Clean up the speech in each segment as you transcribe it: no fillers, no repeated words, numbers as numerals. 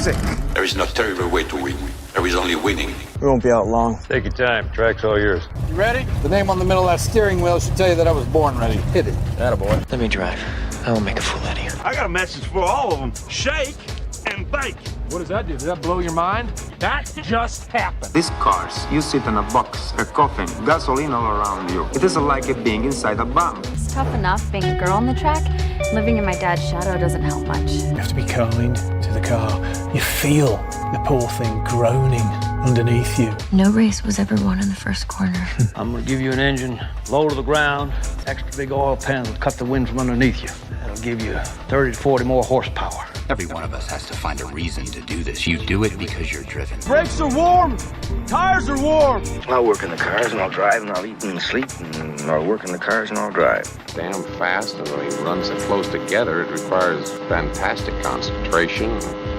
music. There is no terrible way to win. There is only winning. We won't be out long. Take your time. Track's all yours. You ready? The name on the middle of that steering wheel should tell you that I was born ready. Hit it. Attaboy. Let me drive. I will make a fool out of you. I got a message for all of them. Shake and bake. What does that do? Does that blow your mind? That just happened. These cars, you sit in a box, a coffin, gasoline all around you. It is like being inside a bomb. It's tough enough being a girl on the track. Living in my dad's shadow doesn't help much. You have to be kind to the car. You feel the poor thing groaning underneath you. No race was ever won in the first corner. I'm gonna give you an engine, low to the ground, extra big oil pan will cut the wind from underneath you. That'll give you 30 to 40 more horsepower. Every one of us has to find a reason to do this. You do it because you're driven. Brakes are warm. Tires are warm. I'll work in the cars and I'll drive and I'll eat and sleep and I'll work in the cars and I'll drive. Damn fast, and when he runs it close together, it requires fantastic concentration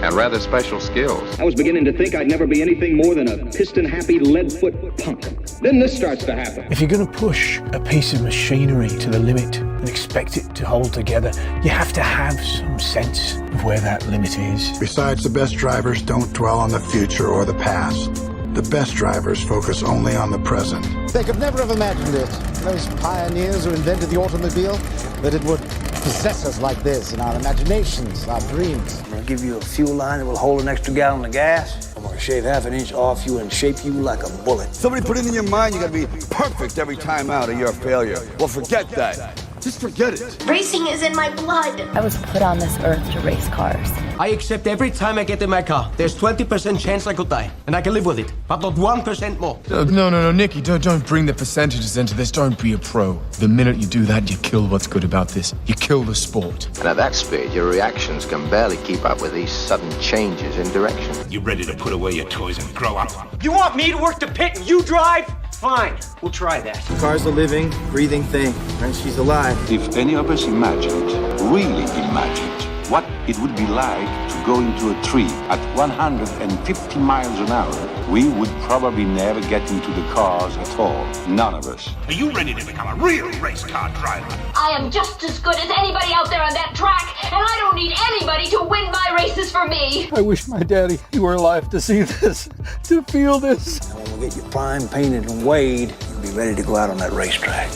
and rather special skills. I was beginning to think I'd never be anything more than a piston-happy lead-foot punk. Then this starts to happen. If you're going to push a piece of machinery to the limit and expect it to hold together, you have to have some sense of where that limit is. Besides, the best drivers don't dwell on the future or the past. The best drivers focus only on the present. They could never have imagined it, those pioneers who invented the automobile, that it would possess us like this in our imaginations, our dreams. I'm gonna give you a fuel line that will hold an extra gallon of gas. I'm gonna shave half an inch off you and shape you like a bullet. Somebody put it in your mind you gotta be perfect every time out or you're a failure. Well, forget that. Just forget it. Racing is in my blood. I was put on this earth to race cars. I accept every time I get in my car. There's 20% chance I could die, and I can live with it, but not 1% more. No, Nicky, don't bring the percentages into this. Don't be a pro. The minute you do that, you kill what's good about this. You kill the sport. And at that speed, your reactions can barely keep up with these sudden changes in direction. You ready to put away your toys and grow up? You want me to work the pit and you drive? Fine, we'll try that. The car's a living, breathing thing, and she's alive. If any of us imagined, really imagined, what it would be like to go into a tree at 150 miles an hour, we would probably never get into the cars at all. None of us. Are you ready to become a real race car driver? I am just as good as anybody out there on that track, and I don't need anybody to win my races for me. I wish my daddy were alive to see this, to feel this. And when we get you prime painted and weighed, you'll be ready to go out on that racetrack.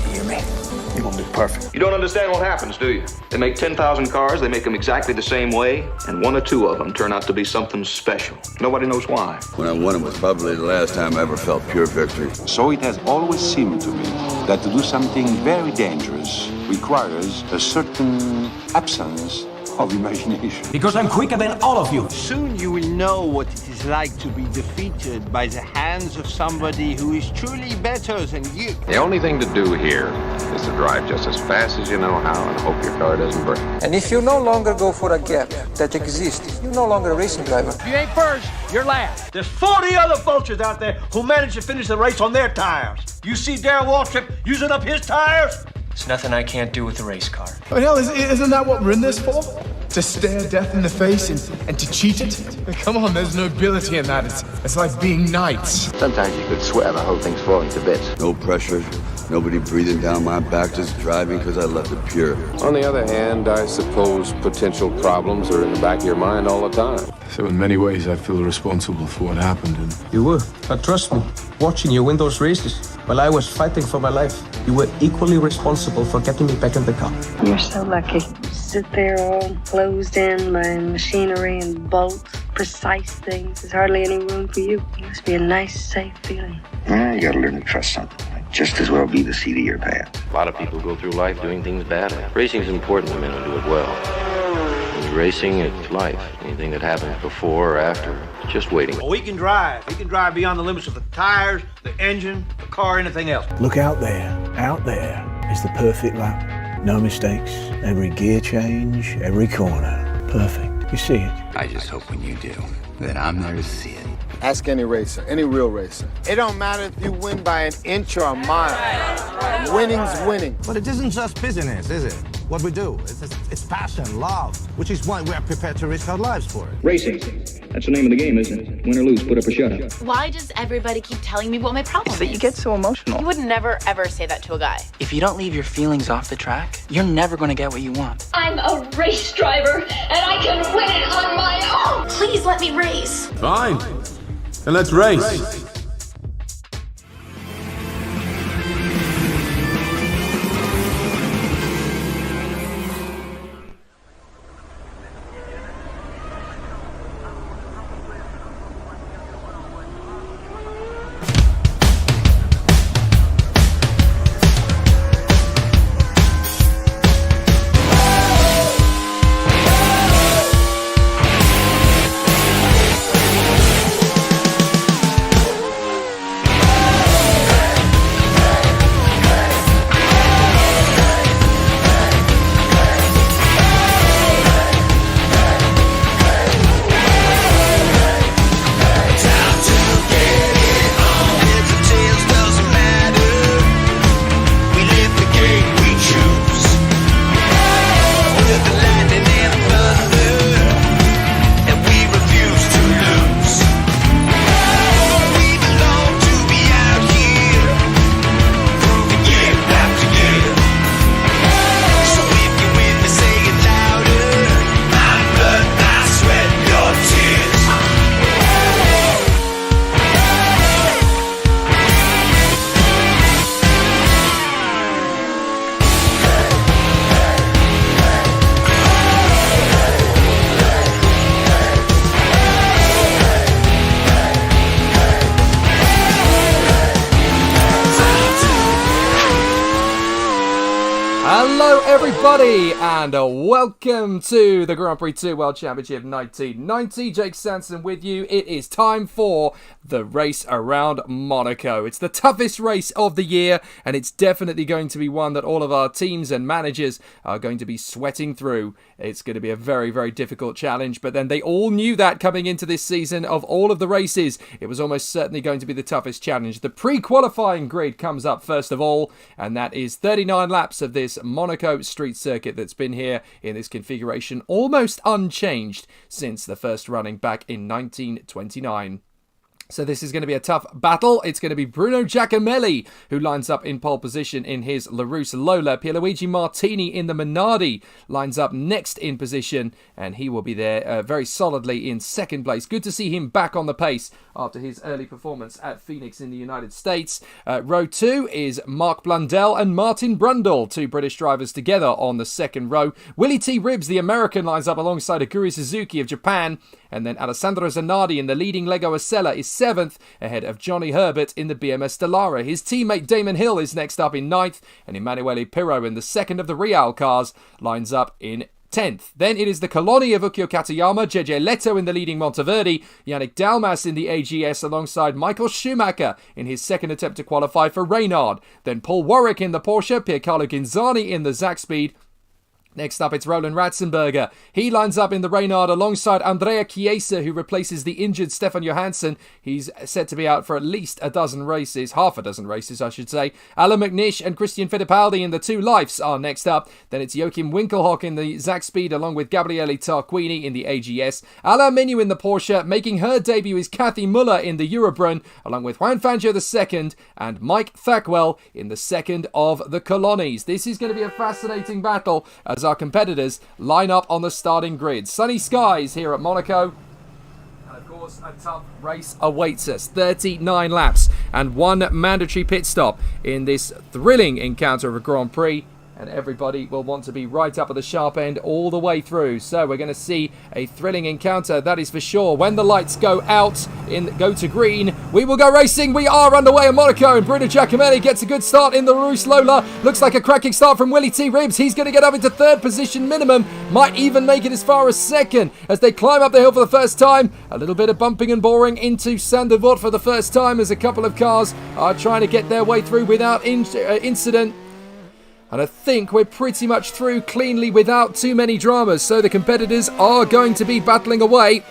You hear me? You're gonna be perfect. You don't understand what happens, do you? They make 10,000 cars, they make them exactly the same way, and one or two of them turn out to be something special. Nobody knows why. When I won it was probably the last time I ever felt pure victory. So it has always seemed to me that to do something very dangerous requires a certain absence of imagination. Because I'm quicker than all of you. Soon you will know what it is like to be defeated by the hands of somebody who is truly better than you. The only thing to do here is to drive just as fast as you know how and hope your car doesn't break. And if you no longer go for a gap that exists, you're no longer a racing driver. If you ain't first, you're last. There's 40 other vultures out there who managed to finish the race on their tires. You see Darrell Waltrip using up his tires? There's nothing I can't do with a race car. Oh, hell, isn't that what we're in this for? To stare death in the face and to cheat it? Come on, there's nobility in that. It's like being knights. Sometimes you could swear the whole thing's falling to bits. No pressure, nobody breathing down my back, just driving because I left it pure. On the other hand, I suppose potential problems are in the back of your mind all the time. So in many ways, I feel responsible for what happened. And You were, but trust me, watching you win those races while I was fighting for my life, you were equally responsible for getting me back in the car. You're so lucky. Sit there all closed in by machinery and bolts, precise things. There's hardly any room for you. It must be a nice, safe feeling. Yeah, you gotta learn to trust something. Might just as well be the seat of your pants. A lot of people go through life doing things badly. Racing's important to men who do it well. When you're racing, it's life. Anything that happens before or after, it's just waiting. Well, we can drive. We can drive beyond the limits of the tires, the engine, the car, anything else. Look out there is the perfect lap. No mistakes, every gear change, every corner, perfect. You see it. I just hope when you do, that I'm there to see it. Ask any racer, any real racer. It don't matter if you win by an inch or a mile. Winning's winning. But it isn't just business, is it? What we do, it's passion, love, which is why we are prepared to risk our lives for it. Racing That's the name of the game, isn't it? Win or lose, put up or shut up. Why does everybody keep telling me what my problem is? That you get so emotional. You would never, ever say that to a guy. If you don't leave your feelings off the track, you're never going to get what you want. I'm a race driver, and I can win it on my own. Please let me race. Fine. Then let's race. Hello everybody and welcome to the Grand Prix 2 World Championship 1990. Jake Sanson with you. It is time for the race around Monaco. It's the toughest race of the year and it's definitely going to be one that all of our teams and managers are going to be sweating through. It's going to be a very, very difficult challenge, but then they all knew that coming into this season. Of all of the races, it was almost certainly going to be the toughest challenge. The pre-qualifying grid comes up first of all, and that is 39 laps of this Monaco street circuit that's been here in this configuration almost unchanged since the first running back in 1929. So this is going to be a tough battle. It's going to be Bruno Giacomelli who lines up in pole position in his LaRousse Lola. Pierluigi Martini in the Minardi lines up next in position, and he will be there very solidly in second place. Good to see him back on the pace after his early performance at Phoenix in the United States. Row 2 is Mark Blundell and Martin Brundle, two British drivers together on the second row. Willie T. Ribbs, the American, lines up alongside Aguri Suzuki of Japan, and then Alessandro Zanardi in the leading Lego Acela is 7th, ahead of Johnny Herbert in the BMS Dallara. His teammate Damon Hill is next up in 9th, and Emanuele Pirro in the second of the Real cars lines up in 10th. Then it is the Coloni of Ukyo Katayama, JJ Leto in the leading Monteverdi, Yannick Dalmas in the AGS alongside Michael Schumacher in his second attempt to qualify for Reynard. Then Paul Warwick in the Porsche, Piercarlo Ginzani in the Zakspeed. Next up, it's Roland Ratzenberger. He lines up in the Reynard alongside Andrea Chiesa, who replaces the injured Stefan Johansson. He's set to be out for at least half a dozen races, I should say. Alan McNish and Christian Fittipaldi in the Two Lifes are next up. Then it's Joachim Winkelhock in the Zakspeed, along with Gabriele Tarquini in the AGS. Alain Menu in the Porsche. Making her debut is Kathy Muller in the Eurobrunn, along with Juan Fangio the second, and Mike Thackwell in the second of the Colonis. This is going to be a fascinating battle as our competitors line up on the starting grid. Sunny skies here at Monaco. And of course, a tough race awaits us. 39 laps and one mandatory pit stop in this thrilling encounter of a Grand Prix. And everybody will want to be right up at the sharp end all the way through. So we're going to see a thrilling encounter, that is for sure. When the lights go out, go to green, we will go racing. We are underway in Monaco, and Bruno Giacomelli gets a good start in the LaRousse Lola. Looks like a cracking start from Willie T. Ribbs. He's going to get up into third position minimum. Might even make it as far as second as they climb up the hill for the first time. A little bit of bumping and boring into Saint-Devote for the first time as a couple of cars are trying to get their way through without incident. And I think we're pretty much through cleanly without too many dramas. So the competitors are going to be battling away.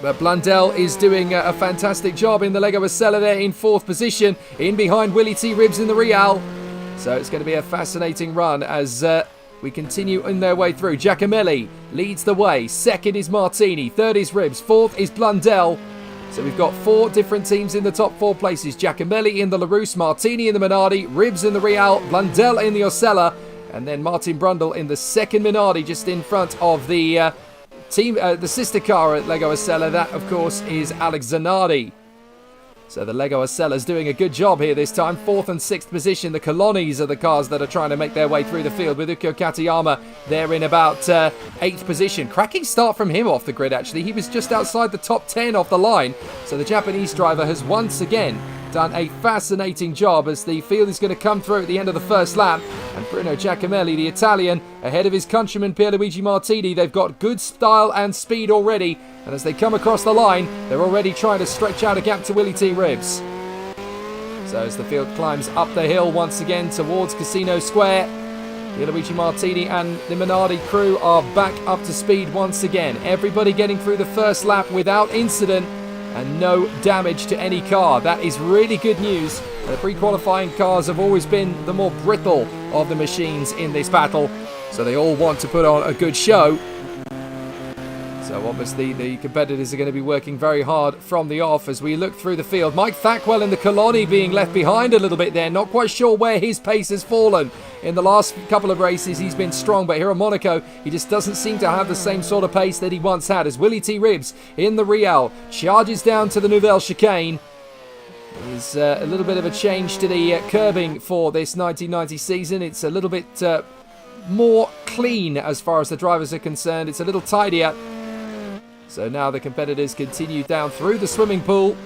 But Blundell is doing a fantastic job in the Lego Acela there in fourth position, in behind Willie T. Ribbs in the Real. So it's going to be a fascinating run as we continue in their way through. Giacomelli leads the way. Second is Martini. Third is Ribs. Fourth is Blundell. So we've got 4 different teams in the top 4 places. Giacomelli in the Larousse, Martini in the Minardi, Ribs in the Real, Blundell in the Osella, and then Martin Brundle in the second Minardi, just in front of the the sister car at Lego Osella. That, of course, is Alex Zanardi. So the Lego Osella's doing a good job here this time. 4th and 6th position. The Colonis are the cars that are trying to make their way through the field. With Ukko Katayama, they're in about 8th position. Cracking start from him off the grid, actually. He was just outside the top 10 off the line. So the Japanese driver has once again done a fascinating job as the field is going to come through at the end of the first lap. And Bruno Giacomelli, the Italian, ahead of his countryman Pierluigi Martini. They've got good style and speed already. And as they come across the line, they're already trying to stretch out a gap to Willy T. Ribs. So as the field climbs up the hill once again towards Casino Square, Pierluigi Martini and the Minardi crew are back up to speed once again. Everybody getting through the first lap without incident and no damage to any car. That is really good news. The pre-qualifying cars have always been the more brittle of the machines in this battle, so they all want to put on a good show. So obviously the competitors are going to be working very hard from the off as we look through the field. Mike Thackwell in the Coloni being left behind a little bit there. Not quite sure where his pace has fallen. In the last couple of races he's been strong, but here at Monaco he just doesn't seem to have the same sort of pace that he once had. As Willy T. Ribs in the Real charges down to the Nouvelle Chicane. There's a little bit of a change to the curbing for this 1990 season. It's a little bit more clean as far as the drivers are concerned. It's a little tidier. So now the competitors continue down through the swimming pool.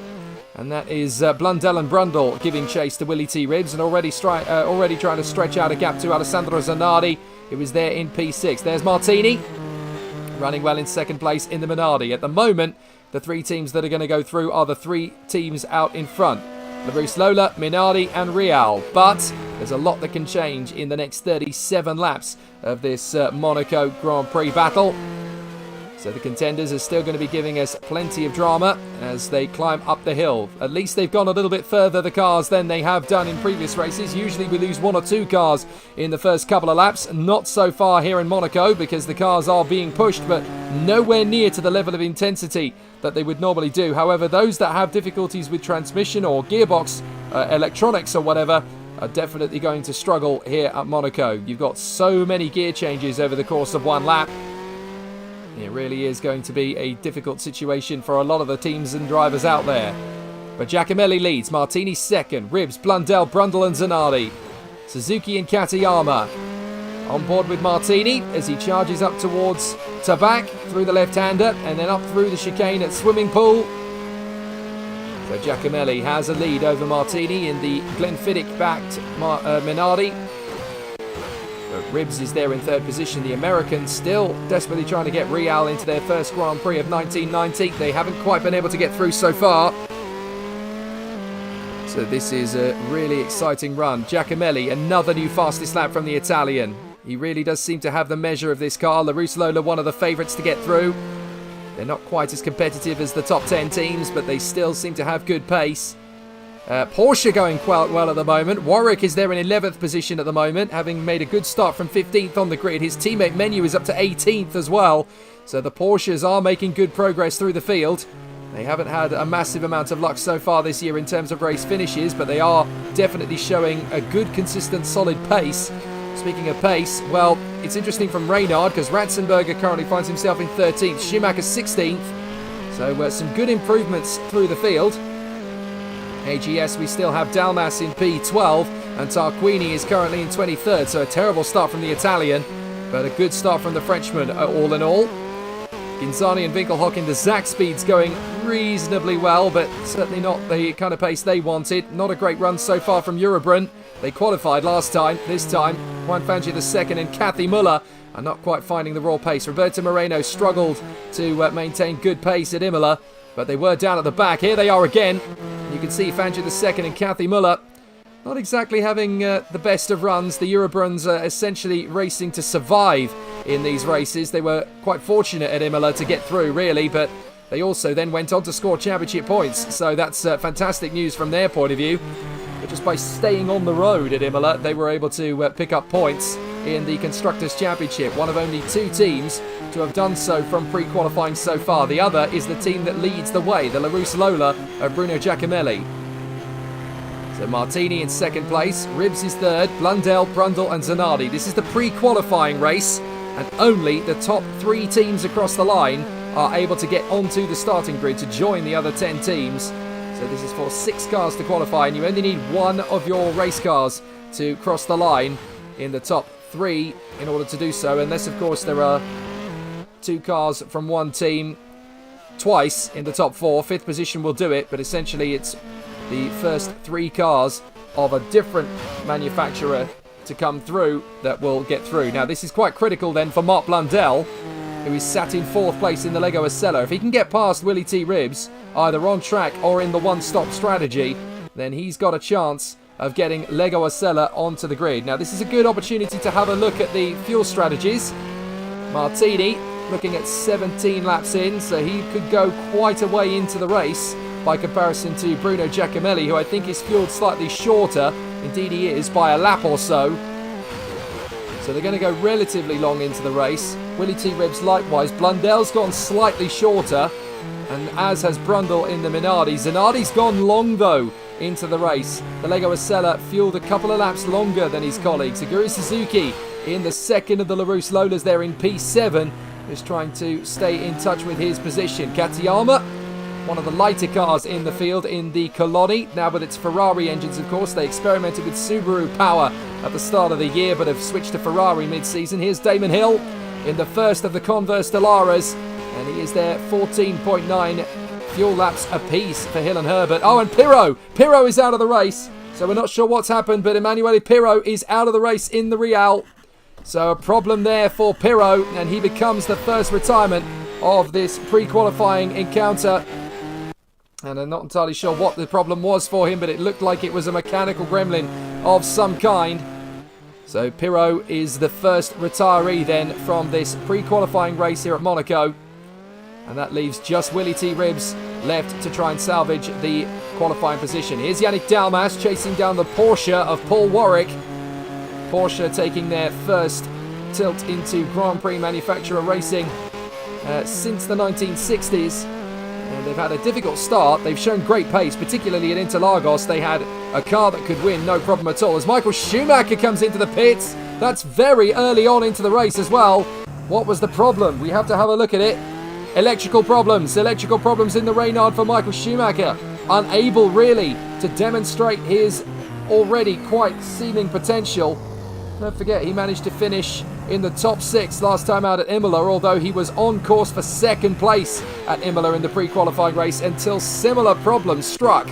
And that is Blundell and Brundle giving chase to Willy T. Ribs and already trying to stretch out a gap to Alessandro Zanardi, who is there in P6. There's Martini, running well in second place in the Minardi. At the moment, the 3 teams that are going to go through are the 3 teams out in front. Larousse Lola, Minardi and Real. But there's a lot that can change in the next 37 laps of this Monaco Grand Prix battle. So the contenders are still going to be giving us plenty of drama as they climb up the hill. At least they've gone a little bit further, the cars, than they have done in previous races. Usually we lose 1 or 2 cars in the first couple of laps. Not so far here in Monaco because the cars are being pushed, but nowhere near to the level of intensity that they would normally do. However, those that have difficulties with transmission or gearbox, electronics or whatever, are definitely going to struggle here at Monaco. You've got so many gear changes over the course of 1 lap. It really is going to be a difficult situation for a lot of the teams and drivers out there. But Giacomelli leads, Martini second, Ribs, Blundell, Brundle and Zanardi. Suzuki and Katayama on board with Martini as he charges up towards Tabak through the left-hander and then up through the chicane at Swimming Pool. So Giacomelli has a lead over Martini in the Glenfiddich-backed Minardi. Ribs is there in third position. The Americans still desperately trying to get Real into their first Grand Prix of 1990. They haven't quite been able to get through so far. So this is a really exciting run. Giacomelli, another new fastest lap from the Italian. He really does seem to have the measure of this car. Larousse Lola, one of the favourites to get through. They're not quite as competitive as the top 10 teams, but they still seem to have good pace. Porsche going quite well at the moment. Warwick is there in 11th position at the moment, having made a good start from 15th on the grid. His teammate Menu is up to 18th as well. So the Porsches are making good progress through the field. They haven't had a massive amount of luck so far this year in terms of race finishes, but they are definitely showing a good, consistent, solid pace. Speaking of pace, well, it's interesting from Reynard because Ratzenberger currently finds himself in 13th, Schumacher 16th. So some good improvements through the field. AGS, we still have Dalmas in P12 and Tarquini is currently in 23rd, so a terrible start from the Italian, but a good start from the Frenchman all in all. Ginzani and Winkelhock in the Zach speeds going reasonably well, but certainly not the kind of pace they wanted. Not a great run so far from Eurobrun. They qualified last time. This time, Juan Fangio the second and Kathy Muller are not quite finding the raw pace. Roberto Moreno struggled to maintain good pace at Imola, but they were down at the back. Here they are again. You can see Fangio the second and Kathy Muller not exactly having the best of runs. The Eurobruns are essentially racing to survive in these races. They were quite fortunate at Imola to get through, really, but they also then went on to score championship points. So that's fantastic news from their point of view. But just by staying on the road at Imola, they were able to pick up points. in the Constructors' Championship. One of only 2 teams to have done so from pre-qualifying so far. The other is the team that leads the way, the LaRousse Lola of Bruno Giacomelli. So Martini in second place, Ribbs is third, Blundell, Brundle and Zanardi. This is the pre-qualifying race, and only the top 3 teams across the line are able to get onto the starting grid to join the other 10 teams. So this is for 6 cars to qualify, and you only need 1 of your race cars to cross the line in the top 3 in order to do so, unless of course there are 2 cars from one team twice in the top 4. 5th position will do it, but essentially it's the first 3 cars of a different manufacturer to come through that will get through. Now this is quite critical then for Mark Blundell, who is sat in 4th place in the Lego Ocello. If he can get past Willie T. Ribbs, either on track or in the one-stop strategy, then he's got a chance of getting Lego Ocello onto the grid. Now this is a good opportunity to have a look at the fuel strategies. Martini looking at 17 laps in, so he could go quite a way into the race by comparison to Bruno Giacomelli, who I think is fueled slightly shorter. Indeed he is, by a lap or so. So they're going to go relatively long into the race. Willie T. Ribbs likewise. Blundell's gone slightly shorter, and as has Brundle in the Minardi. Zanardi's gone long though into the race. The Lego Ocello fueled a couple of laps longer than his colleagues. Aguri Suzuki in the second of the LaRousse Lolas there in P7 is trying to stay in touch with his position. Katayama, one of the lighter cars in the field in the Coloni. Now with its Ferrari engines, of course, they experimented with Subaru power at the start of the year, but have switched to Ferrari mid-season. Here's Damon Hill in the first of the Converse Stellaras, and he is there 14.9 fuel laps apiece for Hill and Herbert. Oh, and Pirro is out of the race, so we're not sure what's happened, but Emanuele Pirro is out of the race in the Real. So a problem there for Pirro, and he becomes the first retirement of this pre-qualifying encounter. And I'm not entirely sure what the problem was for him, but it looked like it was a mechanical gremlin of some kind. So Pirro is the first retiree then from this pre-qualifying race here at Monaco. And that leaves just Willie T. Ribbs left to try and salvage the qualifying position. Here's Yannick Dalmas chasing down the Porsche of Paul Warwick. Porsche taking their first tilt into Grand Prix manufacturer racing since the 1960s. And they've had a difficult start. They've shown great pace, particularly at Interlagos. They had a car that could win, no problem at all. As Michael Schumacher comes into the pits, that's very early on into the race as well. What was the problem? We have to have a look at it. Electrical problems in the Reynard for Michael Schumacher. Unable really to demonstrate his already quite seeming potential. Don't forget, he managed to finish in the top 6 last time out at Imola, although he was on course for second place at Imola in the pre-qualifying race until similar problems struck.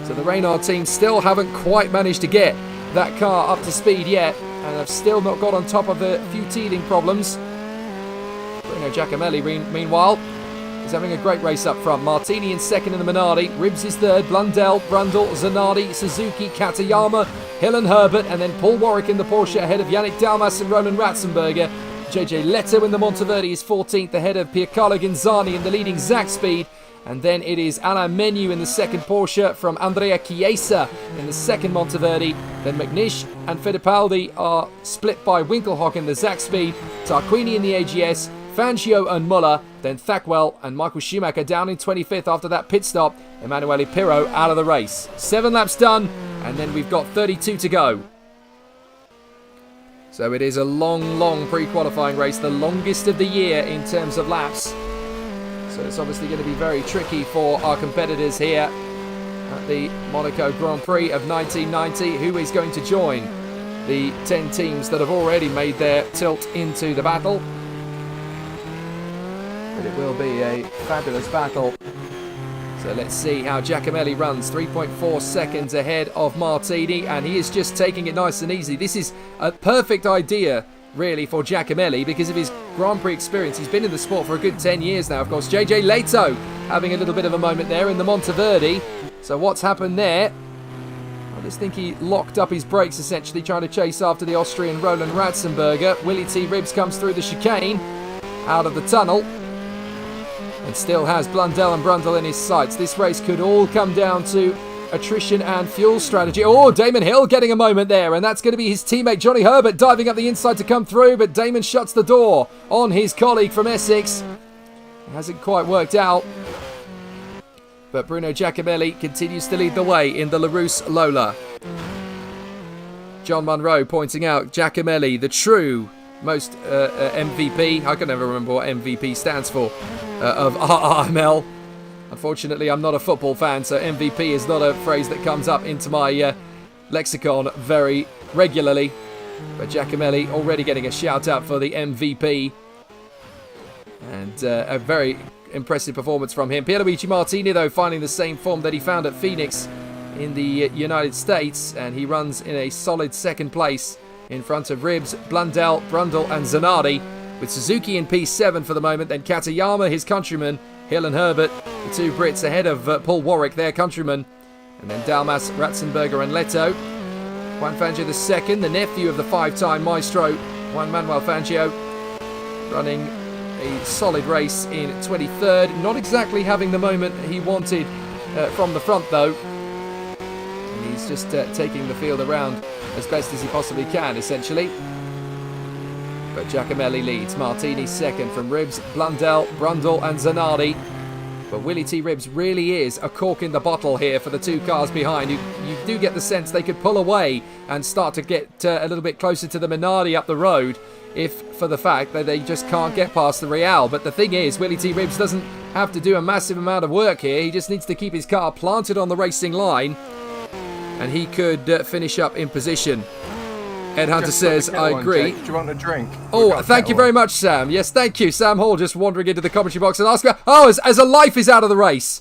So the Reynard team still haven't quite managed to get that car up to speed yet, and have still not got on top of a few teething problems. Bruno Giacomelli, meanwhile, is having a great race up front. Martini in second in the Minardi, Ribbs is third, Blundell, Brundle, Zanardi, Suzuki, Katayama, Hill and Herbert, and then Paul Warwick in the Porsche ahead of Yannick Dalmas and Roland Ratzenberger. JJ Leto in the Monteverdi is 14th ahead of Piercarlo Ginzani in the leading Zach Speed. And then it is Alain Menu in the second Porsche from Andrea Chiesa in the second Monteverdi. Then McNish and Fittipaldi are split by Winkelhock in the Zach Speed, Tarquini in the AGS, Fangio and Muller, then Thackwell and Michael Schumacher down in 25th after that pit stop. Emanuele Pirro out of the race. 7 laps done, and then we've got 32 to go. So it is a long pre-qualifying race, the longest of the year in terms of laps. So it's obviously going to be very tricky for our competitors here at the Monaco Grand Prix of 1990. Who is going to join the 10 teams that have already made their tilt into the battle? But it will be a fabulous battle. So let's see how Giacomelli runs. 3.4 seconds ahead of Martini, and he is just taking it nice and easy. This is a perfect idea, really, for Giacomelli because of his Grand Prix experience. He's been in the sport for a good 10 years now, of course. JJ Leto having a little bit of a moment there in the Monteverdi. So what's happened there? I just think he locked up his brakes, essentially, trying to chase after the Austrian Roland Ratzenberger. Willie T. Ribbs comes through the chicane, out of the tunnel, and still has Blundell and Brundle in his sights. This race could all come down to attrition and fuel strategy. Oh, Damon Hill getting a moment there, and that's going to be his teammate Johnny Herbert diving up the inside to come through, but Damon shuts the door on his colleague from Essex. It hasn't quite worked out. But Bruno Giacomelli continues to lead the way in the LaRousse Lola. John Munro pointing out Giacomelli, the true most MVP, I can never remember what MVP stands for, of RRML. Unfortunately, I'm not a football fan, so MVP is not a phrase that comes up into my lexicon very regularly. But Giacomelli already getting a shout out for the MVP. And a very impressive performance from him. Pierluigi Martini, though, finding the same form that he found at Phoenix in the United States, and he runs in a solid second place in front of Ribbs, Blundell, Brundle and Zanardi, with Suzuki in P7 for the moment, then Katayama, his countryman, Hill and Herbert, the two Brits ahead of Paul Warwick, their countryman, and then Dalmas, Ratzenberger and Leto. Juan Fangio II, the nephew of the five-time maestro Juan Manuel Fangio, running a solid race in 23rd, not exactly having the moment he wanted from the front though. And he's just taking the field around as best as he possibly can, essentially. But Giacomelli leads. Martini second from Ribbs, Blundell, Brundle and Zanardi. But Willie T. Ribbs really is a cork in the bottle here for the two cars behind. You do get the sense they could pull away and start to get a little bit closer to the Minardi up the road if for the fact that they just can't get past the Real. But the thing is, Willie T. Ribbs doesn't have to do a massive amount of work here. He just needs to keep his car planted on the racing line, and he could finish up in position. Ed Hunter says, I agree. Do you want a drink? Oh, thank you very much, Sam. Yes, thank you. Sam Hall just wandering into the commentary box and asking, as a life is out of the race.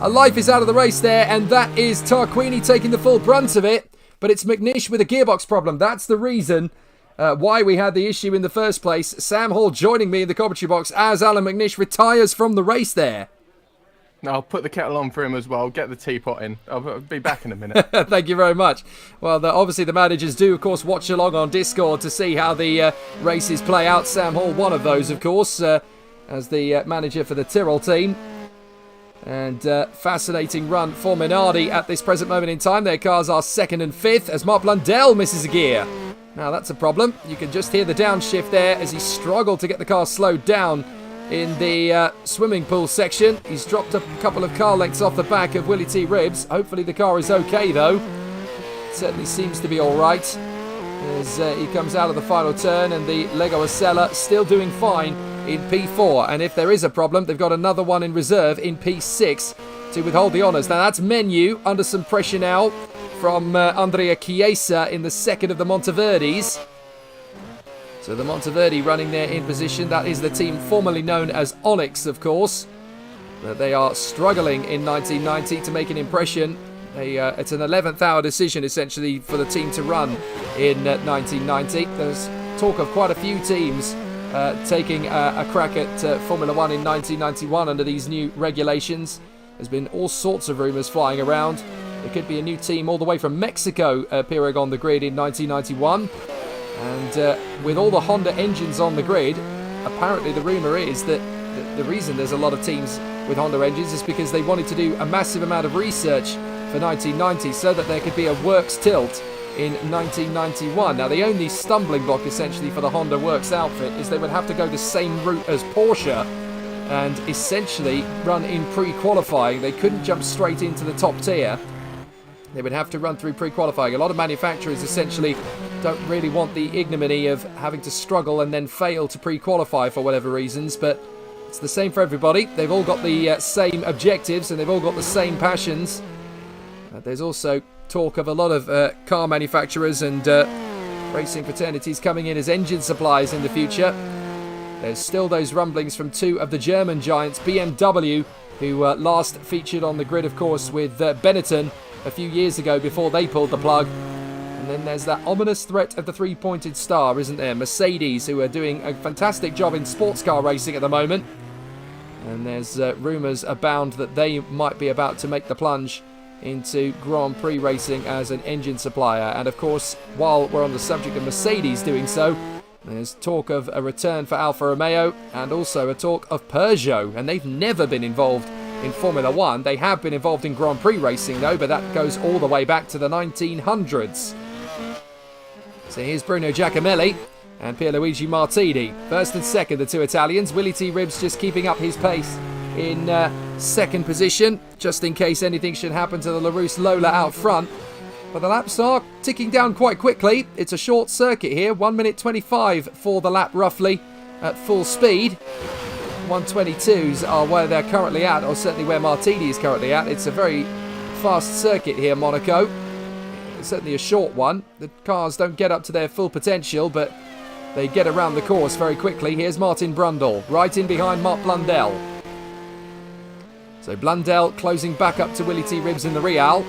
A life is out of the race there, and that is Tarquini taking the full brunt of it. But it's McNish with a gearbox problem. That's the reason why we had the issue in the first place. Sam Hall joining me in the commentary box as Alan McNish retires from the race there. I'll put the kettle on for him as well. Get the teapot in. I'll be back in a minute. Thank you very much. Well, obviously the managers do, of course, watch along on Discord to see how the races play out. Sam Hall, one of those, of course, as the manager for the Tyrrell team. And fascinating run for Minardi at this present moment in time. Their cars are second and fifth as Mark Blundell misses a gear. Now, that's a problem. You can just hear the downshift there as he struggled to get the car slowed down in the swimming pool section. He's dropped a couple of car lengths off the back of Willie T. Ribbs. Hopefully the car is okay though. Certainly seems to be alright as he comes out of the final turn, and the Lego Acela still doing fine in P4. And if there is a problem, they've got another one in reserve in P6 to withhold the honours. Now that's Menu under some pressure now from Andrea Chiesa in the second of the Monteverdis. So the Monteverdi running there in position. That is the team formerly known as Onyx, of course. But they are struggling in 1990 to make an impression. It's an 11th hour decision, essentially, for the team to run in 1990. There's talk of quite a few teams taking a crack at Formula One in 1991 under these new regulations. There's been all sorts of rumours flying around. There could be a new team all the way from Mexico appearing on the grid in 1991. And with all the Honda engines on the grid, apparently the rumour is that the reason there's a lot of teams with Honda engines is because they wanted to do a massive amount of research for 1990 so that there could be a works tilt in 1991. Now, the only stumbling block essentially for the Honda Works outfit is they would have to go the same route as Porsche and essentially run in pre-qualifying. They couldn't jump straight into the top tier. They would have to run through pre-qualifying. A lot of manufacturers essentially don't really want the ignominy of having to struggle and then fail to pre-qualify for whatever reasons, but it's the same for everybody. They've all got the same objectives and they've all got the same passions. There's also talk of a lot of car manufacturers and racing fraternities coming in as engine suppliers in the future. There's still those rumblings from two of the German giants, BMW, who last featured on the grid, of course, with Benetton a few years ago before they pulled the plug. And then there's that ominous threat of the three-pointed star, isn't there? Mercedes, who are doing a fantastic job in sports car racing at the moment. And there's rumours abound that they might be about to make the plunge into Grand Prix racing as an engine supplier. And of course, while we're on the subject of Mercedes doing so, there's talk of a return for Alfa Romeo and also a talk of Peugeot. And they've never been involved in Formula 1. They have been involved in Grand Prix racing, though, but that goes all the way back to the 1900s. So here's Bruno Giacomelli and Pierluigi Martini. First and second, the two Italians. Willy T. Ribbs just keeping up his pace in second position, just in case anything should happen to the LaRousse Lola out front. But the laps are ticking down quite quickly. It's a short circuit here, 1 minute 25 for the lap roughly at full speed. 122s are where they're currently at, or certainly where Martini is currently at. It's a very fast circuit here, Monaco. It's certainly a short one. The cars don't get up to their full potential, but they get around the course very quickly. Here's Martin Brundle, right in behind Mark Blundell. So Blundell closing back up to Willy T. Ribbs in the Real.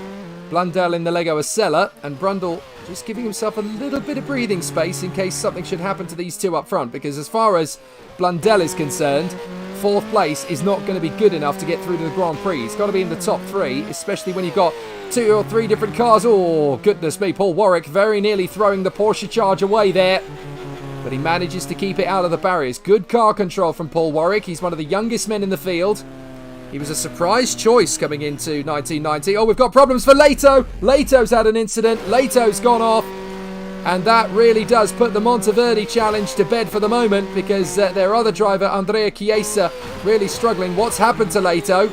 Blundell in the Lego Acela, and Brundle just giving himself a little bit of breathing space in case something should happen to these two up front, because as far as Blundell is concerned, fourth place is not going to be good enough to get through to the Grand Prix. It's got to be in the top three, especially when you've got 2 or 3 different cars. Oh, goodness me, Paul Warwick very nearly throwing the Porsche charge away there, but he manages to keep it out of the barriers. Good car control from Paul Warwick. He's one of the youngest men in the field. He was a surprise choice coming into 1990. Oh, we've got problems for Leto. Leto's had an incident. Leto's gone off. And that really does put the Monteverdi challenge to bed for the moment, because their other driver, Andrea Chiesa, really struggling. What's happened to Leto?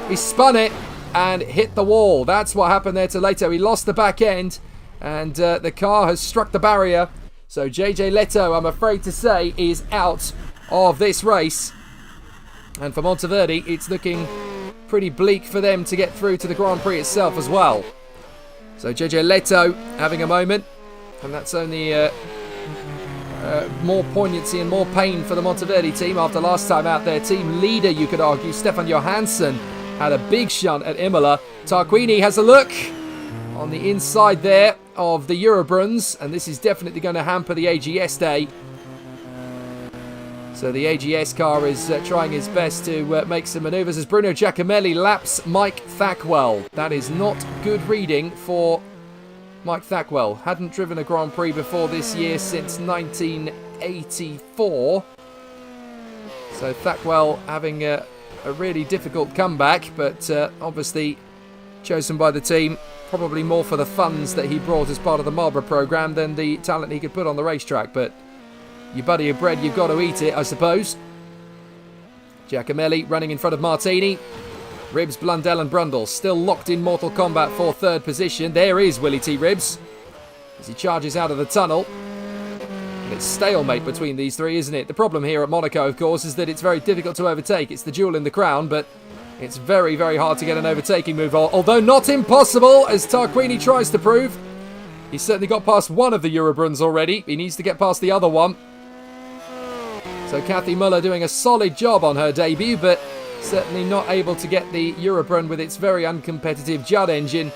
He spun it and hit the wall. That's what happened there to Leto. He lost the back end, and the car has struck the barrier. So JJ Leto, I'm afraid to say, is out of this race. And for Monteverdi, it's looking pretty bleak for them to get through to the Grand Prix itself as well. So JJ Leto having a moment, and that's only more poignancy and more pain for the Monteverdi team after last time out. Their team leader, you could argue, Stefan Johansson, had a big shunt at Imola. Tarquini has a look on the inside there of the Eurobruns, and this is definitely going to hamper the AGS day. So the AGS car is trying its best to make some manoeuvres as Bruno Giacomelli laps Mike Thackwell. That is not good reading for Mike Thackwell. Hadn't driven a Grand Prix before this year since 1984. So Thackwell having a really difficult comeback, but obviously chosen by the team probably more for the funds that he brought as part of the Marlborough programme than the talent he could put on the racetrack. But you butter your bread, you've got to eat it, I suppose. Giacomelli running in front of Martini. Ribbs, Blundell and Brundle still locked in mortal combat for third position. There is Willy T. Ribbs as he charges out of the tunnel. And it's stalemate between these three, isn't it? The problem here at Monaco, of course, is that it's very difficult to overtake. It's the jewel in the crown, but it's very, very hard to get an overtaking move, although not impossible, as Tarquini tries to prove. He's certainly got past one of the Eurobruns already. He needs to get past the other one. So Kathy Muller doing a solid job on her debut, but certainly not able to get the Eurobrun with its very uncompetitive Judd engine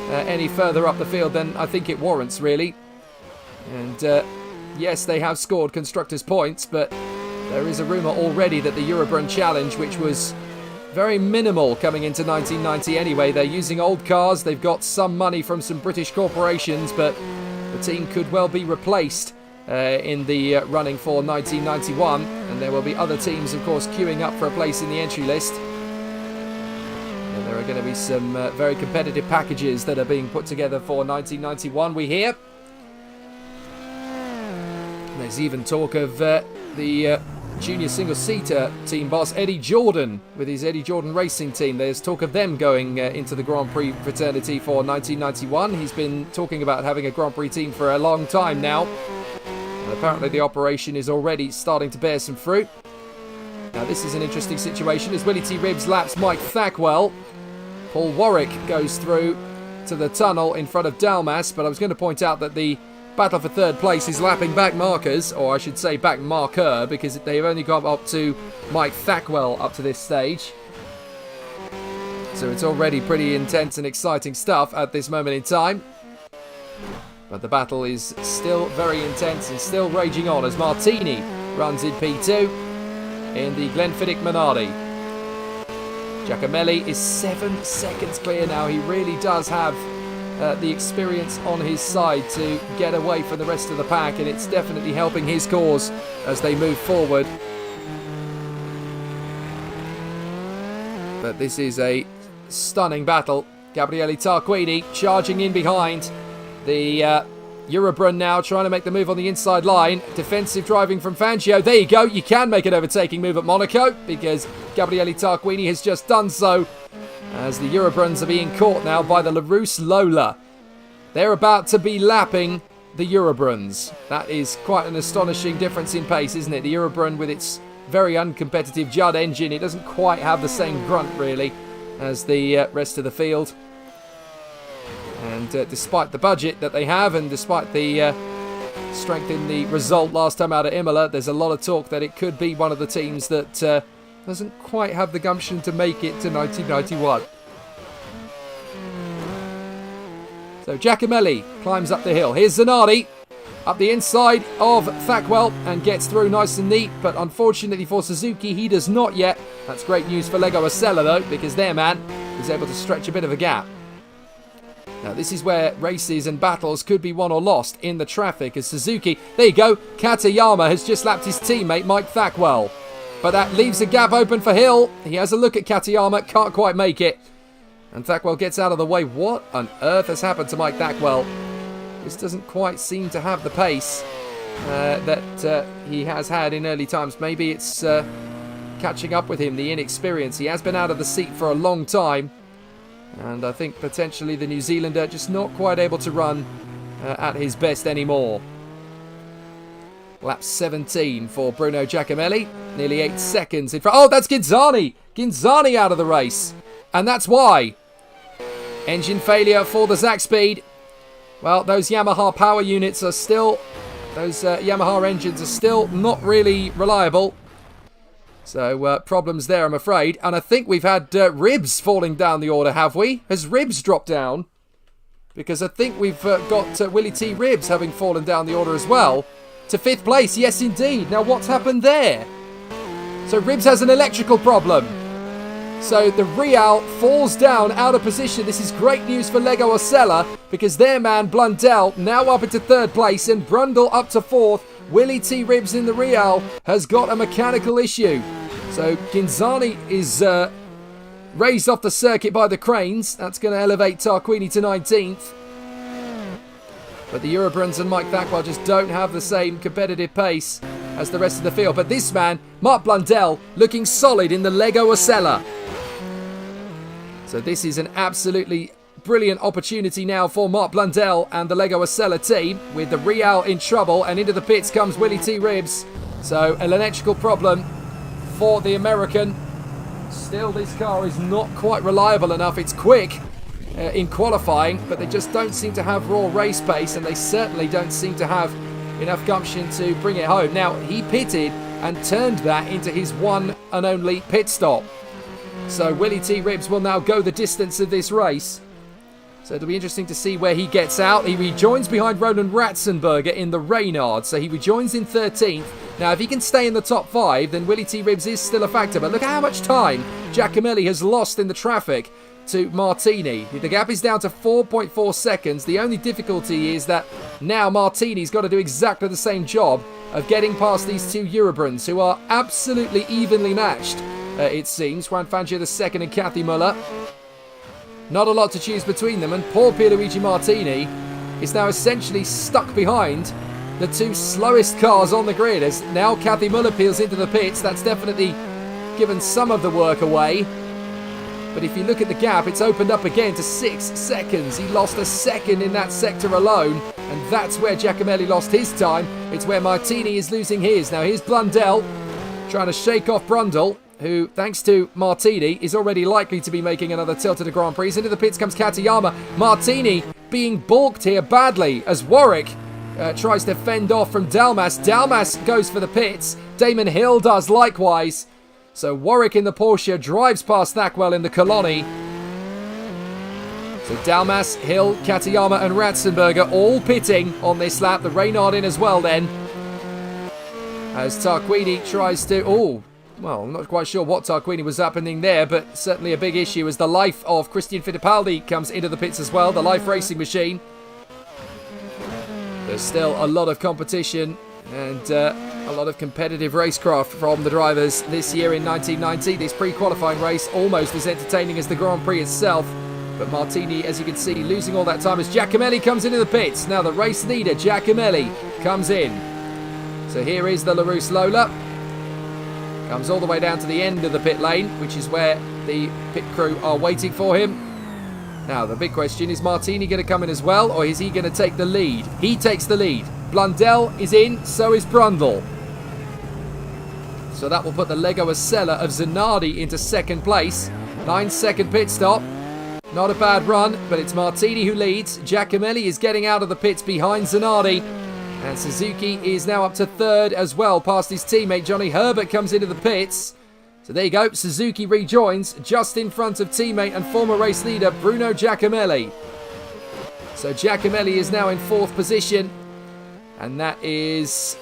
any further up the field than I think it warrants, really. And yes, they have scored Constructors' points, but there is a rumour already that the Eurobrun Challenge, which was very minimal coming into 1990 anyway, they're using old cars, they've got some money from some British corporations, but the team could well be replaced in the running for 1991, and there will be other teams, of course, queuing up for a place in the entry list. And there are going to be some very competitive packages that are being put together for 1991, we hear. There's even talk of the junior single-seater team boss Eddie Jordan with his Eddie Jordan Racing team. There's talk of them going into the Grand Prix fraternity for 1991. He's been talking about having a Grand Prix team for a long time now. And apparently the operation is already starting to bear some fruit. Now this is an interesting situation as Willy T. Ribbs laps Mike Thackwell. Paul Warwick goes through to the tunnel in front of Dalmas, but I was going to point out that the battle for third place is lapping back markers, or I should say back marker, because they've only got up to Mike Thackwell up to this stage. So it's already pretty intense and exciting stuff at this moment in time. But the battle is still very intense and still raging on as Martini runs in P2 in the Glenfiddich Minardi. Giacomelli is 7 seconds clear now. He really does have the experience on his side to get away from the rest of the pack, and it's definitely helping his cause as they move forward. But this is a stunning battle. Gabriele Tarquini charging in behind. The Eurobrun now trying to make the move on the inside line. Defensive driving from Fangio. There you go. You can make an overtaking move at Monaco because Gabriele Tarquini has just done so, as the Eurobruns are being caught now by the LaRousse Lola. They're about to be lapping the Eurobruns. That is quite an astonishing difference in pace, isn't it? The Eurobrun with its very uncompetitive Judd engine, it doesn't quite have the same grunt really as the rest of the field. And despite the budget that they have, and despite the strength in the result last time out at Imola, there's a lot of talk that it could be one of the teams that doesn't quite have the gumption to make it to 1991. So Giacomelli climbs up the hill. Here's Zanardi up the inside of Thackwell and gets through nice and neat, but unfortunately for Suzuki, he does not yet. That's great news for Lego Acela though, because their man is able to stretch a bit of a gap. Now this is where races and battles could be won or lost in the traffic, as Suzuki, there you go, Katayama has just lapped his teammate Mike Thackwell. But that leaves a gap open for Hill. He has a look at Katayama, can't quite make it. And Thackwell gets out of the way. What on earth has happened to Mike Thackwell? This doesn't quite seem to have the pace that he has had in early times. Maybe it's catching up with him, the inexperience. He has been out of the seat for a long time. And I think potentially the New Zealander just not quite able to run at his best anymore. Lap 17 for Bruno Giacomelli. Nearly 8 seconds in front. Oh, that's Ginzani! Ginzani out of the race. And that's why. Engine failure for the Zack Speed. Well, those Yamaha power units are still... Those Yamaha engines are still not really reliable. So, problems there, I'm afraid. And I think we've had Ribs falling down the order, have we? Has Ribs dropped down? Because I think we've got Willie T. Ribs having fallen down the order as well. To 5th place, yes indeed. Now, what's happened there? So, Ribs has an electrical problem. So, the Real falls down out of position. This is great news for Lego Acela, because their man, Blundell, now up into 3rd place, and Brundle up to 4th. Willie T. Ribs in the Real has got a mechanical issue. So Ginzani is raised off the circuit by the cranes. That's going to elevate Tarquini to 19th. But the Eurobruns and Mike Thackwell just don't have the same competitive pace as the rest of the field. But this man, Mark Blundell, looking solid in the Lego Acela. So this is an absolutely brilliant opportunity now for Mark Blundell and the Lego Acela team, with the Real in trouble, and into the pits comes Willie T. Ribs. So an electrical problem for the American. Still, this car is not quite reliable enough. It's quick in qualifying, but they just don't seem to have raw race pace, and they certainly don't seem to have enough gumption to bring it home. Now, he pitted and turned that into his one and only pit stop. So Willie T. Ribs will now go the distance of this race. So it'll be interesting to see where he gets out. He rejoins behind Roland Ratzenberger in the Reynard. So he rejoins in 13th. Now, if he can stay in the top 5, then Willie T. Ribs is still a factor. But look at how much time Giacomelli has lost in the traffic to Martini. The gap is down to 4.4 seconds. The only difficulty is that now Martini's got to do exactly the same job of getting past these two Eurobruns, who are absolutely evenly matched, it seems. Juan Fangio II and Kathy Muller. Not a lot to choose between them, and poor Pierluigi Martini is now essentially stuck behind the two slowest cars on the grid, as now Kathy Muller peels into the pits. That's definitely given some of the work away. But if you look at the gap, it's opened up again to 6 seconds. He lost a second in that sector alone, and that's where Giacomelli lost his time. It's where Martini is losing his. Now here's Blundell trying to shake off Brundle, who, thanks to Martini, is already likely to be making another tilt at the Grand Prix. Into the pits comes Katayama. Martini being balked here badly as Warwick tries to fend off from Dalmas. Dalmas goes for the pits. Damon Hill does likewise. So Warwick in the Porsche drives past Thackwell in the Coloni. So Dalmas, Hill, Katayama and Ratzenberger all pitting on this lap. The Reynard in as well then, as Tarquini tries to... Well, I'm not quite sure what Tarquini was happening there, but certainly a big issue as the life of Christian Fittipaldi comes into the pits as well, the Life Racing machine. There's still a lot of competition, and A lot of competitive racecraft from the drivers this year in 1990. This pre-qualifying race almost as entertaining as the Grand Prix itself. But Martini, as you can see, losing all that time as Giacomelli comes into the pits. Now the race leader, Giacomelli, comes in. So here is the LaRousse Lola. Comes all the way down to the end of the pit lane, which is where the pit crew are waiting for him. Now, the big question, is Martini going to come in as well, or is he going to take the lead? He takes the lead. Blundell is in, so is Brundle. So that will put the Lego Acela of Zanardi into second place. 9-second pit stop. Not a bad run, but it's Martini who leads. Giacomelli is getting out of the pits behind Zanardi. And Suzuki is now up to third as well, past his teammate. Johnny Herbert comes into the pits. So there you go, Suzuki rejoins just in front of teammate and former race leader Bruno Giacomelli. So Giacomelli is now in fourth position. And that is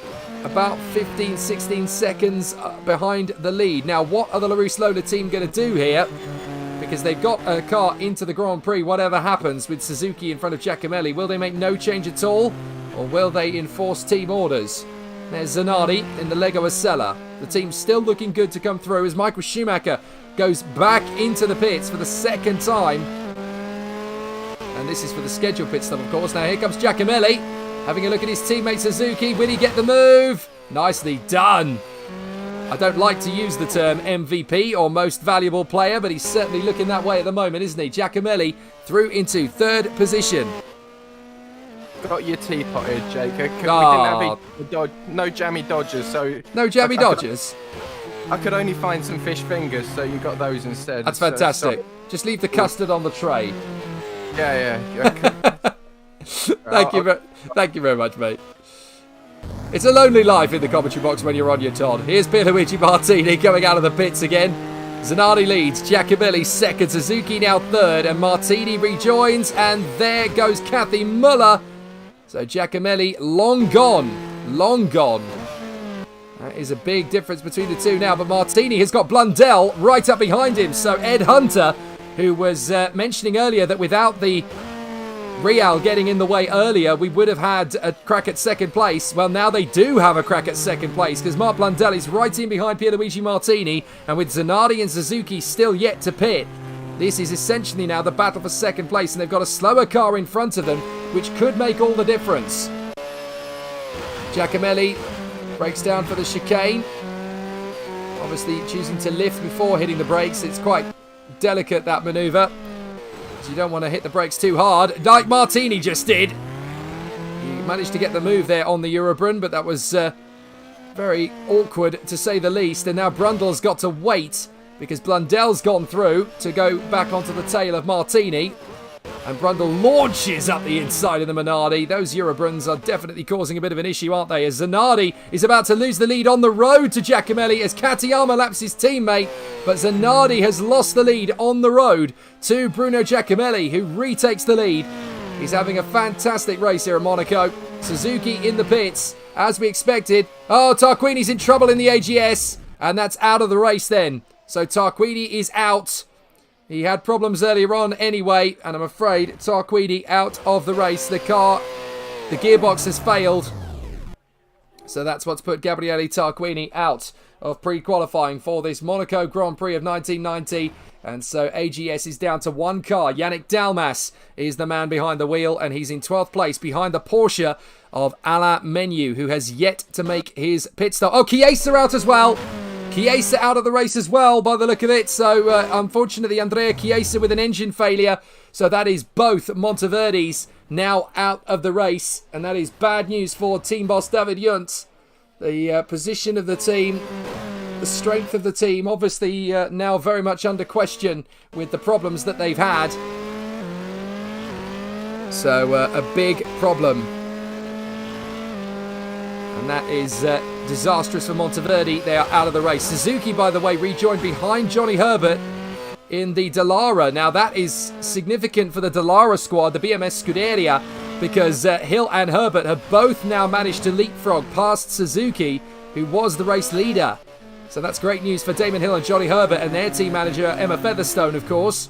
about 15-16 seconds behind the lead. Now, what are the LaRousse Lola team going to do here? Because they've got a car into the Grand Prix, whatever happens with Suzuki in front of Giacomelli. Will they make no change at all? Or will they enforce team orders? There's Zanardi in the Lego Acela. The team's still looking good to come through as Michael Schumacher goes back into the pits for the second time. And this is for the scheduled pit stop, of course. Now here comes Giacomelli, having a look at his teammate Suzuki. Will he get the move? Nicely done. I don't like to use the term MVP or most valuable player, but he's certainly looking that way at the moment, isn't he? Giacomelli through into third position. Got your teapot here, Jake. We didn't have no jammy dodgers, so... No jammy dodgers? I could only find some fish fingers, so you got those instead. That's fantastic. Just leave the custard on the tray. Yeah. Thank you very much, mate. It's a lonely life in the commentary box when you're on your Todd. Here's Pierluigi Martini coming out of the pits again. Zanardi leads, Giacomelli second, Suzuki now third, and Martini rejoins, and there goes Kathy Muller. So Giacomelli long gone, long gone. That is a big difference between the two now, but Martini has got Blundell right up behind him. So Ed Hunter, who was mentioning earlier that without the Real getting in the way earlier, we would have had a crack at second place. Well, now they do have a crack at second place because Mark Blundell is right in behind Pierluigi Martini, and with Zanardi and Suzuki still yet to pit, this is essentially now the battle for second place, and they've got a slower car in front of them, which could make all the difference. Giacomelli breaks down for the chicane, obviously choosing to lift before hitting the brakes. It's quite delicate, that manoeuvre. You don't want to hit the brakes too hard, like Martini just did. He managed to get the move there on the Eurobrun, but that was very awkward to say the least. And now Brundle's got to wait because Blundell's gone through to go back onto the tail of Martini. And Brundle launches up the inside of the Minardi. Those Eurobruns are definitely causing a bit of an issue, aren't they? As Zanardi is about to lose the lead on the road to Giacomelli as Katayama laps his teammate. But Zanardi has lost the lead on the road to Bruno Giacomelli, who retakes the lead. He's having a fantastic race here at Monaco. Suzuki in the pits, as we expected. Oh, Tarquini's in trouble in the AGS. And that's out of the race then. So Tarquini is out. He had problems earlier on anyway, and I'm afraid Tarquini out of the race. The gearbox has failed. So that's what's put Gabriele Tarquini out of pre-qualifying for this Monaco Grand Prix of 1990. And so AGS is down to one car. Yannick Dalmas is the man behind the wheel, and he's in 12th place behind the Porsche of Alain Menu, who has yet to make his pit stop. Oh, Chiesa out as well. Chiesa out of the race as well, by the look of it. So, unfortunately, Andrea Chiesa with an engine failure. So that is both Monteverdi's now out of the race. And that is bad news for team boss David Juntz. The position of the team, the strength of the team, obviously now very much under question with the problems that they've had. So, a big problem. And that is disastrous for Monteverdi. They are out of the race. Suzuki, by the way, rejoined behind Johnny Herbert in the Dallara. Now, that is significant for the Dallara squad, the BMS Scuderia, because Hill and Herbert have both now managed to leapfrog past Suzuki, who was the race leader. So that's great news for Damon Hill and Johnny Herbert and their team manager, Emma Featherstone, of course.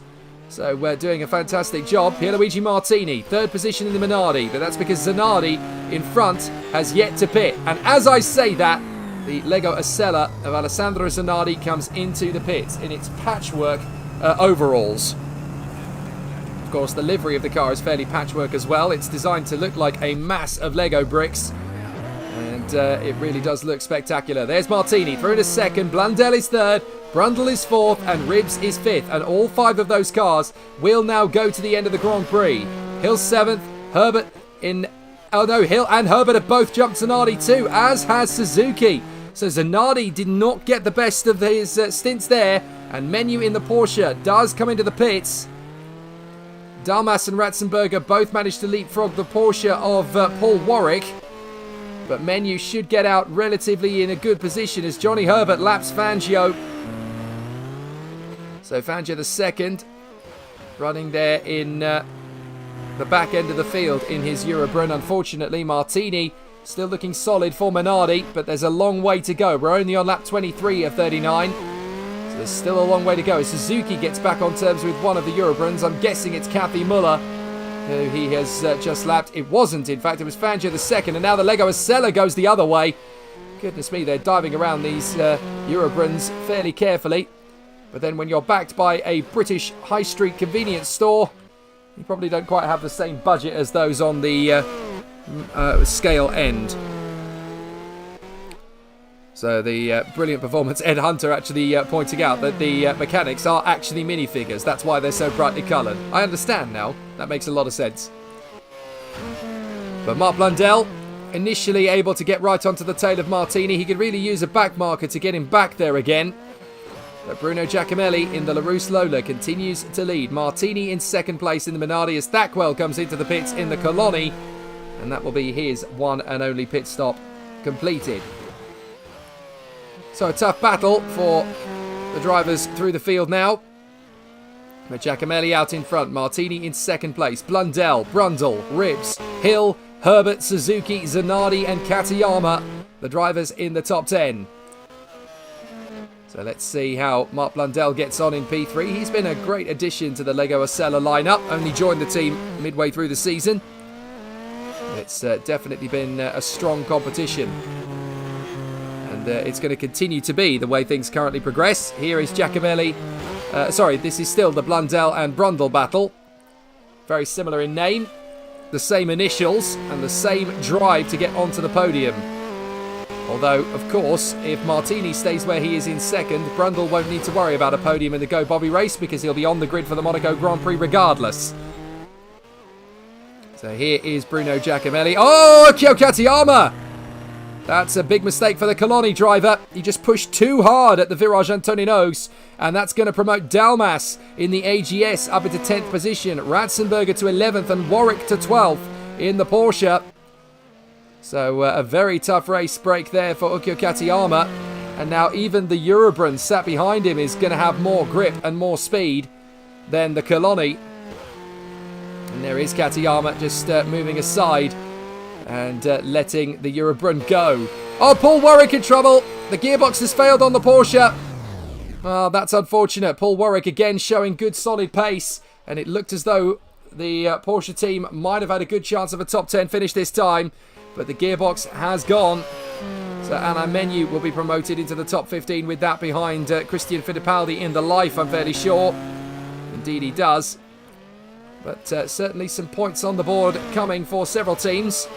So we're doing a fantastic job. Pierluigi Martini, third position in the Minardi, but that's because Zanardi in front has yet to pit. And as I say that, the Lego Acela of Alessandro Zanardi comes into the pits in its patchwork overalls. Of course, the livery of the car is fairly patchwork as well. It's designed to look like a mass of Lego bricks. And it really does look spectacular. There's Martini through to second. Blundell is third. Brundle is fourth. And Ribbs is fifth. And all 5 of those cars will now go to the end of the Grand Prix. Hill seventh. Herbert in... Oh no, Hill and Herbert have both jumped Zanardi too, as has Suzuki. So Zanardi did not get the best of his stints there. And Menu in the Porsche does come into the pits. Dalmas and Ratzenberger both managed to leapfrog the Porsche of Paul Warwick. But Menu should get out relatively in a good position as Johnny Herbert laps Fangio. So Fangio the second, running there in the back end of the field in his Eurobrunn. Unfortunately, Martini still looking solid for Minardi, but there's a long way to go. We're only on lap 23 of 39. So there's still a long way to go. Suzuki gets back on terms with one of the Eurobrunns. I'm guessing it's Kathy Muller, who he has just lapped. It wasn't, in fact, it was Fangio the second, and now the Lego Acela goes the other way. Goodness me, they're diving around these Eurobrunns fairly carefully. But then when you're backed by a British high street convenience store, you probably don't quite have the same budget as those on the scale end. So the brilliant performance, Ed Hunter actually pointing out that the mechanics are actually minifigures. That's why they're so brightly coloured. I understand now. That makes a lot of sense. But Mark Blundell, initially able to get right onto the tail of Martini. He could really use a back marker to get him back there again. But Bruno Giacomelli in the LaRousse Lola continues to lead. Martini in second place in the Minardi as Thackwell comes into the pits in the Coloni. And that will be his one and only pit stop completed. So a tough battle for the drivers through the field now. But Giacomelli out in front. Martini in second place. Blundell, Brundle, Ribbs, Hill, Herbert, Suzuki, Zanardi and Katayama. The drivers in the top 10. So let's see how Mark Blundell gets on in P3. He's been a great addition to the Lego Acela lineup. Only joined the team midway through the season. It's definitely been a strong competition. And it's going to continue to be the way things currently progress. Here is Giacomelli. This is still the Blundell and Brundle battle. Very similar in name. The same initials and the same drive to get onto the podium. Although, of course, if Martini stays where he is in second, Brundle won't need to worry about a podium in the Go Bobby race because he'll be on the grid for the Monaco Grand Prix regardless. So here is Bruno Giacomelli. Oh, Kyo Katayama! That's a big mistake for the Coloni driver. He just pushed too hard at the Virage Antonino's, and that's going to promote Dalmas in the AGS up into 10th position. Ratzenberger to 11th and Warwick to 12th in the Porsche. So a very tough race break there for Ukyo Katayama. And now even the Eurobrunn sat behind him is going to have more grip and more speed than the Coloni. And there is Katayama just moving aside and letting the Eurobrunn go. Oh, Paul Warwick in trouble. The gearbox has failed on the Porsche. Oh, that's unfortunate. Paul Warwick again showing good solid pace. And it looked as though the Porsche team might have had a good chance of a top 10 finish this time. But the gearbox has gone. So Alain Menu will be promoted into the top 15 with that behind Christian Fittipaldi in the life, I'm fairly sure. Indeed he does. But certainly some points on the board coming for several teams.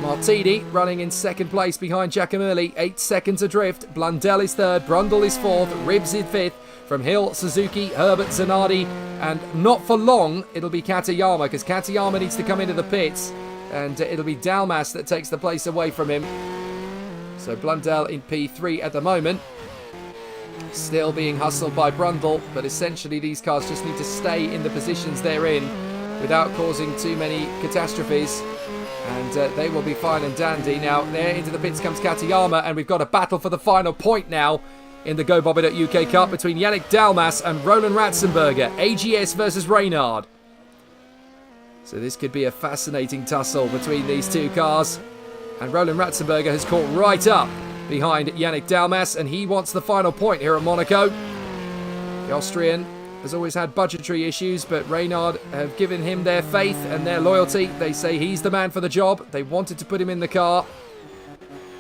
Martini running in second place behind Giacomelli, 8 seconds adrift. Blundell is third, Brundle is fourth, Ribbs is fifth. From Hill, Suzuki, Herbert, Zanardi, and not for long it'll be Katayama, because Katayama needs to come into the pits. And it'll be Dalmas that takes the place away from him. So Blundell in P3 at the moment. Still being hustled by Brundle. But essentially these cars just need to stay in the positions they're in without causing too many catastrophes. And they will be fine and dandy. Now there into the pits comes Katayama. And we've got a battle for the final point now in the Go Bobby.UK Cup between Yannick Dalmas and Roland Ratzenberger. AGS versus Reynard. So this could be a fascinating tussle between these two cars. And Roland Ratzenberger has caught right up behind Yannick Dalmas, and he wants the final point here at Monaco. The Austrian has always had budgetary issues, but Reynard have given him their faith and their loyalty. They say he's the man for the job. They wanted to put him in the car.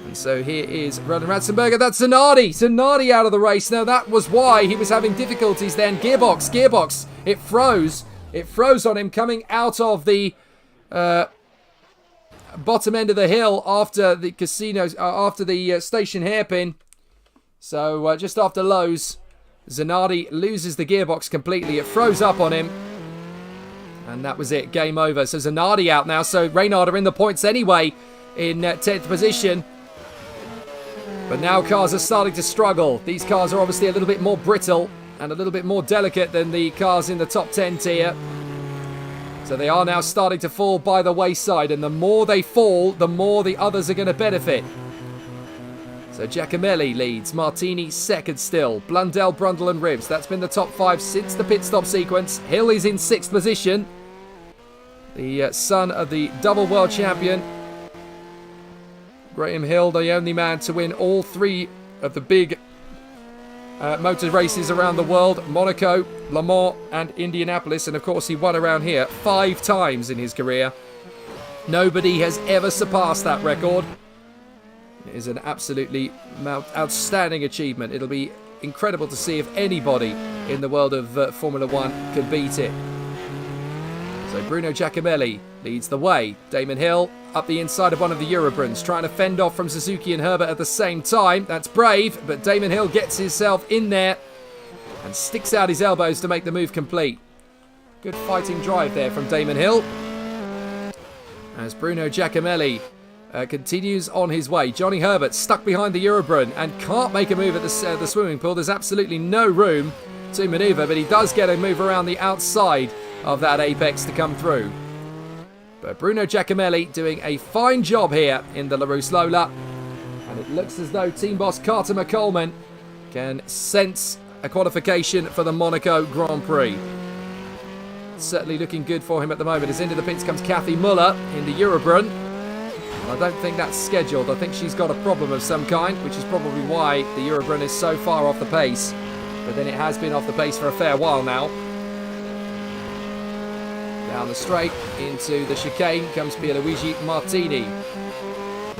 And so here is Roland Ratzenberger. That's Zanardi. Zanardi out of the race. Now that was why he was having difficulties then. Gearbox. It froze. It froze on him coming out of the bottom end of the hill after the casinos, after the station hairpin. So just after Lowe's, Zanardi loses the gearbox completely. It froze up on him. And that was it. Game over. So Zanardi out now. So Reynard are in the points anyway in 10th position. But now cars are starting to struggle. These cars are obviously a little bit more brittle and a little bit more delicate than the cars in the top 10 tier. So they are now starting to fall by the wayside. And the more they fall, the more the others are going to benefit. So Giacomelli leads. Martini second still. Blundell, Brundle and Ribbs. That's been the top 5 since the pit stop sequence. Hill is in 6th position. The son of the double world champion. Graham Hill, the only man to win all 3 of the big motor races around the world. Monaco, Le Mans and Indianapolis. And of course he won around here 5 times in his career. Nobody has ever surpassed that record. It is an absolutely outstanding achievement. It'll be incredible to see if anybody in the world of Formula 1 can beat it. So Bruno Giacomelli leads the way. Damon Hill up the inside of one of the Eurobruns, trying to fend off from Suzuki and Herbert at the same time. That's brave, but Damon Hill gets himself in there and sticks out his elbows to make the move complete. Good fighting drive there from Damon Hill. As Bruno Giacomelli continues on his way. Johnny Herbert stuck behind the Eurobrun and can't make a move at the swimming pool. There's absolutely no room to manoeuvre, but he does get a move around the outside of that apex to come through. But Bruno Giacomelli doing a fine job here in the LaRousse Lola. And it looks as though team boss Carter McColeman can sense a qualification for the Monaco Grand Prix. It's certainly looking good for him at the moment. As into the pits comes Kathy Muller in the Eurobrun. I don't think that's scheduled. I think she's got a problem of some kind, which is probably why the Eurobrun is so far off the pace. But then it has been off the pace for a fair while now. Down the straight into the chicane comes Pierluigi Martini.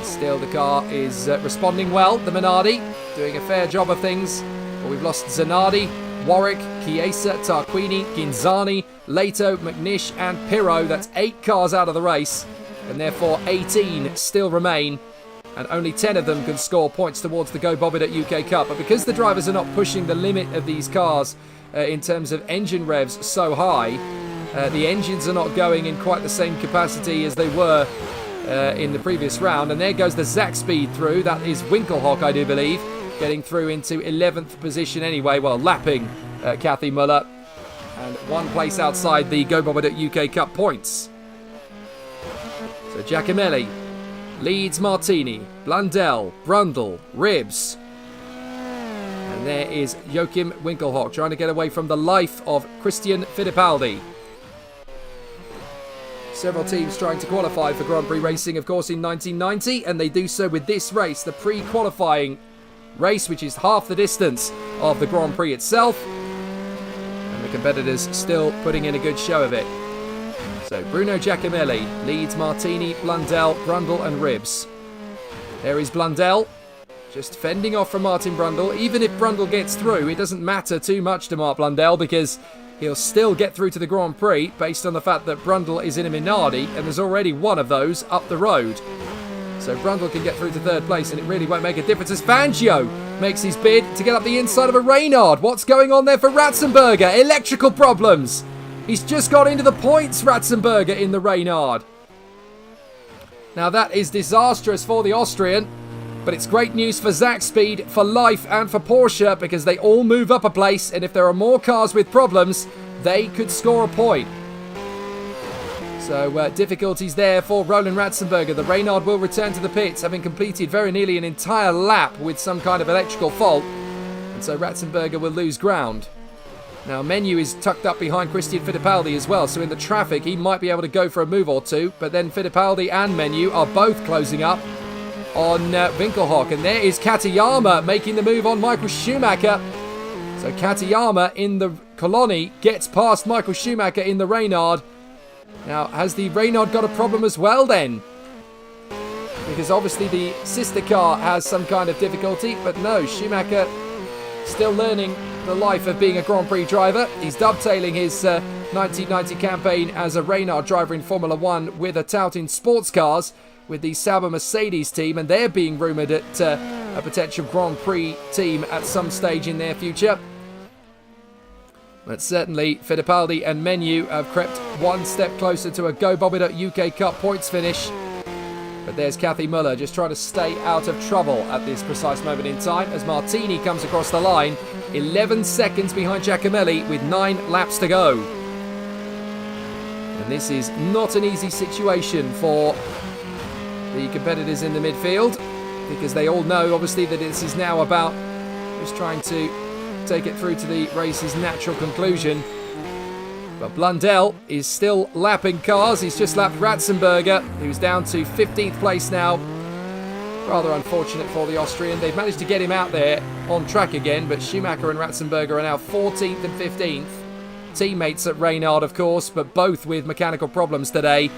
Still the car is responding well. The Minardi doing a fair job of things. But we've lost Zanardi, Warwick, Chiesa, Tarquini, Ginzani, Leto, McNish and Pirro. That's 8 cars out of the race. And therefore 18 still remain. And only 10 of them can score points towards the Go Bobbit at UK Cup. But because the drivers are not pushing the limit of these cars in terms of engine revs so high, the engines are not going in quite the same capacity as they were in the previous round. And there goes the Zach Speed through. That is Winkelhock, I do believe, getting through into 11th position anyway, while lapping Kathy Muller. And 1 place outside the Go Bobbit at UK Cup points. So Giacomelli leads Martini, Blundell, Brundle, Ribbs. And there is Joachim Winkelhock trying to get away from the life of Christian Fittipaldi. Several teams trying to qualify for Grand Prix racing, of course, in 1990, and they do so with this race, the pre-qualifying race, which is half the distance of the Grand Prix itself. And the competitors still putting in a good show of it. So Bruno Giacomelli leads Martini, Blundell, Brundle and Ribbs. There is Blundell, just fending off from Martin Brundle. Even if Brundle gets through, it doesn't matter too much to Mark Blundell because he'll still get through to the Grand Prix based on the fact that Brundle is in a Minardi and there's already one of those up the road. So Brundle can get through to 3rd place and it really won't make a difference as Fangio makes his bid to get up the inside of a Reynard. What's going on there for Ratzenberger? Electrical problems. He's just got into the points, Ratzenberger, in the Reynard. Now that is disastrous for the Austrian, but it's great news for Zach Speed, for Life and for Porsche because they all move up a place, and if there are more cars with problems, they could score a point. So difficulties there for Roland Ratzenberger. The Reynard will return to the pits, having completed very nearly an entire lap with some kind of electrical fault, and so Ratzenberger will lose ground. Now, Menu is tucked up behind Christian Fittipaldi as well, so in the traffic he might be able to go for a move or two, but then Fittipaldi and Menu are both closing up on Winkelhock, and there is Katayama making the move on Michael Schumacher. So Katayama in the Coloni gets past Michael Schumacher in the Reynard. Now, has the Reynard got a problem as well then? because obviously the sister car has some kind of difficulty, but no, Schumacher still learning the life of being a Grand Prix driver. He's dovetailing his 1990 campaign as a Reynard driver in Formula 1 with a tout in sports cars with the Sauber Mercedes team, and they're being rumoured at a potential Grand Prix team at some stage in their future. But certainly Fittipaldi and Menu have crept one step closer to a Go Bobbitt UK Cup points finish. But there's Kathy Muller just trying to stay out of trouble at this precise moment in time as Martini comes across the line, 11 seconds behind Giacomelli with 9 laps to go. And this is not an easy situation for the competitors in the midfield, because they all know obviously that this is now about just trying to take it through to the race's natural conclusion. But Blundell is still lapping cars. He's just lapped Ratzenberger, who's down to 15th place now. Rather unfortunate for the Austrian. They've managed to get him out there on track again, but Schumacher and Ratzenberger are now 14th and 15th. Teammates at Reynard, of course, but both with mechanical problems today.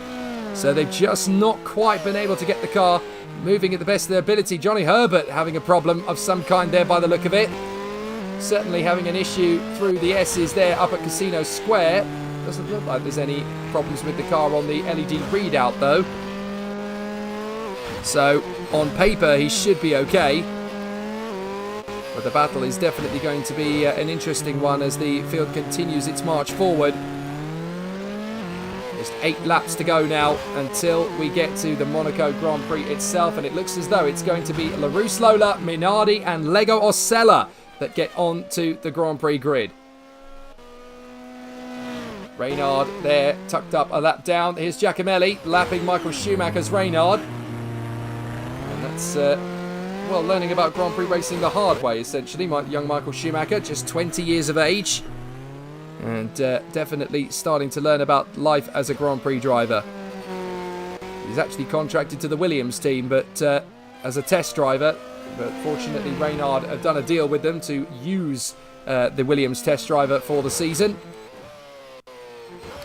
So they've just not quite been able to get the car moving at the best of their ability. Johnny Herbert having a problem of some kind there by the look of it. Certainly having an issue through the S's there up at Casino Square. Doesn't look like there's any problems with the car on the LED readout though. So on paper he should be okay. But the battle is definitely going to be an interesting one as the field continues its march forward. Just 8 laps to go now until we get to the Monaco Grand Prix itself, and it looks as though it's going to be LaRousse Lola, Minardi and Lego Osella that get on to the Grand Prix grid. Reynard there, tucked up a lap down. Here's Giacomelli lapping Michael Schumacher's Reynard. And that's, well, learning about Grand Prix racing the hard way, essentially. Young Michael Schumacher, just 20 years of age. And definitely starting to learn about life as a Grand Prix driver. He's actually contracted to the Williams team, but as a test driver. But fortunately, Reynard have done a deal with them to use the Williams test driver for the season.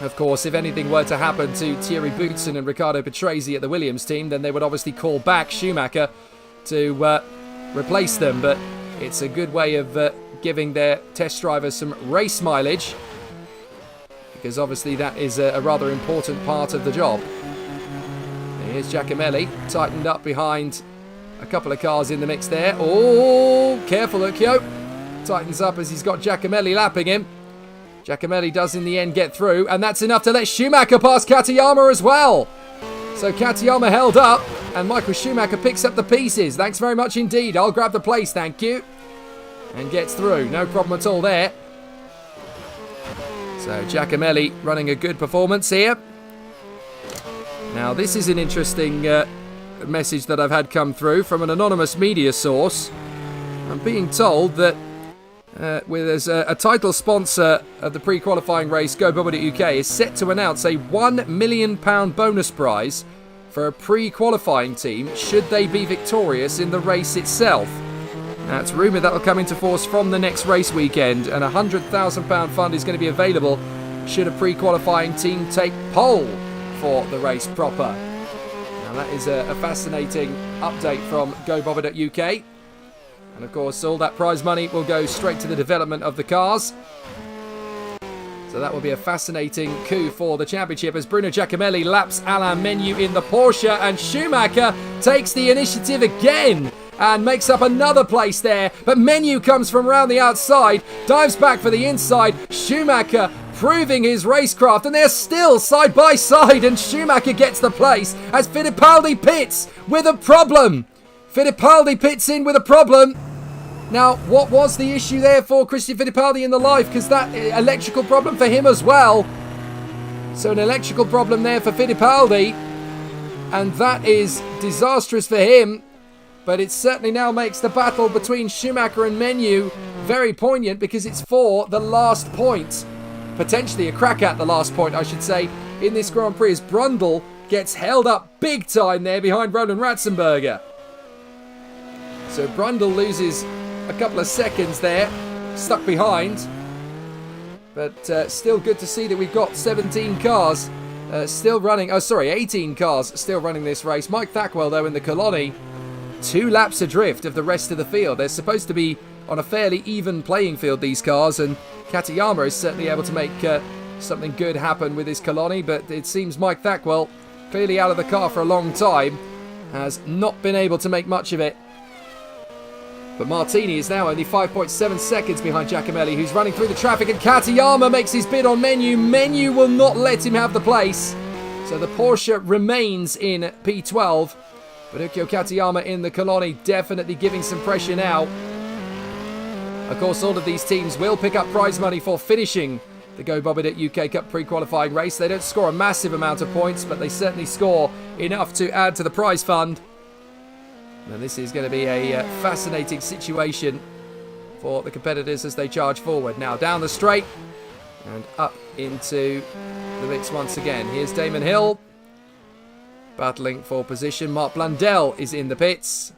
Of course, if anything were to happen to Thierry Boutsen and Riccardo Patrese at the Williams team, then they would obviously call back Schumacher to replace them. But it's a good way of giving their test drivers some race mileage, because obviously that is a rather important part of the job. Here's Giacomelli, tightened up behind a couple of cars in the mix there. Oh, careful, Lucchio. Tightens up as he's got Giacomelli lapping him. Giacomelli does in the end get through, and that's enough to let Schumacher pass Katayama as well. So Katayama held up, and Michael Schumacher picks up the pieces. Thanks very much indeed. I'll grab the place, thank you. And gets through. No problem at all there. So Giacomelli running a good performance here. Now this is an interesting message that I've had come through from an anonymous media source. I'm being told that there's a title sponsor of the pre-qualifying race, Go Bobbitt UK, is set to announce a £1 million bonus prize for a pre-qualifying team should they be victorious in the race itself. Now, it's rumoured that will come into force from the next race weekend, and a £100,000 fund is going to be available should a pre-qualifying team take pole for the race proper. Now that is a fascinating update from Go Bobbitt UK. And of course all that prize money will go straight to the development of the cars. So that will be a fascinating coup for the championship as Bruno Giacomelli laps Alain Menu in the Porsche, and Schumacher takes the initiative again and makes up another place there. But Menu comes from around the outside, dives back for the inside. Schumacher proving his racecraft, and they're still side by side, and Schumacher gets the place as Fittipaldi pits with a problem. Fittipaldi pits in with a problem. Now, what was the issue there for Christian Fittipaldi in the live? Because that electrical problem for him as well. So an electrical problem there for Fittipaldi, and that is disastrous for him. But it certainly now makes the battle between Schumacher and Menu very poignant, because it's for the last point. Potentially a crack at the last point, I should say, in this Grand Prix, as Brundle gets held up big time there behind Roland Ratzenberger. So Brundle loses a couple of seconds there, stuck behind. But still good to see that we've got 17 cars still running. Oh, sorry, 18 cars still running this race. Mike Thackwell, though, in the Coloni, 2 laps adrift of the rest of the field. They're supposed to be on a fairly even playing field, these cars, and Katayama is certainly able to make something good happen with his Coloni, but it seems Mike Thackwell, clearly out of the car for a long time, has not been able to make much of it. But Martini is now only 5.7 seconds behind Giacomelli, who's running through the traffic, and Katayama makes his bid on Menu. Menu will not let him have the place. So the Porsche remains in P12. But Ukyo Katayama in the Coloni definitely giving some pressure now. Of course, all of these teams will pick up prize money for finishing the Go Bobbitt UK Cup pre-qualifying race. They don't score a massive amount of points, but they certainly score enough to add to the prize fund. And this is going to be a fascinating situation for the competitors as they charge forward. Now down the straight and up into the mix once again. Here's Damon Hill battling for position. Mark Blundell is in the pits.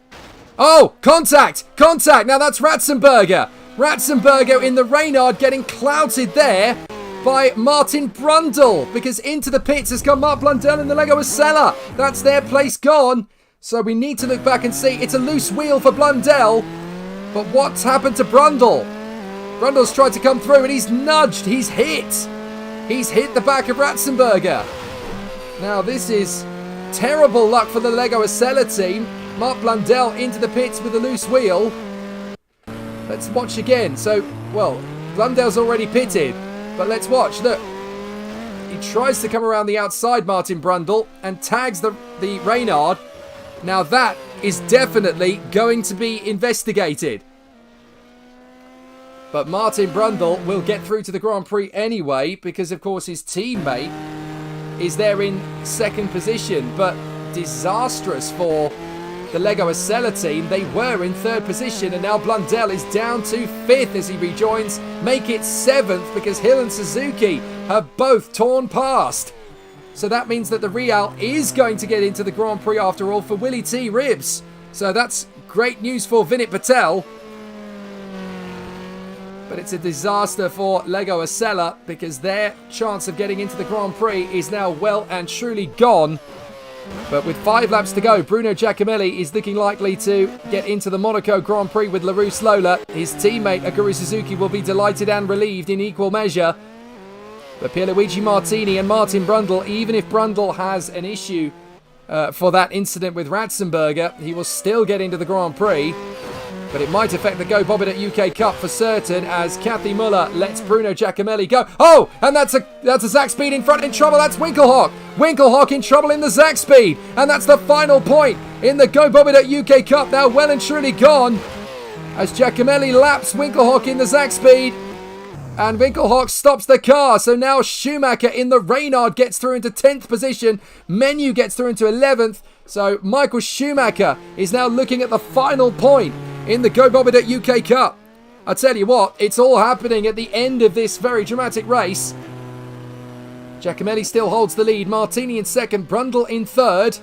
Oh, contact! Contact! Now that's Ratzenberger. Ratzenberger in the Reynard getting clouted there by Martin Brundle, because into the pits has come Mark Blundell in the Lego Acela. That's their place gone. So we need to look back and see. It's a loose wheel for Blundell. But what's happened to Brundle? Brundle's tried to come through and he's nudged. He's hit. He's hit the back of Ratzenberger. Now this is terrible luck for the Lego Acela team. Mark Blundell into the pits with a loose wheel. Let's watch again. So, well, Blundell's already pitted. But let's watch. Look. He tries to come around the outside, Martin Brundle, and tags the Reynard. Now that is definitely going to be investigated. But Martin Brundle will get through to the Grand Prix anyway, because of course his teammate is there in second position. But disastrous for the Lego Acela team. They were in third position, and now Blundell is down to fifth as he rejoins. Make it seventh, because Hill and Suzuki have both torn past. So that means that the Real is going to get into the Grand Prix after all for Willie T. Ribs. So that's great news for Vinit Patel. But it's a disaster for Lego Acela, because their chance of getting into the Grand Prix is now well and truly gone. But with 5 laps to go, Bruno Giacomelli is looking likely to get into the Monaco Grand Prix with LaRousse Lola. His teammate Aguri Suzuki will be delighted and relieved in equal measure. But Pierluigi Martini and Martin Brundle, even if Brundle has an issue for that incident with Ratzenberger, he will still get into the Grand Prix. But it might affect the Go Bobbitt UK Cup for certain, as Kathy Muller lets Bruno Giacomelli go. Oh, and that's a Zach Speed in front, in trouble. That's Winkelhock. Winkelhock in trouble in the Zach Speed. And that's the final point in the Go Bobbitt UK Cup, now well and truly gone, as Giacomelli laps Winkelhock in the Zach Speed. And Winkelhock stops the car. So now Schumacher in the Reynard gets through into 10th position. Menu gets through into 11th. So Michael Schumacher is now looking at the final point in the Go Bobbitt UK Cup. I tell you what, it's all happening at the end of this very dramatic race. Giacomelli still holds the lead. Martini in second. Brundle in third.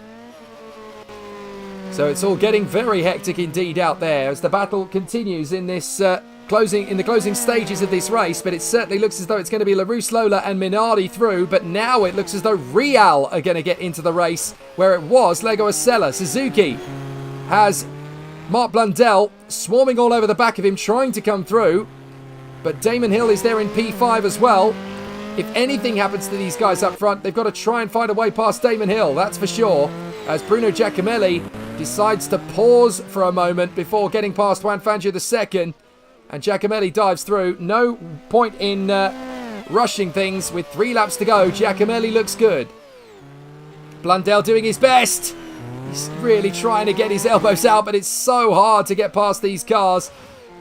So it's all getting very hectic indeed out there as the battle continues in this the closing stages of this race. But it certainly looks as though it's going to be LaRousse Lola and Minardi through. But now it looks as though Real are going to get into the race, where it was Lego Acela. Suzuki has Mark Blundell swarming all over the back of him, trying to come through. But Damon Hill is there in P5 as well. If anything happens to these guys up front, they've got to try and find a way past Damon Hill, that's for sure. As Bruno Giacomelli decides to pause for a moment before getting past Juan Fangio II. And Giacomelli dives through. No point in rushing things with 3 laps to go. Giacomelli looks good. Blundell doing his best. He's really trying to get his elbows out, but it's so hard to get past these cars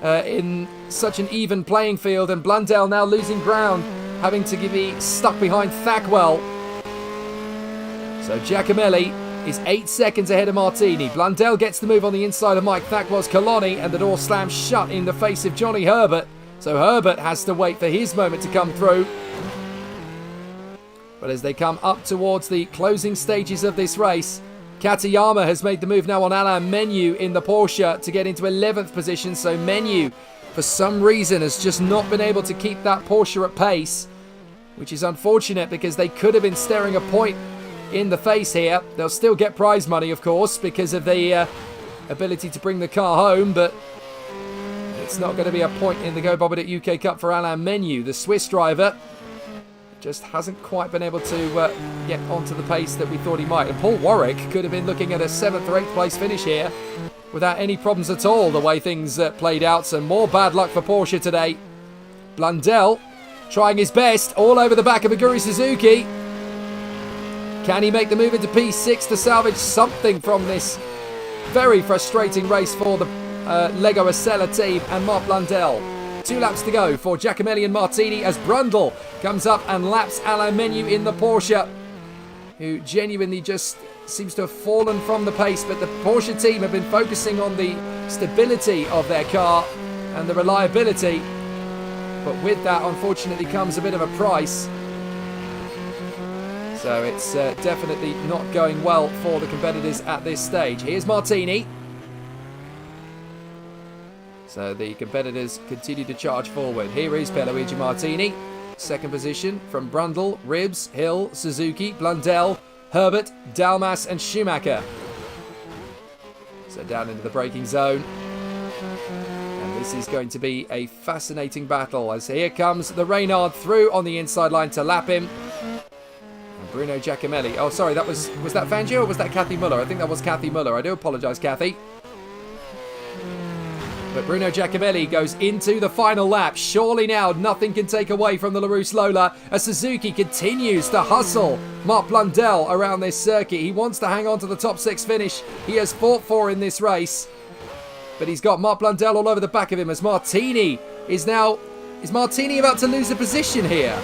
in such an even playing field. And Blundell now losing ground, having to be stuck behind Thackwell. So Giacomelli is 8 seconds ahead of Martini. Blundell gets the move on the inside of Mike Thackwell's Coloni, and the door slams shut in the face of Johnny Herbert. So Herbert has to wait for his moment to come through. But as they come up towards the closing stages of this race, Katayama has made the move now on Alain Menu in the Porsche to get into 11th position. So Menu, for some reason, has just not been able to keep that Porsche at pace. which is unfortunate because they could have been staring a point in the face here. They'll still get prize money, of course, because of the ability to bring the car home, but it's not going to be a point in the Go Bobbit at UK Cup for Alain Menu. The Swiss driver just hasn't quite been able to get onto the pace that we thought he might. And Paul Warwick could have been looking at a 7th or 8th place finish here without any problems at all, the way things played out. So more bad luck for Porsche today. Blundell trying his best all over the back of Aguri Suzuki. Can he make the move into P6 to salvage something from this very frustrating race for the Lego Acela team and Mark Blundell? 2 laps to go for Giacomelli and Martini as Brundle comes up and laps Alain Menu in the Porsche, who genuinely just seems to have fallen from the pace. But the Porsche team have been focusing on the stability of their car and the reliability. But with that, unfortunately, comes a bit of a price. So it's definitely not going well for the competitors at this stage. Here's Martini. So the competitors continue to charge forward. Here is Pierluigi Martini. 2nd position from Brundle, Ribbs, Hill, Suzuki, Blundell, Herbert, Dalmas and Schumacher. So down into the braking zone. And this is going to be a fascinating battle as here comes the Reynard through on the inside line to lap him. And Bruno Giacomelli. Oh, sorry, was that Fangio or was that Kathy Muller? I think that was Kathy Muller. I do apologise, Kathy. But Bruno Giacomelli goes into the final lap. Surely now nothing can take away from the LaRousse Lola as Suzuki continues to hustle Mark Blundell around this circuit. He wants to hang on to the top 6 finish he has fought for in this race. But he's got Mark Blundell all over the back of him as Martini is now... Is Martini about to lose a position here?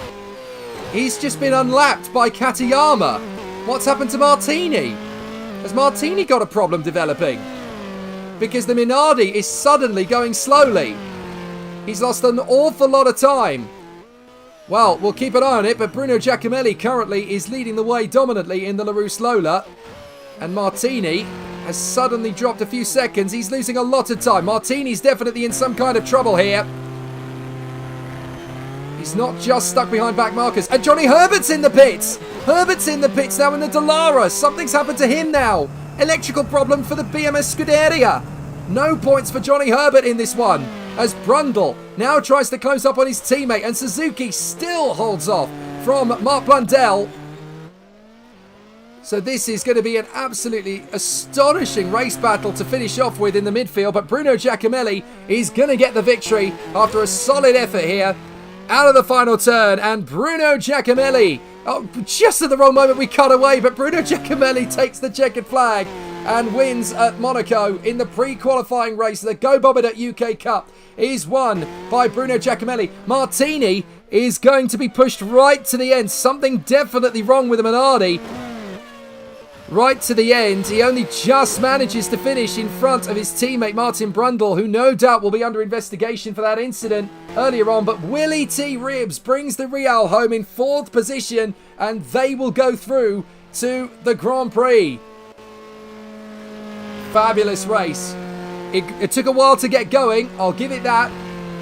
He's just been unlapped by Katayama. What's happened to Martini? Has Martini got a problem developing? Because the Minardi is suddenly going slowly. He's lost an awful lot of time. Well, we'll keep an eye on it, but Bruno Giacomelli currently is leading the way dominantly in the LaRousse Lola. And Martini has suddenly dropped a few seconds. He's losing a lot of time. Martini's definitely in some kind of trouble here. He's not just stuck behind back markers. And Johnny Herbert's in the pits. Herbert's in the pits now in the Dallara. Something's happened to him now. Electrical problem for the BMS Scuderia. No points for Johnny Herbert in this one, as Brundle now tries to close up on his teammate, and Suzuki still holds off from Mark Blundell. So this is going to be an absolutely astonishing race battle to finish off with in the midfield, but Bruno Giacomelli is going to get the victory after a solid effort here. Out of the final turn, and Bruno Giacomelli, oh, just at the wrong moment we cut away, but Bruno Giacomelli takes the checkered flag and wins at Monaco in the pre-qualifying race. The Go Bobbit at UK Cup is won by Bruno Giacomelli. Martini is going to be pushed right to the end. Something definitely wrong with the Minardi. Right to the end, he only just manages to finish in front of his teammate Martin Brundle, who no doubt will be under investigation for that incident earlier on. But Willie T. Ribbs brings the Real home in 4th position, and they will go through to the Grand Prix. Fabulous race. It took a while to get going, I'll give it that,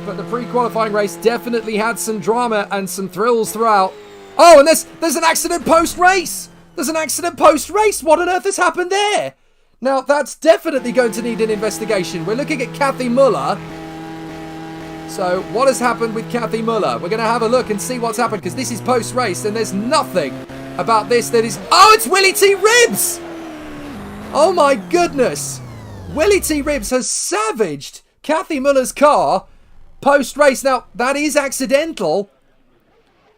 but the pre-qualifying race definitely had some drama and some thrills throughout. Oh, and there's an accident post-race! There's an accident post-race! What on earth has happened there? Now, that's definitely going to need an investigation. We're looking at Kathy Muller. So, what has happened with Kathy Muller? We're going to have a look and see what's happened, because this is post-race, and there's nothing about this that is... Oh, it's Willie T. Ribbs! Oh my goodness! Willie T. Ribbs has savaged Kathy Muller's car post-race. Now, that is accidental.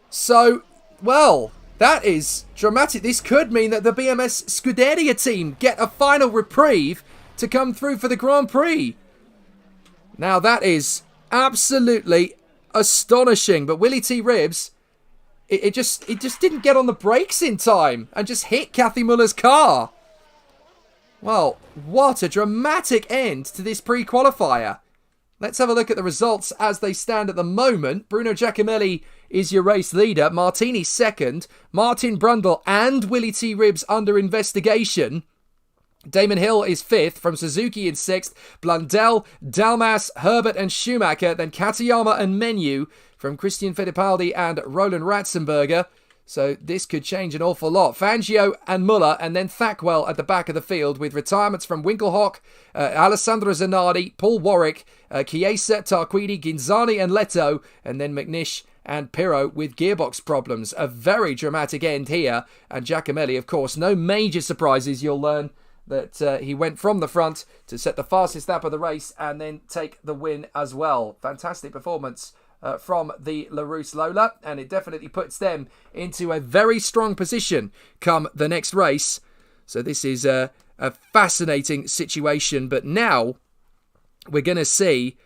So, well... That is dramatic. This could mean that the BMS Scuderia team get a final reprieve to come through for the Grand Prix. Now that is absolutely astonishing. But Willie T. Ribbs, it just didn't get on the brakes in time and just hit Kathy Muller's car. Well, what a dramatic end to this pre-qualifier. Let's have a look at the results as they stand at the moment. Bruno Giacomelli is your race leader. Martini 2nd. Martin Brundle and Willie T. Ribbs under investigation. Damon Hill is 5th, from Suzuki in 6th, Blundell, Dalmas, Herbert and Schumacher, then Katayama and Menu from Christian Fittipaldi and Roland Ratzenberger. So this could change an awful lot. Fangio and Muller, and then Thackwell at the back of the field, with retirements from Winkelhock, Alessandro Zanardi, Paul Warwick, Chiesa, Tarquini, Ginzani and Leto, and then McNish and Pirro with gearbox problems. A very dramatic end here. And Giacomelli, of course, no major surprises. You'll learn that he went from the front to set the fastest lap of the race and then take the win as well. Fantastic performance from the LaRousse Lola, and it definitely puts them into a very strong position come the next race. So this is a fascinating situation, but now we're going to see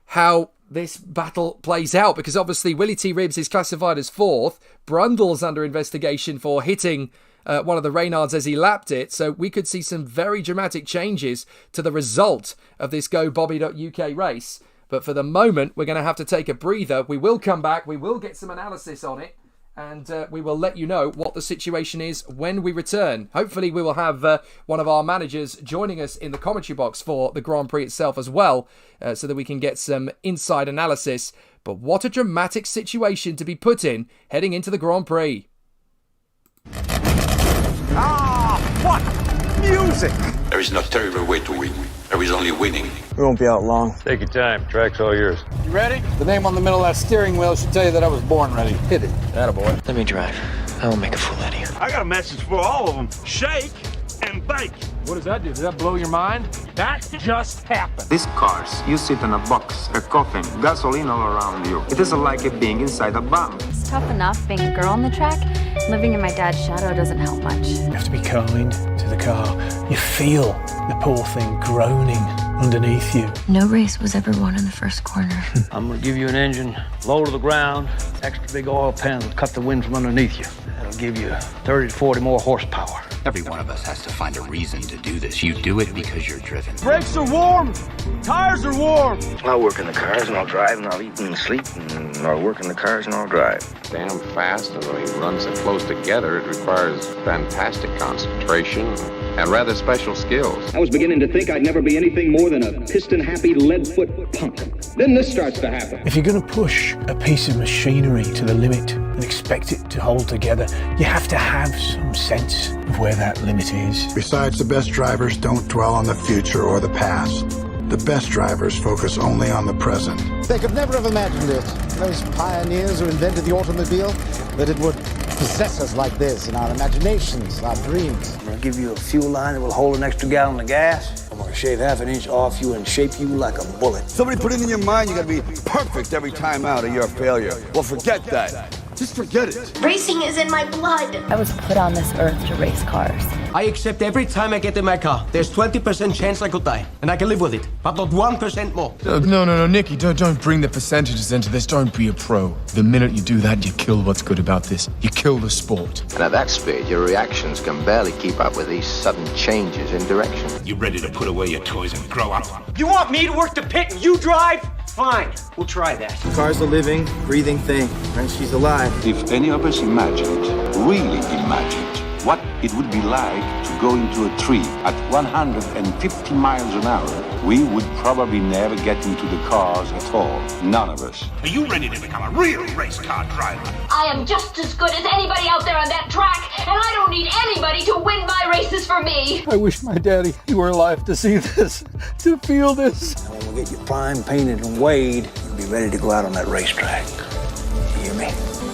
how this battle plays out, because obviously Willie T. Ribbs is classified as 4th. Brundle's under investigation for hitting one of the Reynards as he lapped it, so we could see some very dramatic changes to the result of this GoBobby.UK race. But for the moment, we're going to have to take a breather. We will come back, we will get some analysis on it, and we will let you know what the situation is when we return. Hopefully we will have one of our managers joining us in the commentary box for the Grand Prix itself as well, so that we can get some inside analysis. But what a dramatic situation to be put in heading into the Grand Prix. Ah, what music! There is no terrible way to win. There is only winning. We won't be out long. Take your time. Track's all yours. You ready? The name on the middle of that steering wheel should tell you that I was born ready. Hit it. Attaboy. Let me drive. I will make a fool out of you. I got a message for all of them. Shake and bake. What does that do? Does that blow your mind? That just happened. These cars, you sit in a box, a coffin, gasoline all around you. It isn't like it being inside a bomb. It's tough enough being a girl on the track. Living in my dad's shadow doesn't help much. You have to be kind to the car. You feel the poor thing groaning underneath you. No race was ever won in the first corner. I'm gonna give you an engine low to the ground, extra big oil pan, cut the wind from underneath you. That'll give you 30 to 40 more horsepower. Every one of us has to find a reason to do this. You do it because you're driven. Brakes are warm. Tires are warm. I'll work in the cars and I'll drive and I'll eat and sleep and I'll work in the cars and I'll drive. Damn fast, and when we run so close together, it requires fantastic concentration and rather special skills. I was beginning to think I'd never be anything more than a piston-happy lead-foot punk. Then this starts to happen. If you're going to push a piece of machinery to the limit and expect it to hold together, you have to have some sense of where that limit is. Besides, the best drivers don't dwell on the future or the past. The best drivers focus only on the present. They could never have imagined it, those pioneers who invented the automobile, that it would possess us like this in our imaginations, our dreams. I'm gonna give you a fuel line that will hold an extra gallon of gas. I'm gonna shave half an inch off you and shape you like a bullet. Somebody put it in your mind you gotta be perfect every time out or you're a failure. Well, forget that. Just forget it. Racing is in my blood. I was put on this earth to race cars. I accept every time I get in my car. There's 20% chance I could die, and I can live with it, but not 1% more. No, Nicky, don't bring the percentages into this. Don't be a pro. The minute you do that, you kill what's good about this. You kill the sport. And at that speed, your reactions can barely keep up with these sudden changes in direction. You ready to put away your toys and grow up? You want me to work the pit and you drive? Fine, we'll try that. The car's a living, breathing thing, and she's alive. If any of us imagined, really imagined, what it would be like to go into a tree at 150 miles an hour, we would probably never get into the cars at all. None of us. Are you ready to become a real race car driver? I am just as good as anybody out there on that track, and I don't need anybody to win my races for me. I wish my daddy were alive to see this, to feel this. And when we get you primed, painted, and weighed, you'll be ready to go out on that racetrack. You hear me?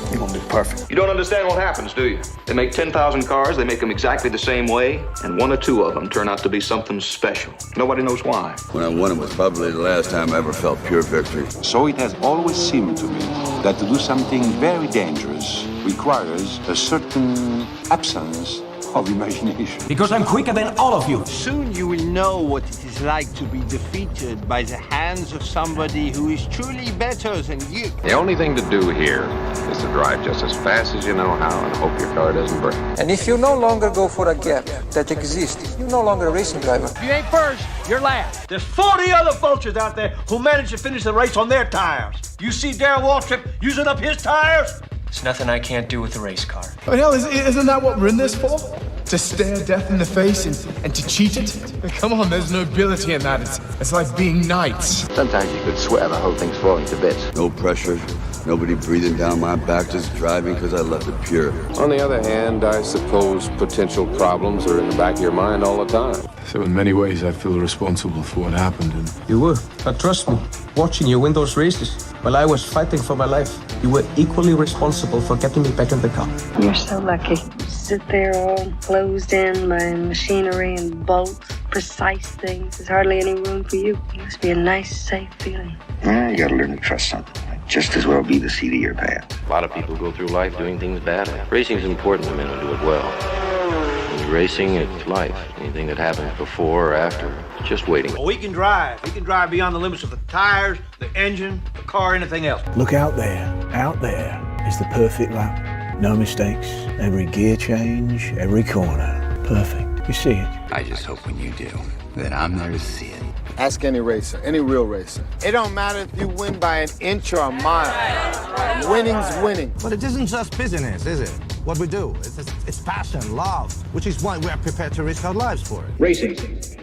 You're gonna be perfect. You don't understand what happens, do you? They make 10,000 cars, they make them exactly the same way, and one or two of them turn out to be something special. Nobody knows why. When I won, it was probably the last time I ever felt pure victory. So it has always seemed to me that to do something very dangerous requires a certain absence of imagination. Because I'm quicker than all of you. Soon you will know what it is like to be defeated by the hands of somebody who is truly better than you. The only thing to do here is to drive just as fast as you know how and hope your car doesn't break. And if you no longer go for a gap that exists, you're no longer a racing driver. If you ain't first, you're last. There's 40 other vultures out there who managed to finish the race on their tires. You see Darren Waltrip using up his tires? There's nothing I can't do with a race car. But hell, isn't that what we're in this for? To stare death in the face and to cheat it? Come on, there's nobility in that. It's like being knights. Sometimes you could swear the whole thing's falling to bits. No pressure, nobody breathing down my back, just driving because I left it pure. On the other hand, I suppose potential problems are in the back of your mind all the time. So in many ways, I feel responsible for what happened. And You were, but trust me, watching you win those races while I was fighting for my life, you were equally responsible for getting me back in the car. You're so lucky. Sit there all closed in by machinery and bolts, precise things. There's hardly any room for you. It must be a nice, safe feeling. Yeah, you gotta learn to trust something. Might just as well be the seat of your pants. A lot of people go through life doing things badly. Racing's important to men who do it well. When you're racing, it's life. Anything that happens before or after, it's just waiting. Well, we can drive. We can drive beyond the limits of the tires, the engine, the car, anything else. Look out there is the perfect lap. No mistakes, every gear change, every corner. Perfect. You see it. I just hope when you do, that I'm there to see it. Ask any racer, any real racer. It don't matter if you win by an inch or a mile. Winning's winning. But it isn't just business, is it? What we do, it's passion, love, which is why we are prepared to risk our lives for it. Racing.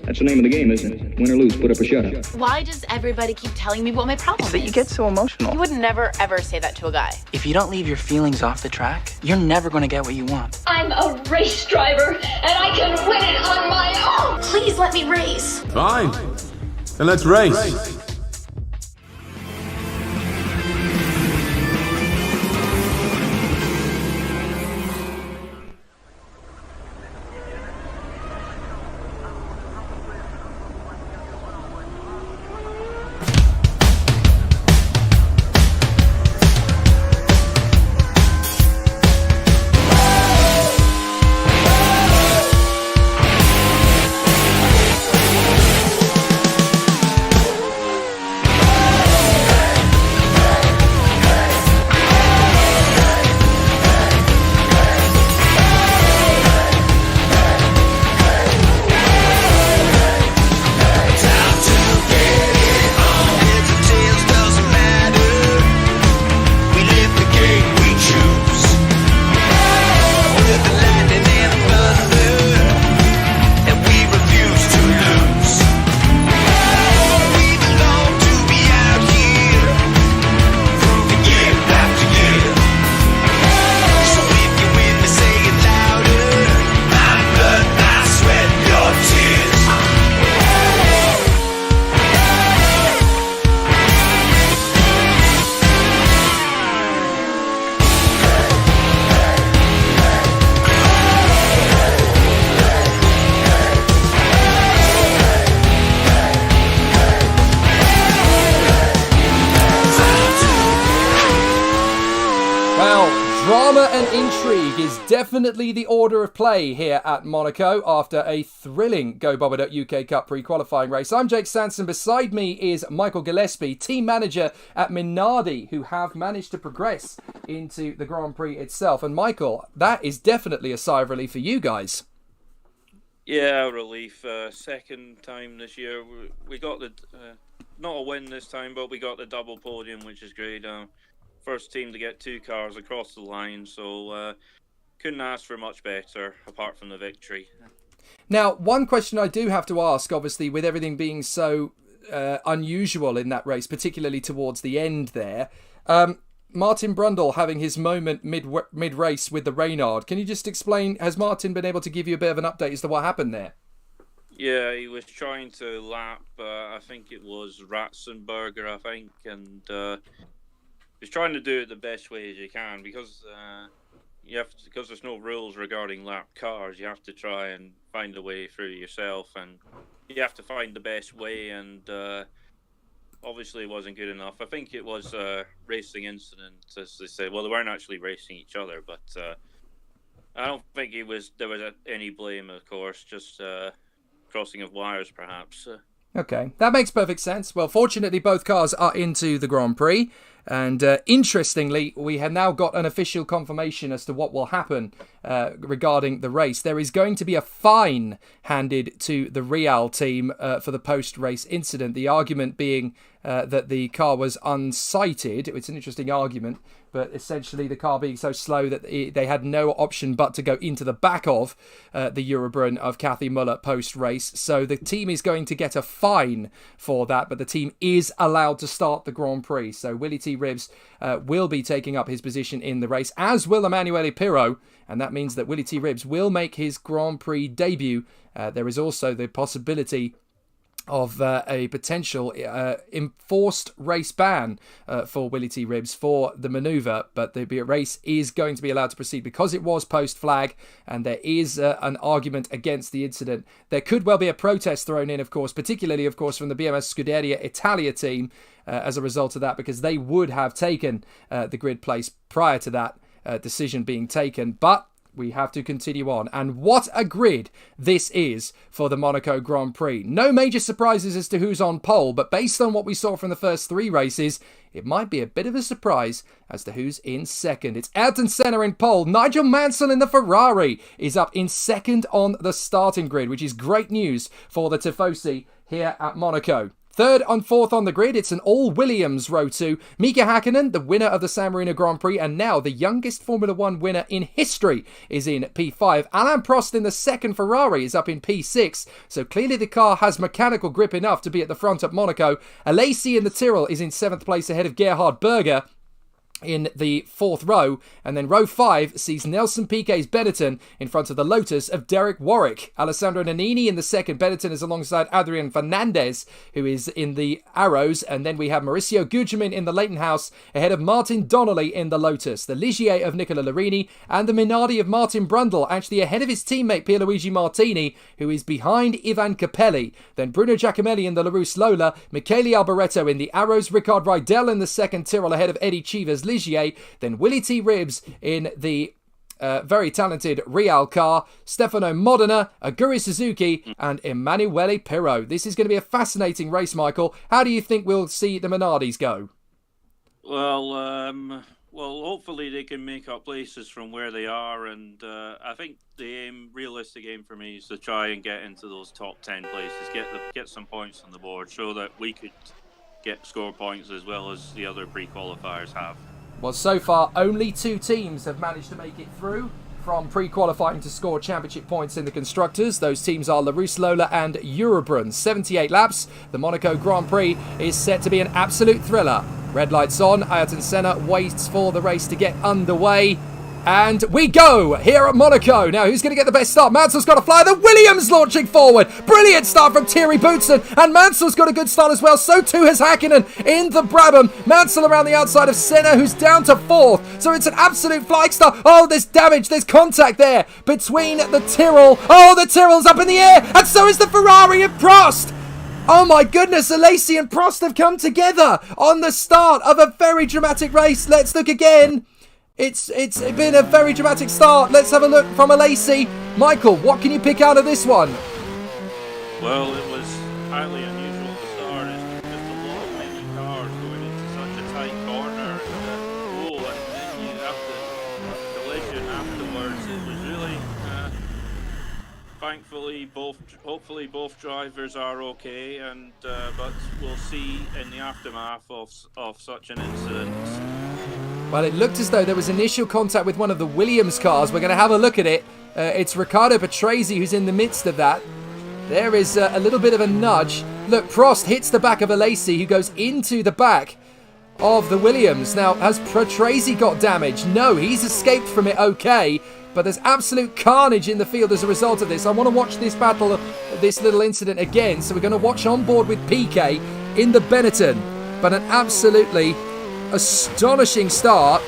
That's the name of the game, isn't it? Win or lose, put up or shut up. Why does everybody keep telling me what my problem It's that is? you get so emotional. You would never, ever say that to a guy. If you don't leave your feelings off the track, you're never going to get what you want. I'm a race driver, and I can win it on my own. Please let me race. fine. Then let's race. Drama and intrigue is definitely the order of play here at Monaco after a thrilling Go Bobbert UK Cup pre-qualifying race. I'm Jake Sanson. Beside me is Michael Gillespie, team manager at Minardi, who have managed to progress into the Grand Prix itself. And Michael, that is definitely a sigh of relief for you guys. Yeah, relief. Second time this year. We got the, not a win this time, but we got the double podium, which is great. First team to get two cars across the line, so couldn't ask for much better apart from the victory. Now, one question I do have to ask, obviously, with everything being so unusual in that race, particularly towards the end there, Martin Brundle having his moment mid-race with the Reynard. Can you just explain, has Martin been able to give you a bit of an update as to what happened there? Yeah, he was trying to lap, I think it was Ratzenberger, and he's trying to do it the best way as you can because because there's no rules regarding lap cars. You have to try and find a way through yourself, and you have to find the best way. And obviously, it wasn't good enough. I think it was a racing incident, as they say. Well, they weren't actually racing each other, but I don't think there was any blame. Of course, just crossing of wires, perhaps. Okay, that makes perfect sense. Well, fortunately, both cars are into the Grand Prix. And interestingly, we have now got an official confirmation as to what will happen regarding the race. There is going to be a fine handed to the Real team for the post-race incident. The argument being that the car was unsighted. It's an interesting argument, but essentially the car being so slow that they had no option but to go into the back of the Eurobrunn of Kathy Muller post-race. So the team is going to get a fine for that, but the team is allowed to start the Grand Prix. So Willy T. Ribbs will be taking up his position in the race, as will Emanuele Pirro, and that means that Willy T. Ribbs will make his Grand Prix debut. There is also the possibility of a potential enforced race ban for Willy T. Ribbs for the manoeuvre, but the race is going to be allowed to proceed because it was post-flag, and there is an argument against the incident. There could well be a protest thrown in, of course, particularly, of course, from the BMS Scuderia Italia team as a result of that, because they would have taken the grid place prior to that decision being taken, but we have to continue on. And what a grid this is for the Monaco Grand Prix. No major surprises as to who's on pole, but based on what we saw from the first 3 races, it might be a bit of a surprise as to who's in second. It's Ayrton Senna in pole. Nigel Mansell in the Ferrari is up in second on the starting grid, which is great news for the Tifosi here at Monaco. Third and fourth on the grid, it's an all-Williams row 2. Mika Hakkinen, the winner of the San Marino Grand Prix, and now the youngest Formula 1 winner in history, is in P5. Alain Prost in the second Ferrari is up in P6, so clearly the car has mechanical grip enough to be at the front at Monaco. Alesi in the Tyrrell is in 7th place ahead of Gerhard Berger in the 4th row, and then row 5 sees Nelson Piquet's Benetton in front of the Lotus of Derek Warwick. Alessandro Nannini in the 2nd. Benetton is alongside Adrian Fernandez, who is in the Arrows, and then we have Mauricio Gugelmin in the Leighton House ahead of Martin Donnelly in the Lotus, the Ligier of Nicola Larini, and the Minardi of Martin Brundle, actually ahead of his teammate Pierluigi Martini, who is behind Ivan Capelli. Then Bruno Giacomelli in the LaRousse Lola, Michele Alboreto in the Arrows, Ricard Rydell in the 2nd Tyrrell ahead of Eddie Chivas Ligier, then Willy T. Ribbs in the very talented Real car, Stefano Modena, Aguri Suzuki, and Emanuele Pirro. This is going to be a fascinating race, Michael. How do you think we'll see the Minardis go? Well, hopefully they can make up places from where they are, and I think the realistic aim for me is to try and get into those top 10 places, get some points on the board, so that we could score points as well as the other pre-qualifiers have. Well, so far, only 2 teams have managed to make it through from pre-qualifying to score championship points in the Constructors. Those teams are LaRousse Lola and Eurobrunn. 78 laps. The Monaco Grand Prix is set to be an absolute thriller. Red lights on. Ayrton Senna waits for the race to get underway. And we go here at Monaco. Now, who's going to get the best start? Mansell's got to fly. The Williams launching forward. Brilliant start from Thierry Boutsen. And Mansell's got a good start as well. So too has Hakkinen in the Brabham. Mansell around the outside of Senna, who's down to 4th. So it's an absolute flying start. Oh, there's damage. There's contact there between the Tyrrell. Oh, the Tyrrell's up in the air. And so is the Ferrari of Prost. Oh my goodness, Alesi and Prost have come together on the start of a very dramatic race. Let's look again. It's been a very dramatic start. Let's have a look from Alesi. Michael, what can you pick out of this one? Well, it was highly unusual at the start. It's just a lot of many cars going into such a tight corner. And then you have the collision afterwards. It was really, thankfully, hopefully both drivers are okay. And but we'll see in the aftermath of such an incident. Well, it looked as though there was initial contact with one of the Williams cars. We're going to have a look at it. It's Riccardo Patrese who's in the midst of that. There is a little bit of a nudge. Look, Prost hits the back of Alesi, who goes into the back of the Williams. Now, has Patrese got damage? No, he's escaped from it okay. But there's absolute carnage in the field as a result of this. I want to watch this battle, this little incident again. So we're going to watch on board with Piquet in the Benetton. But an absolutely astonishing start.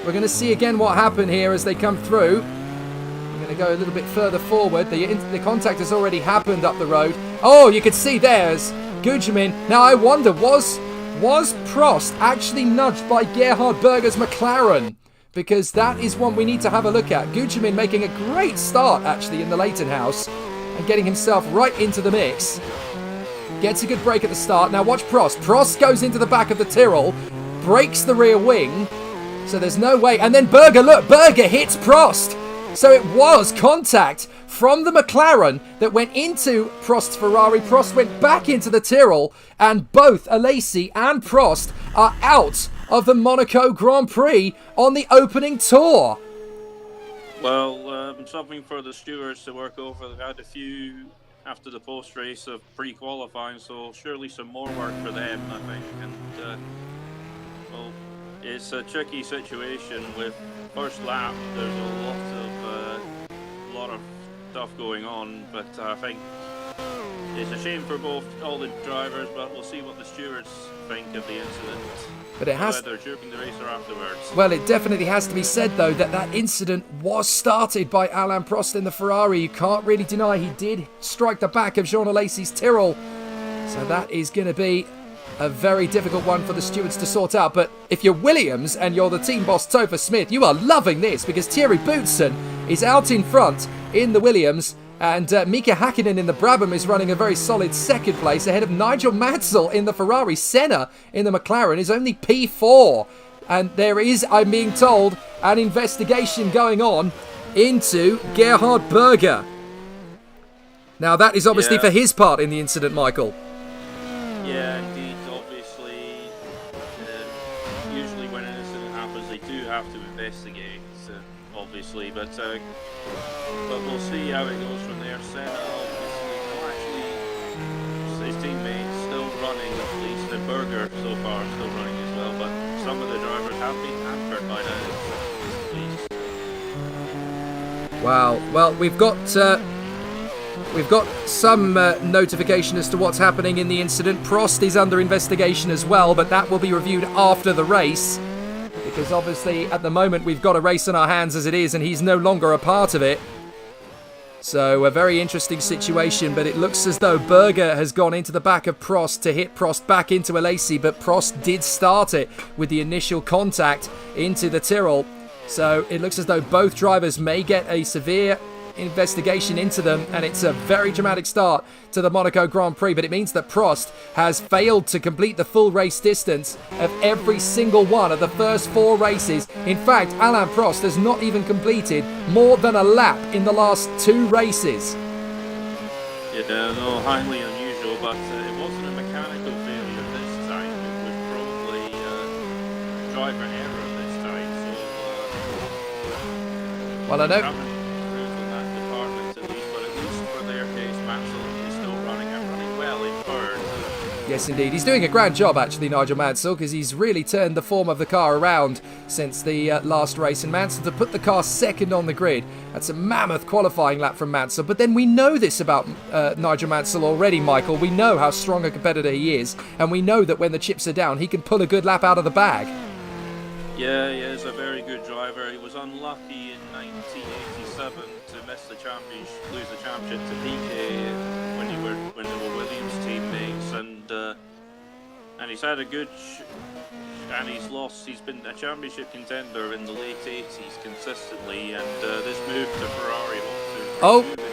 We're going to see again what happened here as they come through. We're going to go a little bit further forward. The contact has already happened up the road. Oh, you can see there's Gugelmin. Now I wonder, was Prost actually nudged by Gerhard Berger's McLaren? Because that is one we need to have a look at. Gugelmin making a great start actually in the Leighton House and getting himself right into the mix. Gets a good break at the start. Now watch Prost. Prost goes into the back of the Tyrrell, breaks the rear wing, so there's no way. And then Berger, look, Berger hits Prost. So it was contact from the McLaren that went into Prost's Ferrari. Prost went back into the Tyrrell, and both Alesi and Prost are out of the Monaco Grand Prix on the opening tour. Well, something for the stewards to work over. They've had a few after the post-race of pre-qualifying, so surely some more work for them, I think. And, well, it's a tricky situation with first lap. There's a lot of stuff going on, but I think it's a shame for all the drivers, but we'll see what the stewards think of the incident. But it has, whether during the race or afterwards. Well, it definitely has to be said, though, that incident was started by Alain Prost in the Ferrari. You can't really deny he did strike the back of Jean Alesi's Tyrrell. So that is going to be a very difficult one for the stewards to sort out. But if you're Williams and you're the team boss Topher Smith, you are loving this, because Thierry Boutsen is out in front in the Williams. And Mika Häkkinen in the Brabham is running a very solid second place ahead of Nigel Mansell in the Ferrari. Senna in the McLaren is only P4. And there is, I'm being told, an investigation going on into Gerhard Berger. Now that is obviously for his part in the incident, Michael. Yeah, indeed. Obviously, usually when an incident happens, they do have to investigate, obviously. But we'll see how it goes from there. Senna, obviously, his teammates still running, at least, and Berger so far still running as well. But some of the drivers have been hampered by that, at least. Wow. Well, we've got some notification as to what's happening in the incident. Prost is under investigation as well, but that will be reviewed after the race. Because obviously, at the moment, we've got a race on our hands as it is, and he's no longer a part of it. So, a very interesting situation, but it looks as though Berger has gone into the back of Prost to hit Prost back into Alesi, but Prost did start it with the initial contact into the Tyrrell. So, it looks as though both drivers may get a severe investigation into them, and it's a very dramatic start to the Monaco Grand Prix, but it means that Prost has failed to complete the full race distance of every single one of the first 4 races. In fact, Alain Prost has not even completed more than a lap in the last 2 races. Yeah, no, highly unusual, but it wasn't a mechanical failure this time. It was probably driver error this time. So, well, I know. Yes, indeed. He's doing a grand job, actually, Nigel Mansell, because he's really turned the form of the car around since the last race. And Mansell to put the car second on the grid. That's a mammoth qualifying lap from Mansell. But then we know this about Nigel Mansell already, Michael. We know how strong a competitor he is. And we know that when the chips are down, he can pull a good lap out of the bag. Yeah, he is a very good driver. He was unlucky in 1987 to miss the championship, lose the championship to Piquet when they were Williams teammates, and he's had a good and he's lost. He's been a championship contender in the late 80s consistently, and this move to Ferrari hopes to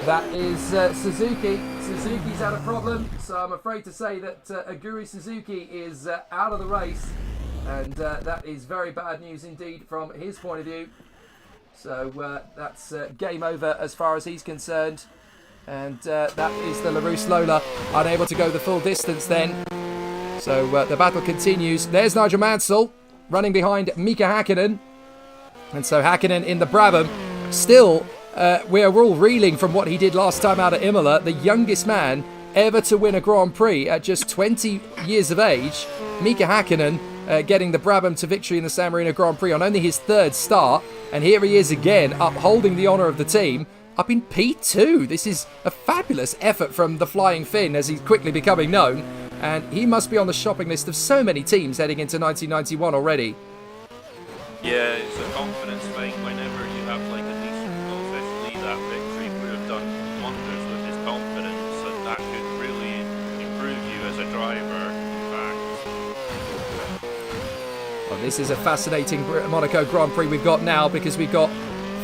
that is Suzuki. Suzuki's had a problem, so I'm afraid to say that Aguri Suzuki is out of the race, and that is very bad news indeed from his point of view. So that's game over as far as he's concerned, and that is the LaRousse Lola unable to go the full distance then. So the battle continues. There's Nigel Mansell running behind Mika Häkkinen, and so Häkkinen in the Brabham still. We're all reeling from what he did last time out at Imola, the youngest man ever to win a Grand Prix at just 20 years of age. Mika Häkkinen getting the Brabham to victory in the San Marino Grand Prix on only his 3rd start. And here he is again, upholding the honour of the team, up in P2. This is a fabulous effort from the Flying Finn, as he's quickly becoming known. And he must be on the shopping list of so many teams heading into 1991 already. Yeah, it's a confidence thing whenever you have like a decent goal, especially that victory would have done wonders with his confidence, and that could really improve you as a driver, in fact. Well, this is a fascinating Monaco Grand Prix we've got now, because we've got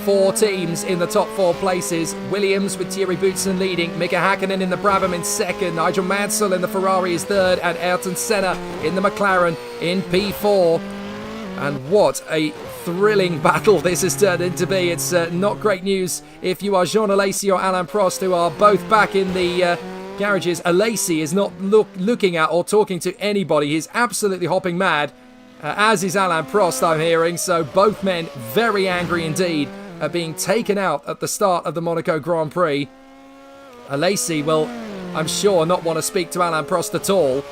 4 teams in the top 4 places. Williams with Thierry Boutsen leading, Mika Häkkinen in the Brabham in 2nd, Nigel Mansell in the Ferrari is 3rd, and Ayrton Senna in the McLaren in P4. And what a thrilling battle this has turned into be. It's not great news if you are Jean Alesi or Alain Prost, who are both back in the garages. Alesi is not looking at or talking to anybody. He's absolutely hopping mad, as is Alain Prost, I'm hearing. So both men very angry indeed at being taken out at the start of the Monaco Grand Prix. Alesi will, I'm sure, not want to speak to Alain Prost at all.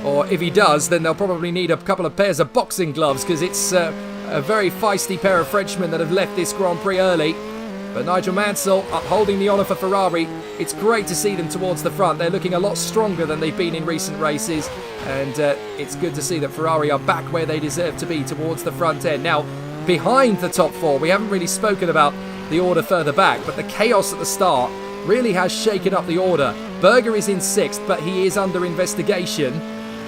Or if he does, then they'll probably need a couple of pairs of boxing gloves, because it's a very feisty pair of Frenchmen that have left this Grand Prix early. But Nigel Mansell upholding the honour for Ferrari. It's great to see them towards the front. They're looking a lot stronger than they've been in recent races. And it's good to see that Ferrari are back where they deserve to be, towards the front end. Now, behind the top four, we haven't really spoken about the order further back, but the chaos at the start really has shaken up the order. Berger is in 6th, but he is under investigation.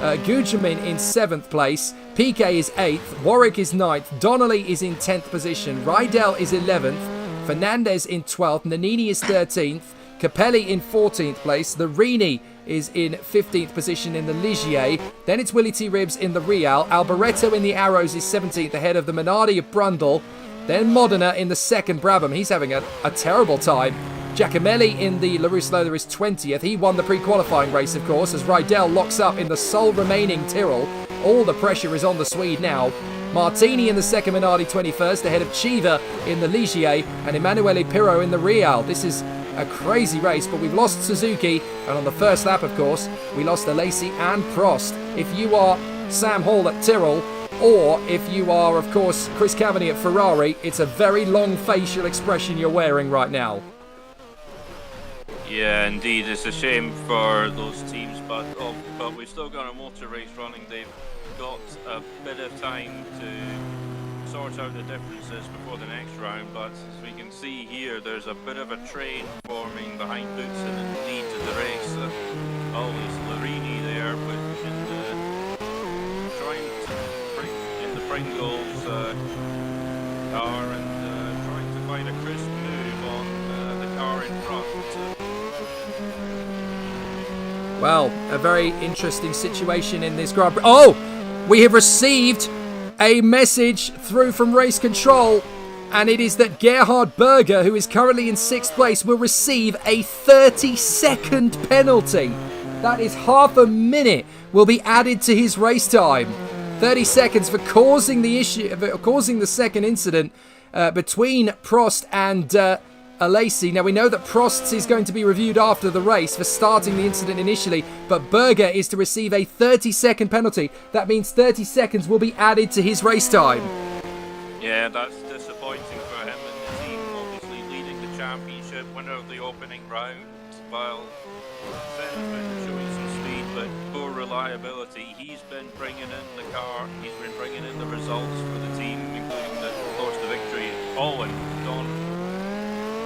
Gugelmin in 7th place, Piquet is 8th, Warwick is 9th, Donnelly is in 10th position, Rydell is 11th, Fernandez in 12th, Nannini is 13th, Capelli in 14th place, the Rini is in 15th position in the Ligier, then it's Willy T. Ribbs in the Real, Alboreto in the Arrows is 17th ahead of the Minardi of Brundle, then Modena in the 2nd, Brabham, he's having a terrible time. Giacomelli in the LaRousse Lola is 20th. He won the pre-qualifying race, of course, as Rydell locks up in the sole remaining Tyrrell. All the pressure is on the Swede now. Martini in the 2nd, Minardi 21st, ahead of Chiva in the Ligier and Emanuele Pirro in the Real. This is a crazy race, but we've lost Suzuki, and on the first lap, of course, we lost Alesi and Prost. If you are Sam Hall at Tyrrell, or if you are, of course, Chris Cavani at Ferrari, it's a very long facial expression you're wearing right now. Yeah, indeed, it's a shame for those teams, but we've still got a motor race running. They've got a bit of time to sort out the differences before the next round, but as we can see here, there's a bit of a train forming behind Boutsen in the lead of the race. Always Larini there trying to bring in the Pringles car and trying to find a crisp move on the car in front. Well, a very interesting situation in this Grand Prix. Oh! We have received a message through from race control, and it is that Gerhard Berger, who is currently in 6th place, will receive a 30-second penalty. That is half a minute will be added to his race time. 30 seconds for causing the issue, causing the second incident between Prost and Alesi. Now, we know that Prost's is going to be reviewed after the race for starting the incident initially, but Berger is to receive a 30-second penalty. That means 30 seconds will be added to his race time. Yeah, that's disappointing for him and the team, obviously leading the championship, winner of the opening round, while Senna's been showing some speed, but poor reliability. He's been bringing in the car, he's been bringing in the results for the team, including, of course, the victory. Oh, and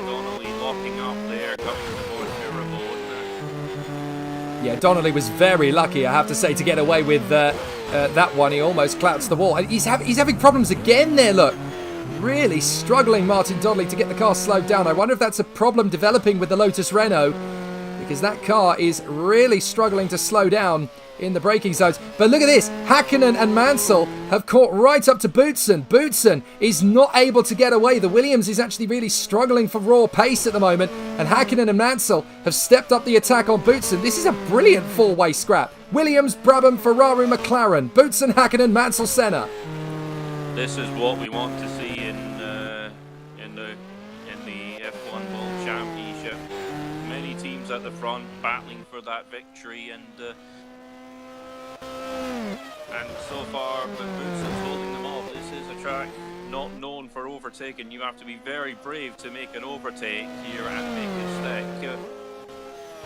Donnelly locking up there, coming towards Mirabeau. Yeah, Donnelly was very lucky, I have to say, to get away with that one. He almost clouts the wall. He's having problems again there, look. Really struggling, Martin Donnelly, to get the car slowed down. I wonder if that's a problem developing with the Lotus Renault, because that car is really struggling to slow down in the braking zones. But look at this. Hakkinen and Mansell have caught right up to Boutsen. Boutsen is not able to get away. The Williams is actually really struggling for raw pace at the moment, and Hakkinen and Mansell have stepped up the attack on Boutsen. This is a brilliant four-way scrap. Williams, Brabham, Ferrari, McLaren, Boutsen, Hakkinen, Mansell, Senna. This is what we want to see in the F1 World Championship. Many teams at the front battling for that victory, and so far, but Boutsen's holding them off. This is a track not known for overtaking. You have to be very brave to make an overtake here and make it stick.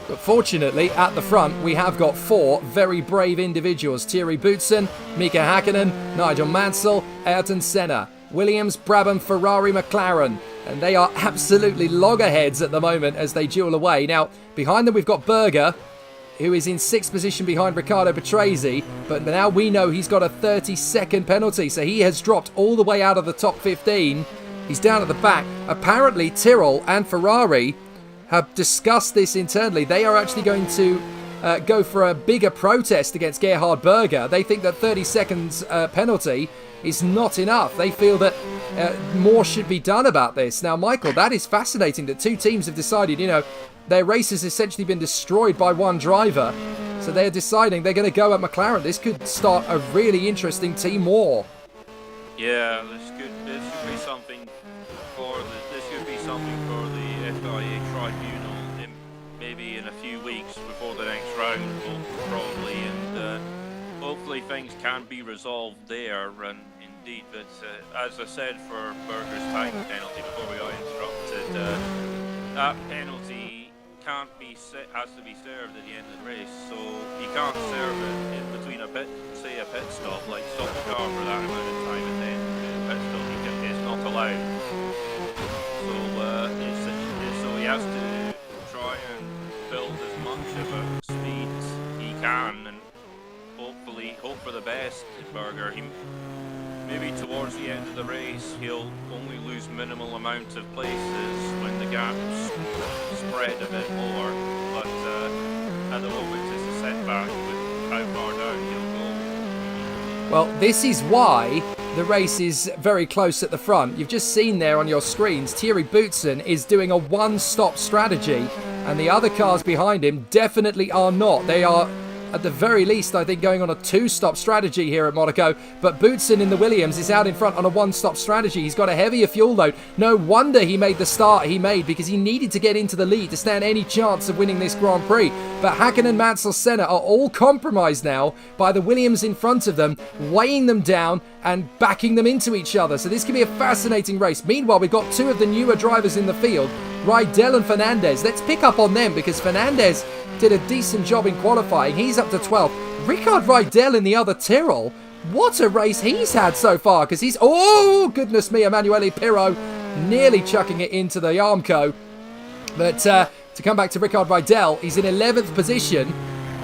But fortunately, at the front, we have got 4 very brave individuals. Thierry Boutsen, Mika Hakkinen, Nigel Mansell, Ayrton Senna, Williams, Brabham, Ferrari, McLaren. And they are absolutely loggerheads at the moment as they duel away. Now, behind them we've got Berger, who is in 6th position behind Riccardo Patrese, but now we know he's got a 30-second penalty, so he has dropped all the way out of the top 15. He's down at the back. Apparently, Tyrrell and Ferrari have discussed this internally. They are actually going to go for a bigger protest against Gerhard Berger. They think that 30 seconds penalty is not enough. They feel that more should be done about this. Now, Michael, that is fascinating that two teams have decided, you know, their race has essentially been destroyed by one driver. So they're deciding they're going to go at McLaren. This could start a really interesting team war. Yeah, this should be something for the FIA tribunal maybe in a few weeks before the next round, probably, and hopefully things can be resolved there. And indeed, but as I said for Berger's time penalty before we got interrupted, that penalty has to be served at the end of the race, so you can't serve it in between a pit stop, like stop the car for that amount of time and then do a pit stop. It's not allowed. So he has to try and build as much of a speed he can, and hopefully hope for the best in Berger. Maybe towards the end of the race he'll only lose minimal amount of places when the gaps spread a bit more, but at the moment it's a setback with how far down he'll go. Well, this is why the race is very close at the front. You've just seen there on your screens, Thierry Boutsen is doing a one-stop strategy, and the other cars behind him definitely are not. They are, at the very least, I think, going on a two-stop strategy here at Monaco. But Boutsen in the Williams is out in front on a one-stop strategy. He's got a heavier fuel load. No wonder he made the start he made, because he needed to get into the lead to stand any chance of winning this Grand Prix. But Häkkinen, Mansell, Senna are all compromised now by the Williams in front of them, weighing them down and backing them into each other. So this can be a fascinating race. Meanwhile, we've got two of the newer drivers in the field, Rydell and Fernandez. Let's pick up on them, because Fernandez did a decent job in qualifying. He's up to 12th. Ricard Rydell in the other Tyrrell. What a race he's had so far, because he's, oh goodness me, Emanuele Pirro nearly chucking it into the Armco. But to come back to Ricard Rydell, he's in 11th position,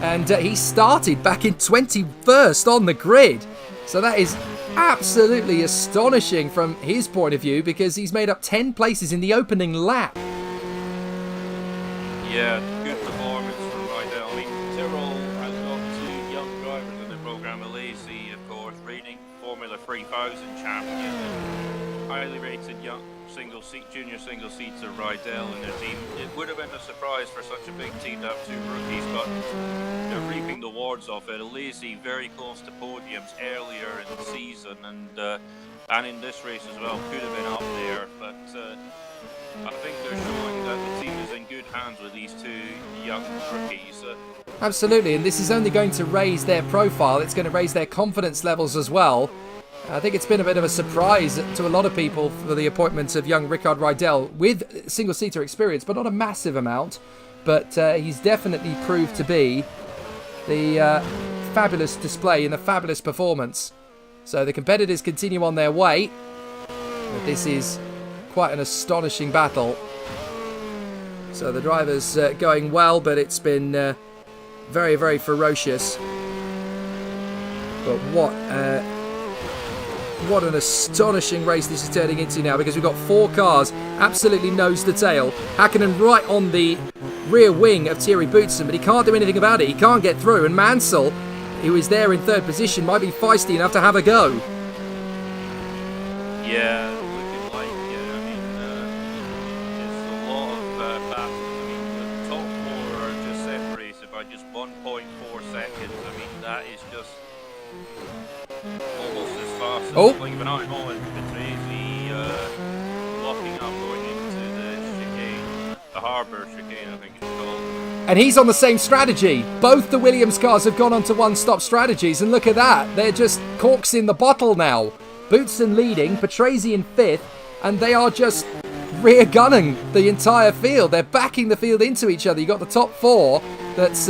and he started back in 21st on the grid. So that is absolutely astonishing from his point of view, because he's made up 10 places in the opening lap. Yeah, good performance from Rydell. I mean, Tyrrell has got two young drivers in the program. Alesi, of course, reigning Formula 3000 champion, and highly rated young junior single seater Rydell in their team. It would have been a surprise for such a big team to have two rookies, but they're reaping the rewards of it. Alesi very close to podiums earlier in the season, and in this race as well, could have been up there, but I think they're showing that the team is in good hands with these two young rookies. Absolutely, and this is only going to raise their profile. It's going to raise their confidence levels as well. I think it's been a bit of a surprise to a lot of people for the appointment of young Ricard Rydell with single-seater experience, but not a massive amount. But he's definitely proved to be the fabulous display and the fabulous performance. So the competitors continue on their way. But this is quite an astonishing battle. So the drivers going well, but it's been very, very ferocious. But what an astonishing race this is turning into now, because we've got four cars absolutely nose to tail. Häkkinen right on the rear wing of Thierry Boutsen, but he can't do anything about it. He can't get through, and Mansell, who is there in third position, might be feisty enough to have a go. Yeah, looking like, I mean, it's a lot of battles. I mean, the top four are just separated by just 1.4 seconds. I mean, that is just almost as fast as the blink of an eye moment. Petresi locking up going into the chicane, the harbour chicane, I think it's called. And he's on the same strategy. Both the Williams cars have gone on to one-stop strategies, and look at that. They're just corks in the bottle now. Boutsen leading, Petresi in fifth, and they are just rear-gunning the entire field. They're backing the field into each other. You've got the top four that's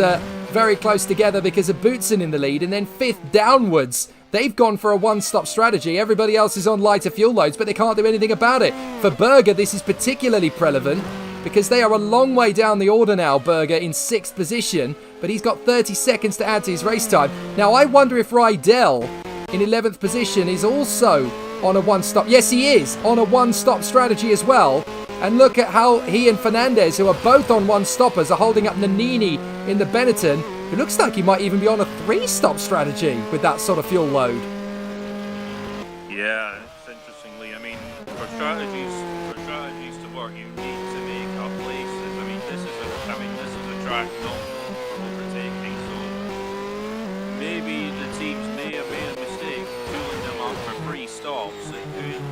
very close together because of Boutsen in the lead, and then fifth downwards. They've gone for a one-stop strategy. Everybody else is on lighter fuel loads, but they can't do anything about it. For Berger, this is particularly relevant because they are a long way down the order now. Berger in 6th position, but he's got 30 seconds to add to his race time. Now, I wonder if Rydell in 11th position is also on a one-stop. Yes, he is on a one-stop strategy as well. And look at how he and Fernandez, who are both on one-stoppers, are holding up Nannini in the Benetton. It looks like he might even be on a 3-stop strategy with that sort of fuel load. Yeah, it's interestingly. I mean, for strategies to work, you need to make up places. I mean, this is a track not known for overtaking, so maybe the teams may have made a mistake tooling them up for 3 stops. It could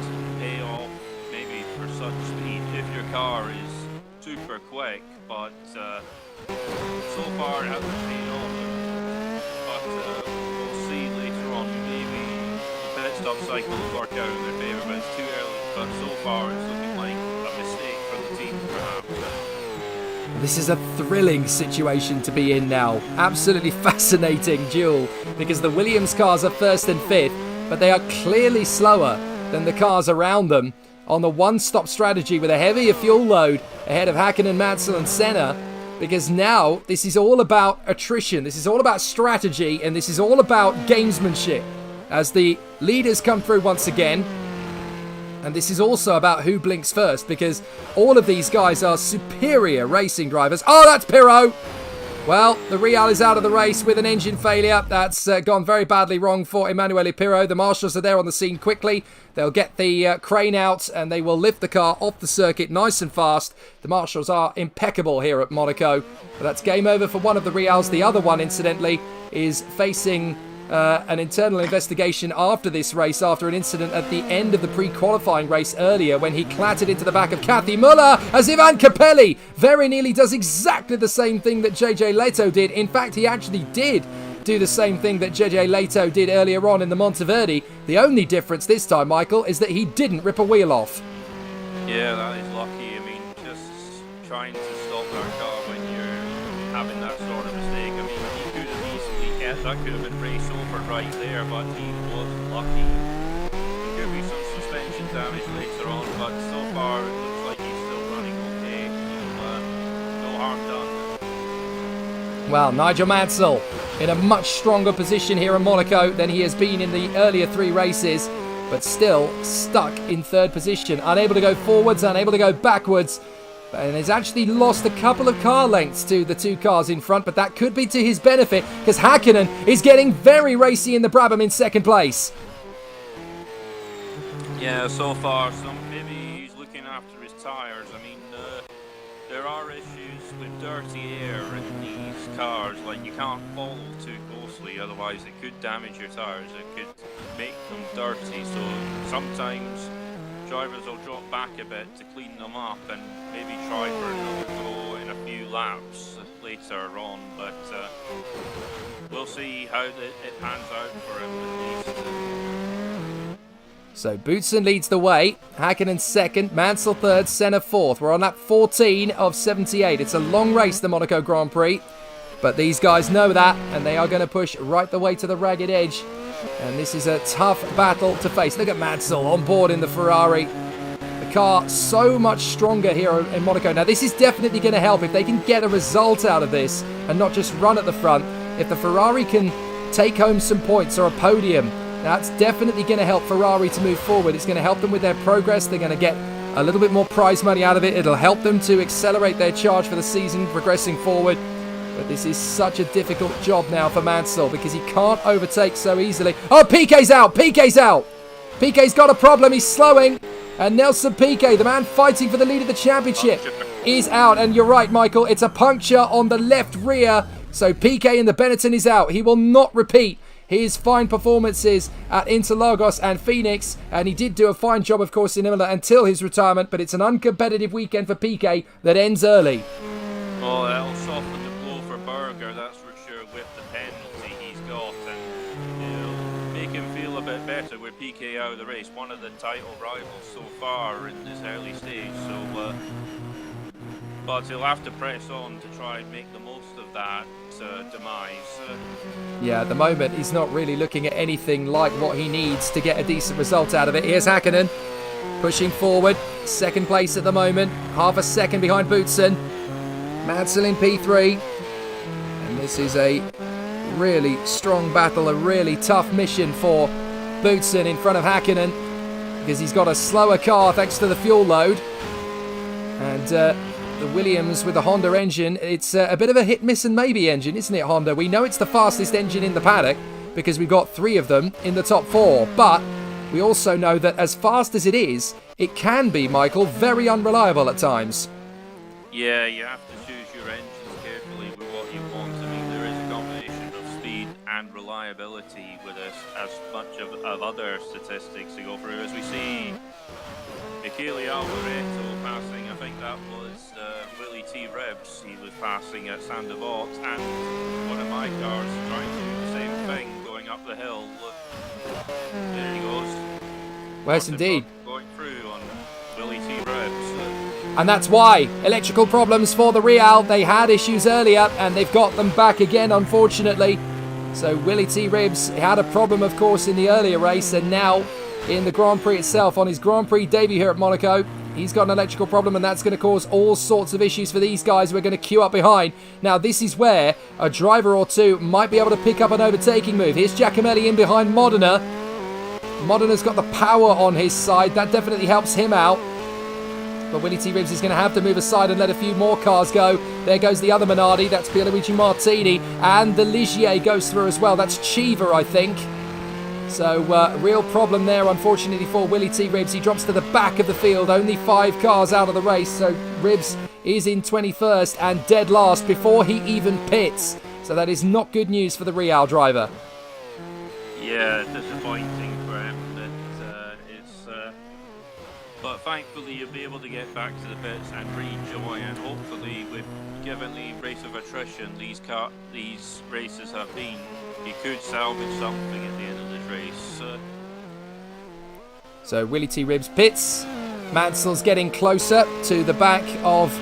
pay off maybe for such speed if your car is super quick, but so far it hasn't paid off. But we'll see later on. Maybe the pit stop cycle will work out in their favour, but it's too early. But so far it's looking like a mistake for the team, perhaps. This is a thrilling situation to be in now. Absolutely fascinating duel, because the Williams cars are 1st and 5th, but they are clearly slower than the cars around them on the 1-stop strategy with a heavier fuel load ahead of Hakkinen, Mansell and Senna, because now this is all about attrition, this is all about strategy, and this is all about gamesmanship as the leaders come through once again. And this is also about who blinks first, because all of these guys are superior racing drivers. Oh, that's Pirot! Well, the Real is out of the race with an engine failure. That's gone very badly wrong for Emanuele Pirot. The marshals are there on the scene quickly. They'll get the crane out and they will lift the car off the circuit nice and fast. The marshals are impeccable here at Monaco. But that's game over for one of the Reals. The other one, incidentally, is facing an internal investigation after this race, after an incident at the end of the pre-qualifying race earlier when he clattered into the back of Kathy Muller, as Ivan Capelli very nearly does exactly the same thing that JJ Leto did. In fact, he actually did do the same thing that JJ Leto did earlier on in the Monteverdi. The only difference this time, Michael, is that he didn't rip a wheel off. Yeah, that is lucky. I mean, just trying to stop that car when you're having that sort of mistake. I mean, he could have easily kept, that could have been race over right there, but he was lucky. There could be some suspension damage later on, but so far it looks like he's still running okay. No harm done. Well, Nigel Mansell in a much stronger position here in Monaco than he has been in the earlier 3 races, but still stuck in 3rd position, unable to go forwards, unable to go backwards, and has actually lost a couple of car lengths to the 2 cars in front, but that could be to his benefit, because Hakkinen is getting very racy in the Brabham in 2nd place. Yeah, so far, maybe he's looking after his tyres. I mean, there are issues with dirty air in these cars, like you can't follow too closely, otherwise it could damage your tyres, it could make them dirty, so sometimes drivers will drop back a bit to clean them up and maybe try for another go in a few laps later on, but we'll see how it pans out for him at least. So Boutsen leads the way, Hakkinen 2nd, Mansell 3rd, Senna 4th. We're on lap 14 of 78. It's a long race, the Monaco Grand Prix, but these guys know that, and they are going to push right the way to the ragged edge. And this is a tough battle to face. Look at Mansell on board in the Ferrari. The car so much stronger here in Monaco. Now this is definitely going to help if they can get a result out of this and not just run at the front. If the Ferrari can take home some points or a podium, that's definitely going to help Ferrari to move forward. It's going to help them with their progress. They're going to get a little bit more prize money out of it. It'll help them to accelerate their charge for the season, progressing forward. But this is such a difficult job now for Mansell because he can't overtake so easily. Oh, Piquet's out! Piquet's out! Piquet's got a problem. He's slowing. And Nelson Piquet, the man fighting for the lead of the championship, is out. And you're right, Michael. It's a puncture on the left rear. So Piquet in the Benetton is out. He will not repeat his fine performances at Interlagos and Phoenix, and he did do a fine job, of course, in Imola until his retirement, but it's an uncompetitive weekend for Piquet that ends early. Well, that'll soften the blow for Berger, that's for sure, with the penalty he's got, and it'll make him feel a bit better with Piquet out of the race, one of the title rivals so far in this early stage, so but he'll have to press on to try and make the most of that demise. Yeah, at the moment he's not really looking at anything like what he needs to get a decent result out of it. Here's Hakkinen pushing forward, 2nd place at the moment, half a second behind Boutsen. Mansell in P3, and this is a really strong battle, a really tough mission for Boutsen in front of Hakkinen because he's got a slower car thanks to the fuel load, and the Williams with the Honda engine. It's a bit of a hit, miss and maybe engine, isn't it, Honda? We know it's the fastest engine in the paddock because we've got 3 of them in the top 4. But we also know that as fast as it is, it can be, Michael, very unreliable at times. Yeah, you have to choose your engines carefully with what you want. I mean, there is a combination of speed and reliability with this, as much of other statistics to go through. As we see Michele Alboreto passing, I think that was Willie T. Rebs. He was passing at Sandoval, and one of my cars trying to do the same thing, going up the hill. Look, there he goes. Yes, indeed. Going through on Willie T. Rebs. And that's why. Electrical problems for the Real. They had issues earlier, and they've got them back again, unfortunately. So Willie T. Ribs had a problem, of course, in the earlier race, and now in the Grand Prix itself, on his Grand Prix debut here at Monaco, he's got an electrical problem, and that's going to cause all sorts of issues for these guys who are going to queue up behind. Now, this is where a driver or two might be able to pick up an overtaking move. Here's Giacomelli in behind Modena. Modena's got the power on his side. That definitely helps him out. But Willie T. Ribs is going to have to move aside and let a few more cars go. There goes the other Minardi. That's Pierluigi Martini. And the Ligier goes through as well. That's Chiva, I think. So, real problem there, unfortunately, for Willie T. Ribs. He drops to the back of the field. Only 5 cars out of the race. So, Ribs is in 21st and dead last before he even pits. So, that is not good news for the Real driver. Yeah, disappointing for him. But thankfully you'll be able to get back to the pits and rejoin, and hopefully, with given the race of attrition these races have been, you could salvage something at the end of this race. So Willie T. Ribs pits. Mansell's getting closer to the back of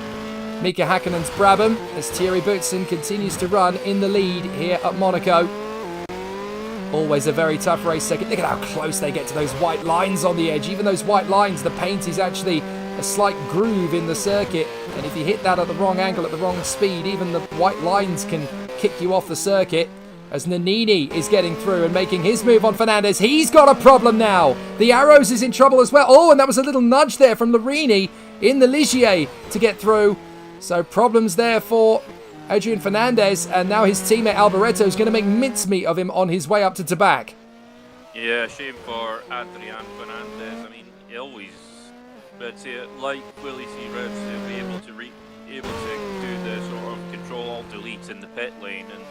Mika Häkkinen's Brabham as Thierry Boutsen continues to run in the lead here at Monaco. Always a very tough race second. Look at how close they get to those white lines on the edge. Even those white lines, the paint is actually a slight groove in the circuit. And if you hit that at the wrong angle, at the wrong speed, even the white lines can kick you off the circuit. As Nannini is getting through and making his move on Fernandez. He's got a problem now. The Arrows is in trouble as well. Oh, and that was a little nudge there from Larini in the Ligier to get through. So problems there for Adrian Fernandez, and now his teammate Alboreto is going to make mincemeat of him on his way up to Tabac. Yeah, shame for Adrian Fernandez. I mean, he always, but like Willie T. Ribs, he'll be able to do the sort of control-alt-delete in the pit lane, and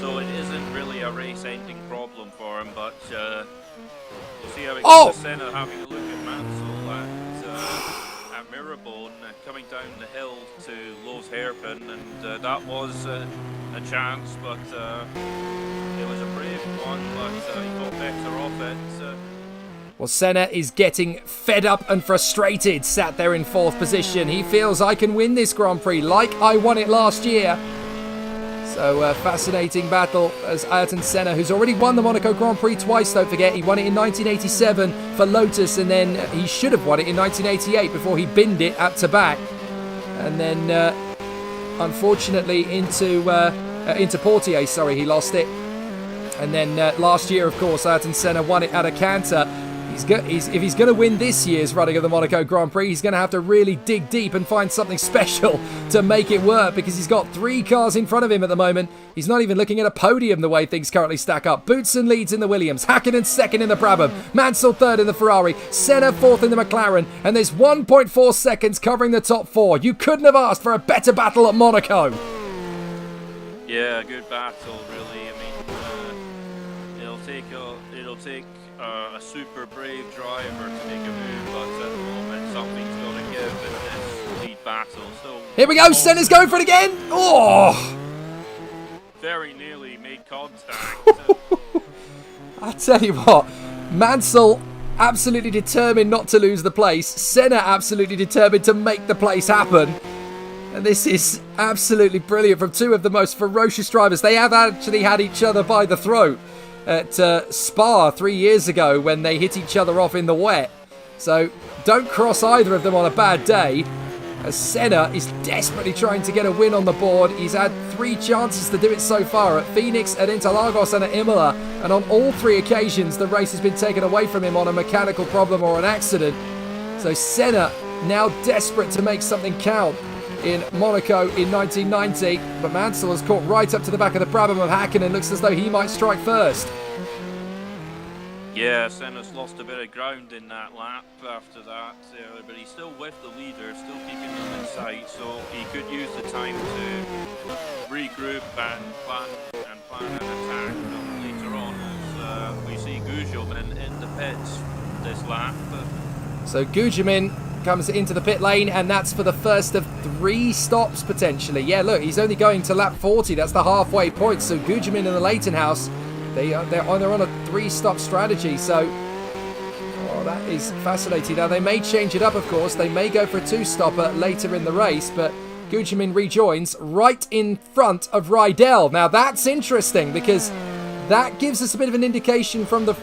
so it isn't really a race-ending problem for him. But we'll see how it goes. Senna having a look at Mansell at Mirabone, coming down the hill to Lowe's Hairpin, and that was a chance, but it was a brave one, but he got better off it. Well, Senna is getting fed up and frustrated, sat there in 4th position. He feels, I can win this Grand Prix like I won it last year. So, fascinating battle as Ayrton Senna, who's already won the Monaco Grand Prix twice, don't forget. He won it in 1987 for Lotus, and then he should have won it in 1988 before he binned it at Tabac. And then, unfortunately, into Portier, he lost it. And then last year, of course, Ayrton Senna won it at a canter. If he's going to win this year's running of the Monaco Grand Prix, he's going to have to really dig deep and find something special to make it work, because he's got 3 cars in front of him at the moment. He's not even looking at a podium the way things currently stack up. Boutsen leads in the Williams, Häkkinen 2nd in the Brabham, Mansell 3rd in the Ferrari, Senna 4th in the McLaren, and there's 1.4 seconds covering the top 4. You couldn't have asked for a better battle at Monaco. Yeah, good battle, really. I mean, it'll take a super brave driver to make a move, but at the moment something's got to give in this lead battle. So here we go, Senna's going for it again. Oh! Very nearly made contact. I tell you what, Mansell absolutely determined not to lose the place. Senna absolutely determined to make the place happen. And this is absolutely brilliant from 2 of the most ferocious drivers. They have actually had each other by the throat at Spa 3 years ago when they hit each other off in the wet. So don't cross either of them on a bad day, as Senna is desperately trying to get a win on the board. He's had 3 chances to do it so far, at Phoenix, at Interlagos and at Imola, and on all 3 occasions the race has been taken away from him on a mechanical problem or an accident. So Senna now desperate to make something count in Monaco in 1990. But Mansell has caught right up to the back of the Brabham of Hakkinen. Looks as though he might strike first. Yeah, Senna's lost a bit of ground in that lap after that, but he's still with the leader, still keeping them in sight, so he could use the time to regroup and plan an attack later on as we see Gugelmin in the pits this lap. So Gugelmin comes into the pit lane, and that's for the first of 3 stops potentially. Yeah, look, he's only going to lap 40. That's the halfway point. So Gugelmin and the Leighton House, they're on a 3-stop strategy. So that is fascinating. Now they may change it up, of course. They may go for a 2-stopper later in the race, but Gugelmin rejoins right in front of Rydell. Now that's interesting because that gives us a bit of an indication from the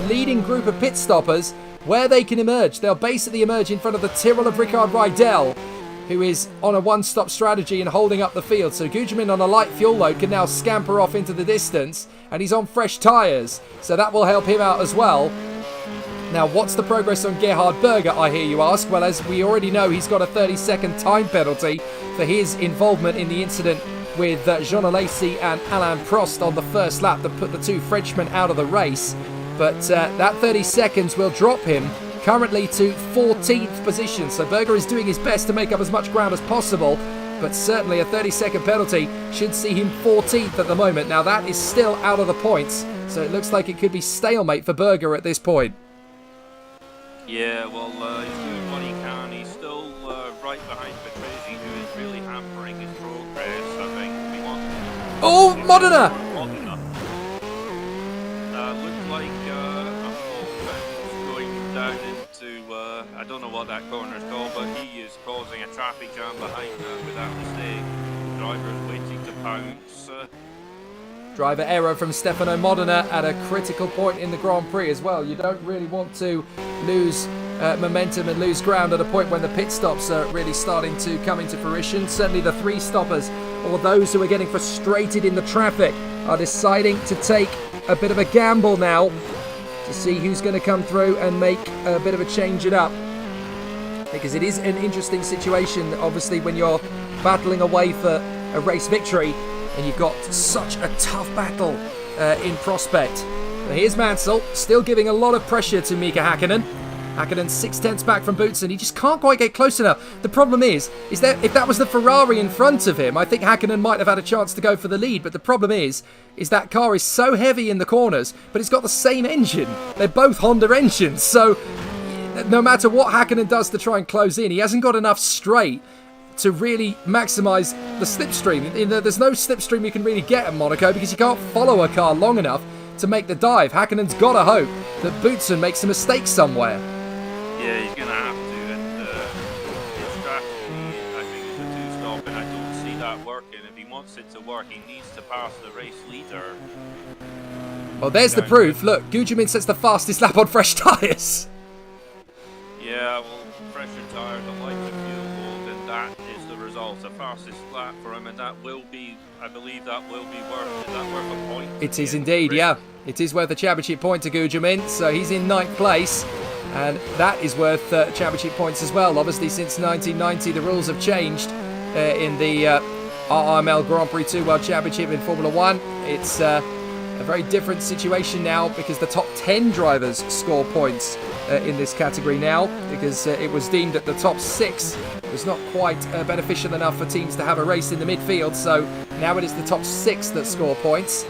leading group of pit stoppers where they can emerge. They'll basically emerge in front of the Tyrrell of Ricard Rydell, who is on a 1-stop strategy and holding up the field. So Gugelmin on a light fuel load can now scamper off into the distance, and he's on fresh tyres, so that will help him out as well. Now, what's the progress on Gerhard Berger, I hear you ask? Well, as we already know, he's got a 30-second time penalty for his involvement in the incident with Jean Alesi and Alain Prost on the first lap that put the 2 Frenchmen out of the race. But that 30 seconds will drop him currently to 14th position. So Berger is doing his best to make up as much ground as possible, but certainly a 30-second penalty should see him 14th at the moment. Now that is still out of the points, so it looks like it could be stalemate for Berger at this point. Yeah, well, he's doing what he can. He's still right behind Patrese, who is really hampering his progress. I think we want... Oh, Modena! Looked like going down into, I don't know what that corner is called, but he is causing a traffic jam behind with that mistake. The driver is waiting to pounce. Driver error from Stefano Modena at a critical point in the Grand Prix as well. You don't really want to lose momentum and lose ground at a point when the pit stops are really starting to come into fruition. Certainly the 3 stoppers, or those who are getting frustrated in the traffic, are deciding to take a bit of a gamble now to see who's going to come through and make a bit of a change it up. Because it is an interesting situation, obviously, when you're battling away for a race victory and you've got such a tough battle in prospect. Now here's Mansell, still giving a lot of pressure to Mika Hakkinen. Hakkinen 6/10 back from Boutsen. He just can't quite get close enough. The problem is that if that was the Ferrari in front of him, I think Hakkinen might have had a chance to go for the lead. But the problem is that car is so heavy in the corners, but it's got the same engine. They're both Honda engines. So no matter what Hakkinen does to try and close in, he hasn't got enough straight to really maximise the slipstream. There's no slipstream you can really get at Monaco because you can't follow a car long enough to make the dive. Hakkinen's got to hope that Boutsen makes a mistake somewhere. Yeah, he's going to have to, and his strategy, I think, is a 2-stop, and I don't see that working. If he wants it to work, he needs to pass the race leader. Well, there's the proof. Look, Gugelmin sets the fastest lap on fresh tyres. Yeah, well, fresher tyres, a lighter fuel load, and that is the result. The fastest lap for him, and that will be, I believe that will be worth, is that worth a point? It is indeed, yeah. It is worth a championship point to Gugelmin, so he's in 9th place. And that is worth championship points as well. Obviously, since 1990, the rules have changed in the RRML Grand Prix 2 World Championship in Formula 1. It's a very different situation now because the top 10 drivers score points in this category now, because it was deemed that the top 6 was not quite beneficial enough for teams to have a race in the midfield. So now it is the top 6 that score points.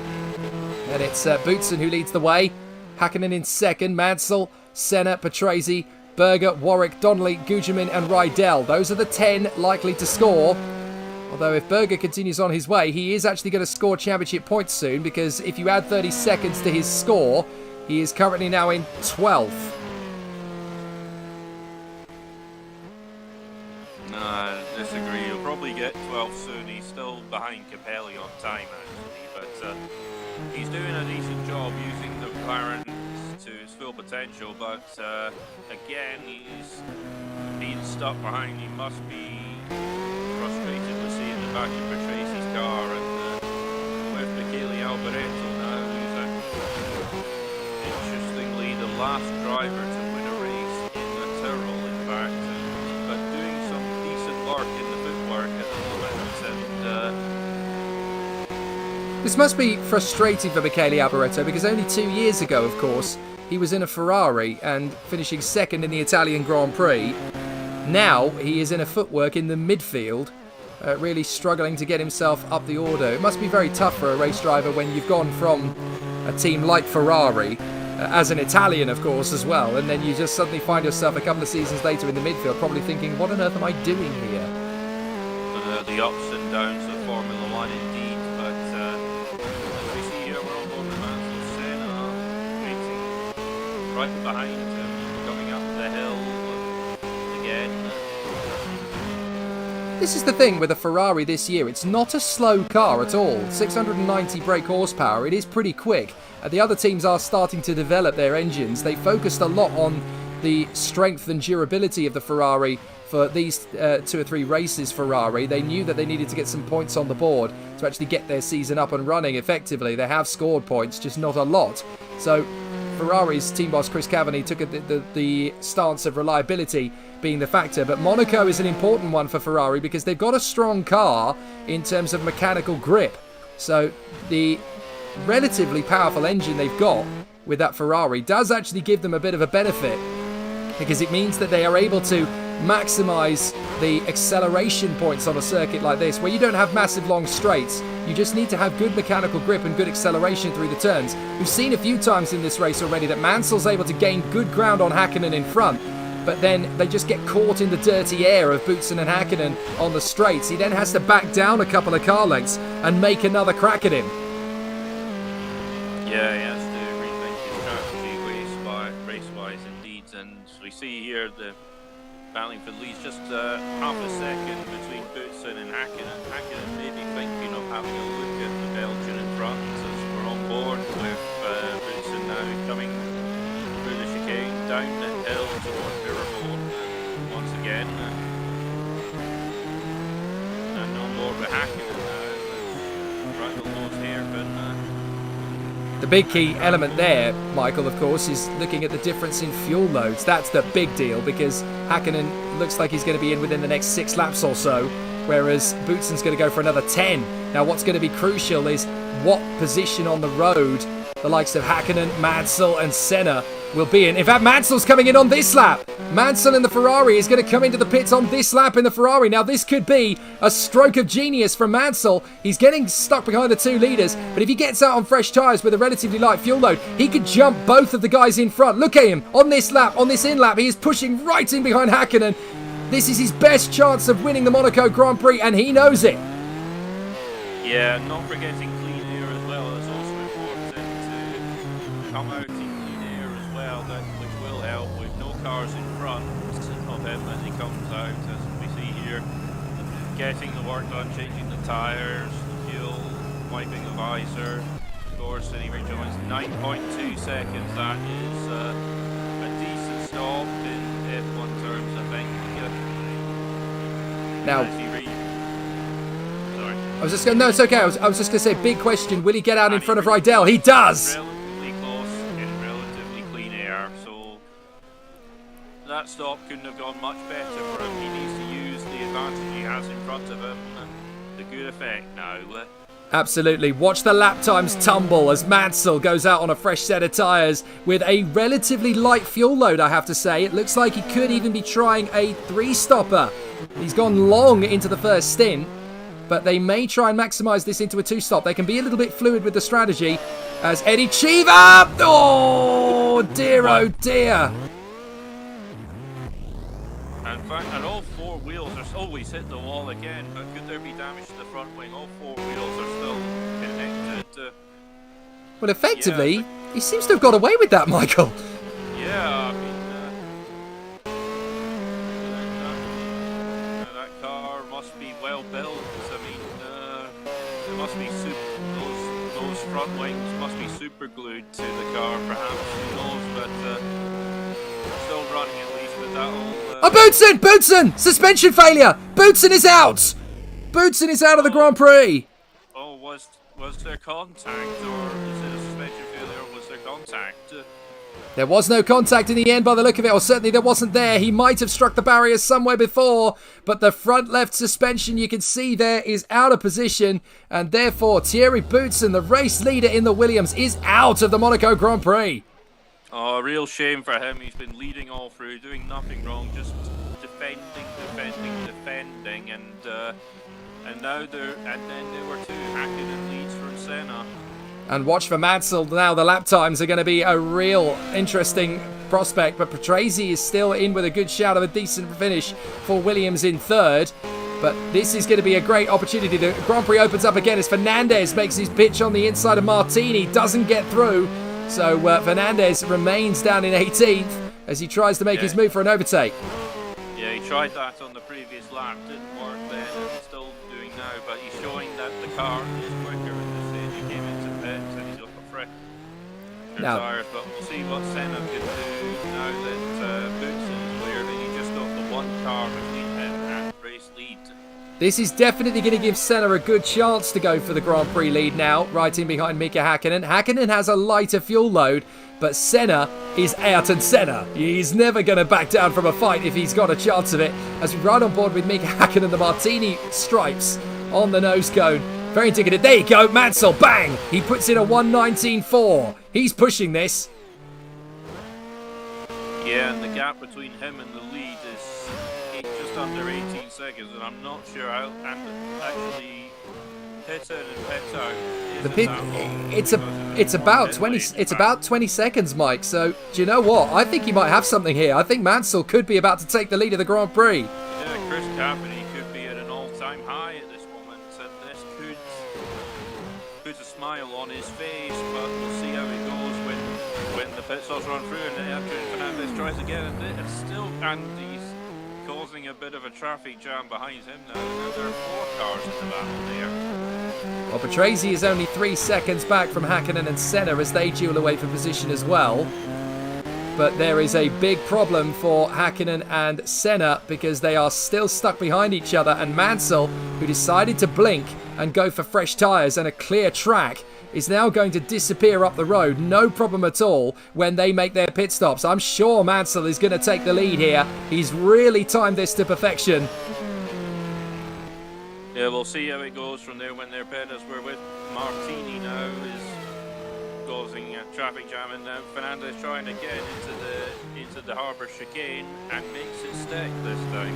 And it's Boutsen who leads the way. Hakkinen in 2nd, Mansell, Senna, Patrese, Berger, Warwick, Donnelly, Gugelmin and Rydell. Those are the 10 likely to score. Although if Berger continues on his way, he is actually going to score championship points soon, because if you add 30 seconds to his score, he is currently now in 12th. No, I disagree. He'll probably get 12th soon. He's still behind Capelli on time, actually. But he's doing a decent job using the McLaren to his full potential, but again, he's being stuck behind. He must be frustrated with seeing the back of Patresi's car, and with Michele Alboreto now, who's interestingly the last driver to win a race in the Tyrrell, in fact, but This must be frustrating for Michele Alboreto because only 2 years ago, of course, he was in a Ferrari and finishing second in the Italian Grand Prix. Now he is in a footwork in the midfield, really struggling to get himself up the order. It must be very tough for a race driver when you've gone from a team like Ferrari, as an Italian, of course, as well, and then you just suddenly find yourself a couple of seasons later in the midfield, probably thinking, what on earth am I doing here? The ups and downs of Formula One, indeed, but as we see here, we're on board with Mansell Senna, waiting right behind him, coming up the hill again. This is the thing with a Ferrari this year. It's not a slow car at all. 690 brake horsepower. It is pretty quick. The other teams are starting to develop their engines. They focused a lot on the strength and durability of the Ferrari for these 2 or 3 races. Ferrari, they knew that they needed to get some points on the board to actually get their season up and running effectively. They have scored points, just not a lot. So Ferrari's team boss Chris Cavani took the stance of reliability being the factor, but Monaco is an important one for Ferrari because they've got a strong car in terms of mechanical grip. So the relatively powerful engine they've got with that Ferrari does actually give them a bit of a benefit, because it means that they are able to maximize the acceleration points on a circuit like this, where you don't have massive long straights. You just need to have good mechanical grip and good acceleration through the turns. We've seen a few times in this race already that Mansell's able to gain good ground on Häkkinen in front, but then they just get caught in the dirty air of Boutsen and Häkkinen on the straights. He then has to back down a couple of car lengths and make another crack at him. Yeah, he has to rethink his strategy race-wise indeed, and we see here the battling for the lead, just half a second between Boutsen and Häkkinen. Häkkinen may be thinking of having a look at the Belgian in front as we're on board with Boutsen now coming through the chicane, down the hill toward Mirror once again. And on board with Häkkinen now, right almost hairpin. The big key element there, Michael, of course, is looking at the difference in fuel loads. That's the big deal, because Häkkinen looks like he's going to be in within the next 6 laps or so, whereas Boutsen's going to go for another 10. Now, what's going to be crucial is what position on the road the likes of Häkkinen, Mansell and Senna will be in. In fact, Mansell's coming in on this lap. Mansell in the Ferrari is going to come into the pits on this lap in the Ferrari. Now, this could be a stroke of genius from Mansell. He's getting stuck behind the 2 leaders, but if he gets out on fresh tyres with a relatively light fuel load, he could jump both of the guys in front. Look at him on this lap, on this in lap. He is pushing right in behind Häkkinen. This is his best chance of winning the Monaco Grand Prix, and he knows it. Yeah, not forgetting clean air as well is also important to come out in clean air as well, which will help with no cars in front of him as he comes out, as we see here, getting the work done, changing the tyres, the fuel, wiping the visor, of course, and he rejoins 9.2 seconds. That is a decent stop in F1 terms, I think. Now, I was just going. No, it's okay. I was just going to say, big question. Will he get out in front of Rydell? He does. Relatively close in relatively clean air, so that stop couldn't have gone much better for him. He needs to use the advantage he has in front of him to good effect now. Absolutely. Watch the lap times tumble as Mansell goes out on a fresh set of tyres with a relatively light fuel load, I have to say. It looks like he could even be trying a 3-stopper. He's gone long into the first stint, but they may try and maximise this into a 2-stop. They can be a little bit fluid with the strategy as Eddie Cheever... Oh, dear, oh, dear. And all 4 wheels are... Oh, he's hit the wall again, but could there be damage to the front wing? All 4 wheels are still connected. Well, effectively, he seems to have got away with that, Michael. Yeah, I mean... that car must be well built. I mean, there must be those front wings must be super glued to the car, perhaps. Who knows? But still running at least with that whole. Oh, Boutsen! Suspension failure! Boutsen is out! Boutsen is out of the Grand Prix! Oh, was there contact, or is it a suspension failure, or was there contact? There was no contact in the end by the look of it, or certainly there wasn't there. He might have struck the barrier somewhere before, but the front left suspension you can see there is out of position, and therefore Thierry Boutsen, the race leader in the Williams, is out of the Monaco Grand Prix. Oh, a real shame for him. He's been leading all through, doing nothing wrong, just defending, and now there were two Hakkinen leads from Senna. And watch for Mansell now. The lap times are going to be a real interesting prospect, but Patrese is still in with a good shout of a decent finish for Williams in third. But this is going to be a great opportunity. The Grand Prix opens up again as Fernandez makes his pitch on the inside of Martini, doesn't get through. So Fernandez remains down in 18th as he tries to make his move for an overtake. Yeah, he tried that on the previous lap, didn't work then, and he's still doing now, but he's showing that the car is quicker at this stage. He came into pits and he's looking fresh tires, but we'll see what Senna can do now that Boutsen is cleared, and he just got the one car between him and race lead. This is definitely going to give Senna a good chance to go for the Grand Prix lead now, right in behind Mika Hakkinen. Hakkinen has a lighter fuel load, but Senna is Ayrton Senna. He's never going to back down from a fight if he's got a chance of it. As we ride on board with Mika Hakkinen, the Martini stripes on the nose cone. Very indicative. There you go, Mansell, bang! He puts in a 1:19.4. He's pushing this. Yeah, and the gap between him and the lead is just under 18 seconds, and I'm not sure how, and actually pit in and pit out. The pit, it's about 20 seconds, Mike. So do you know what? I think he might have something here. I think Mansell could be about to take the lead of the Grand Prix. Yeah, Chris Cavani could be at an all-time high at this moment, and this could put a smile on his face. But we'll see how it goes when the pit stops run through and Fernandez tries again, and it's still Andy's causing a bit of a traffic jam behind him now. There are 4 cars in the battle there. Well, Patrese is only 3 seconds back from Hakkinen and Senna as they duel away for position as well. But there is a big problem for Hakkinen and Senna because they are still stuck behind each other, and Mansell, who decided to blink and go for fresh tyres and a clear track, is now going to disappear up the road, no problem at all, when they make their pit stops. I'm sure Mansell is going to take the lead here. He's really timed this to perfection. Yeah, we'll see how it goes from there when their pit, as we're with Martini now, is causing a traffic jam, and now Fernandez trying to get into the harbour chicane and makes it stick this time.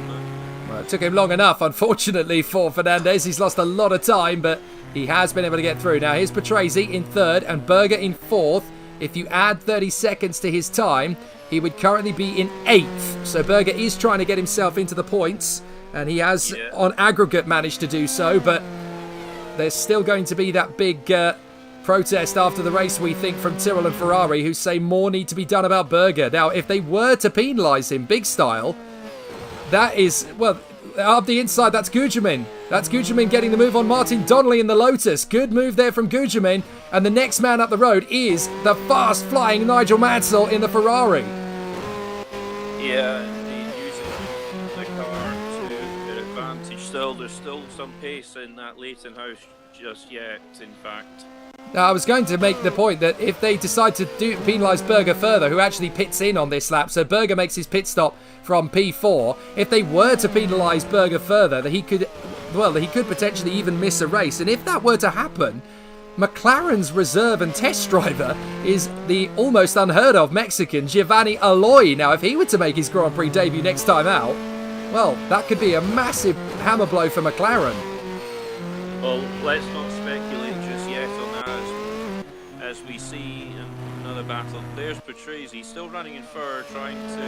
Well, it took him long enough, unfortunately, for Fernandez. He's lost a lot of time, but he has been able to get through. Now, here's Patrese in third and Berger in fourth. If you add 30 seconds to his time, he would currently be in 8th. So Berger is trying to get himself into the points, and he has, on aggregate, managed to do so, but there's still going to be that big protest after the race, we think, from Tyrrell and Ferrari, who say more need to be done about Berger. Now, if they were to penalise him big style, that is, well, up the inside, that's Gugelmin. That's Gugelmin getting the move on Martin Donnelly in the Lotus. Good move there from Gugelmin. And the next man up the road is the fast-flying Nigel Mansell in the Ferrari. Yeah, indeed, using the car to their advantage. Still, there's still some pace in that Leighton House just yet, in fact. Now, I was going to make the point that if they decide to penalise Berger further, who actually pits in on this lap, so Berger makes his pit stop from P4, if they were to penalise Berger further, that he could potentially even miss a race. And if that were to happen, McLaren's reserve and test driver is the almost unheard of Mexican Giovanni Aloy. Now, if he were to make his Grand Prix debut next time out, well, that could be a massive hammer blow for McLaren. Well, let's not speculate just yet on that as we see another battle. There's Patrese still running in third, trying to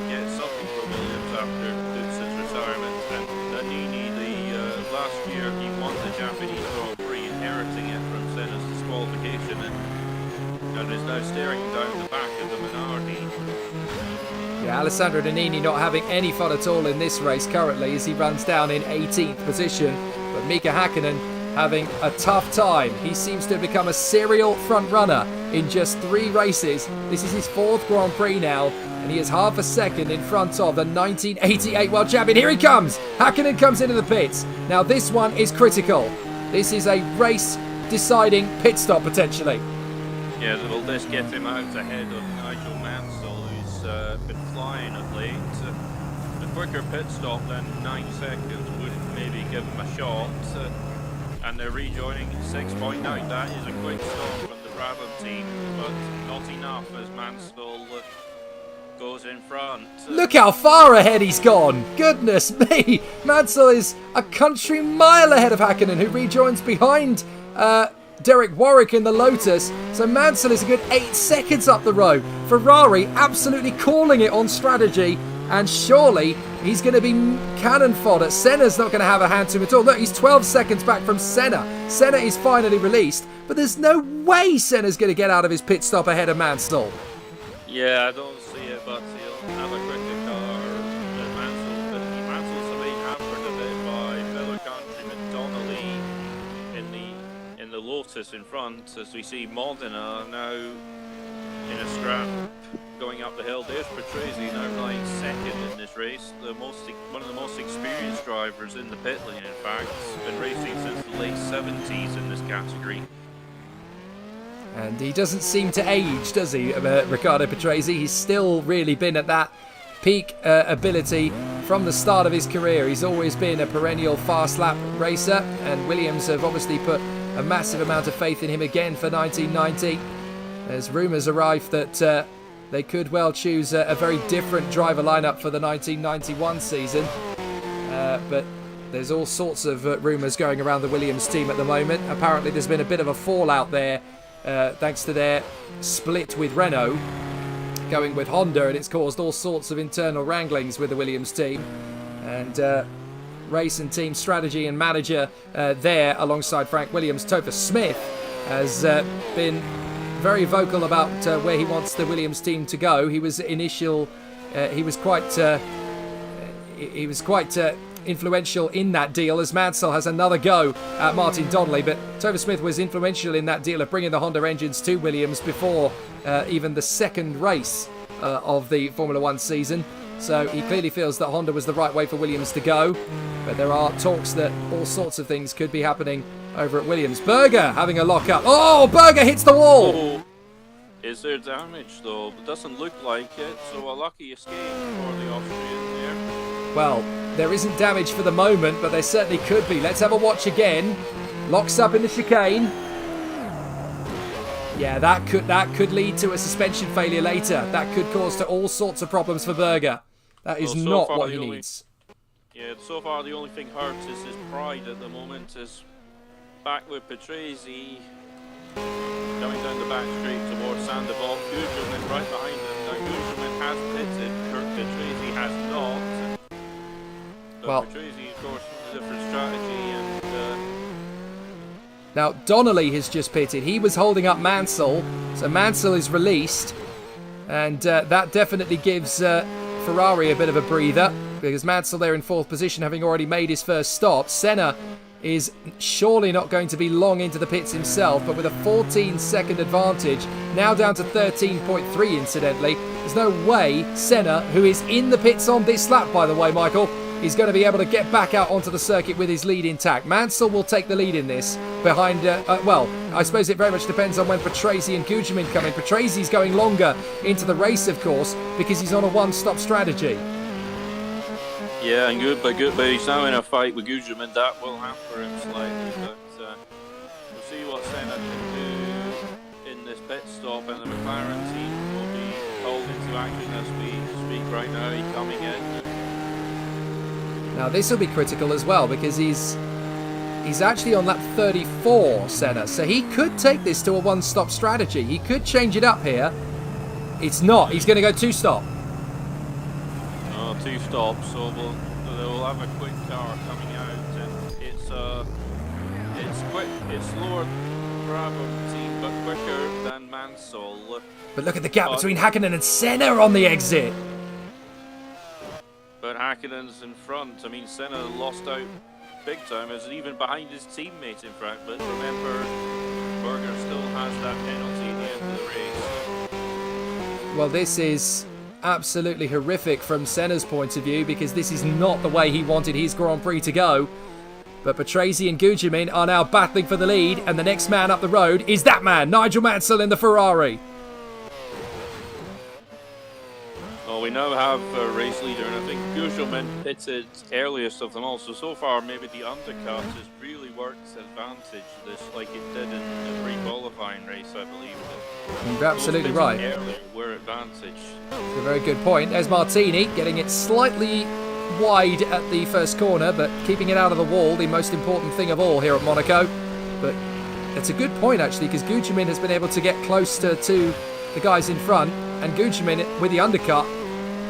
get something for Williams after Boutsen's retirement. And Nannini, last year he won the Japanese Grand Prix, inheriting it from Senna's disqualification, and is now staring down the back of the Minardi. Yeah, Alessandro Nannini not having any fun at all in this race currently as he runs down in 18th position. But Mika Hakkinen having a tough time. He seems to have become a serial front runner in just 3 races. This is his 4th Grand Prix now, and he is half a second in front of the 1988 World Champion. Here he comes! Hakkinen comes into the pits. Now this one is critical. This is a race-deciding pit stop potentially. Yeah, will this get him out ahead of Nigel Mansell, who's been flying of late? A quicker pit stop than 9 seconds would maybe give him a shot. And they're rejoining 6.9. That is a quick stop from the Brabham team, but not enough as Mansell goes in front. Look how far ahead he's gone. Goodness me. Mansell is a country mile ahead of Hakkinen, who rejoins behind Derek Warwick in the Lotus. So Mansell is a good 8 seconds up the road. Ferrari absolutely calling it on strategy. And surely he's going to be cannon fodder. Senna's not going to have a hand to him at all. Look, he's 12 seconds back from Senna. Senna is finally released. But there's no way Senna's going to get out of his pit stop ahead of Mansell. Yeah, I don't see it, but he'll have a quicker car than Mansell. But Mansell's being hampered a bit by fellow countryman Donnelly in the Lotus in front, as we see Modena now in a scrap going up the hill. There's Patrese now running second in this race. One of the most experienced drivers in the pit lane, in fact. He's been racing since the late 70s in this category. And he doesn't seem to age, does he, Riccardo Patrese? He's still really been at that peak ability from the start of his career. He's always been a perennial fast lap racer, and Williams have obviously put a massive amount of faith in him again for 1990. There's rumours arrived that they could well choose a very different driver lineup for the 1991 season. But there's all sorts of rumours going around the Williams team at the moment. Apparently there's been a bit of a fallout there thanks to their split with Renault, going with Honda, and it's caused all sorts of internal wranglings with the Williams team. And race and team strategy and manager there, alongside Frank Williams, Topher Smith, has been very vocal about where he wants the Williams team to go. He was quite influential in that deal, as Mansell has another go at Martin Donnelly, but Topher Smith was influential in that deal of bringing the Honda engines to Williams before even the second race of the Formula 1 season. So he clearly feels that Honda was the right way for Williams to go, but there are talks that all sorts of things could be happening over at Williams. Berger having a lock up. Oh, Berger hits the wall! Oh, is there damage though? It doesn't look like it, so a lucky escape for the Austrian there. Well, there isn't damage for the moment, but there certainly could be. Let's have a watch again. Locks up in the chicane. Yeah, that could lead to a suspension failure later. That could cause to all sorts of problems for Berger. That is not what he needs. Yeah, so far the only thing hurt is his pride at the moment. Is back with Patrese coming down the back straight towards Sandoval. Gugelmin right behind him. Now Gugelmin has pitted, Kurt Patrese has not. So well, Patrese, of course, a different strategy, and now Donnelly has just pitted. He was holding up Mansell, so Mansell is released, and that definitely gives Ferrari a bit of a breather, because Mansell there in fourth position, having already made his first stop. Senna is surely not going to be long into the pits himself, but with a 14-second advantage, now down to 13.3 incidentally. There's no way Senna, who is in the pits on this lap, by the way, Michael, is going to be able to get back out onto the circuit with his lead intact. Mansell will take the lead in this behind, well, I suppose it very much depends on when Patrese and Gugelmin come in. Patrese going longer into the race, of course, because he's on a one-stop strategy. yeah, and but he's now in a fight with Gugelmin. That will hamper him slightly, but we'll see what Senna can do in this pit stop, and the McLaren team will be called into action as we speak right now. He's coming in. Now this will be critical as well, because he's actually on lap 34, Senna, so he could take this to a one-stop strategy. He could change it up here. It's not. He's going to go two-stop. Oh, two stops, so they'll have a quick car coming out, and it's quick. It's slower Brabham team, but quicker than Mansell. But look at the gap between Hakkinen and Senna on the exit. But Hakkinen's in front. I mean, Senna lost out big time, is even behind his teammate, in fact. But remember, Berger still has that penalty at the end of the race. Well, this is absolutely horrific from Senna's point of view, because this is not the way he wanted his Grand Prix to go. But Patrese and Gugelmin are now battling for the lead, and the next man up the road is that man, Nigel Mansell in the Ferrari. Well, we now have a race leader, and I think Gugelmin pitted earliest of them all. So far, maybe the undercut has really worked advantage this, like it did in the pre-qualifying race, I believe. You're absolutely right. Earlier were advantage. It's a very good point. There's Martini getting it slightly wide at the first corner, but keeping it out of the wall, the most important thing of all here at Monaco. But it's a good point, actually, because Gugelmin has been able to get closer to the guys in front, and Gugelmin with the undercut.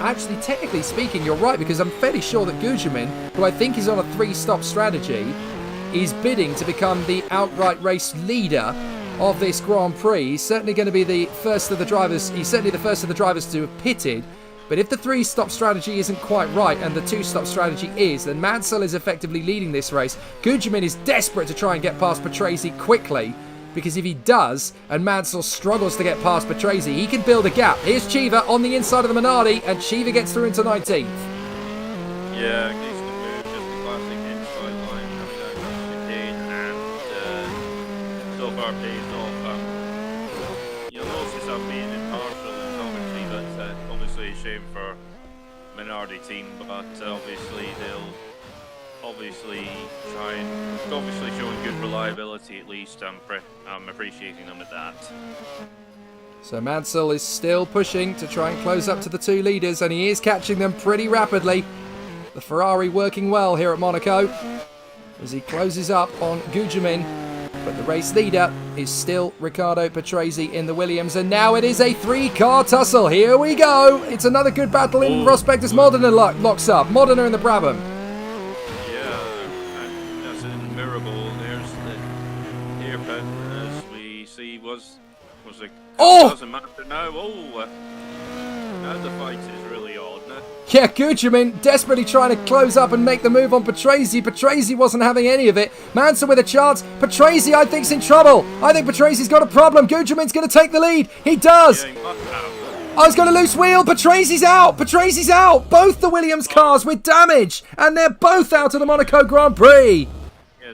Actually, technically speaking, you're right, because I'm fairly sure that Gugelmin, who I think is on a 3-stop strategy, is bidding to become the outright race leader of this Grand Prix. He's certainly going to be the first of the drivers. He's certainly the first of the drivers to have pitted. But if the 3-stop strategy isn't quite right and the 2-stop strategy is, then Mansell is effectively leading this race. Gugelmin is desperate to try and get past Patrese quickly, because if he does, and Mansell struggles to get past Patrese, he can build a gap. Here's Chiva on the inside of the Minardi, and Chiva gets through into 19th. Yeah, needs to move, just the classic inside line coming out of the chicane, and so far pays off. You'll notice I'm being impartial in commentary, that's obviously a shame for Minardi team, but obviously they'll try and obviously showing good reliability at least. I'm appreciating them at that. So Mansell is still pushing to try and close up to the 2 leaders, and he is catching them pretty rapidly. The Ferrari working well here at Monaco as he closes up on Gugelmin, but the race leader is still Riccardo Patrese in the Williams, and now it is a 3-car tussle. Here we go. It's another good battle in Prospect as Modena locks up. Modena in the Brabham. Was it? Oh! Doesn't matter now. Now the fight is really odd. No? Yeah, Gugelmin desperately trying to close up and make the move on Patrese. Patrese wasn't having any of it. Mansell with a chance. Patrese, I think, is in trouble. I think Patrese's got a problem. Gugelmin's going to take the lead. He does. Yeah, he must have. Oh, he's got a loose wheel. Patrese's out. Patrese's out. Both the Williams cars with damage, and they're both out of the Monaco Grand Prix.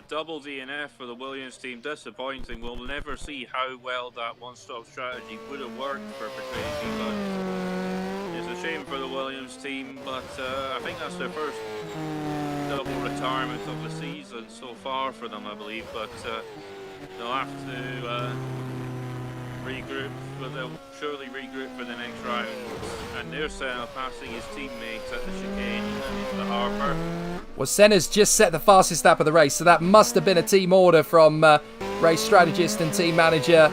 Double DNF for the Williams team, disappointing. We'll never see how well that 1-stop strategy would have worked for Patrese, but it's a shame for the Williams team, but I think that's their first double retirement of the season so far for them, I believe, but they'll have to regroup, but they'll surely regroup for the next round, and they're Senna passing his teammates at the chicane and the harbour. Well, Senna's just set the fastest lap of the race, so that must have been a team order from race strategist and team manager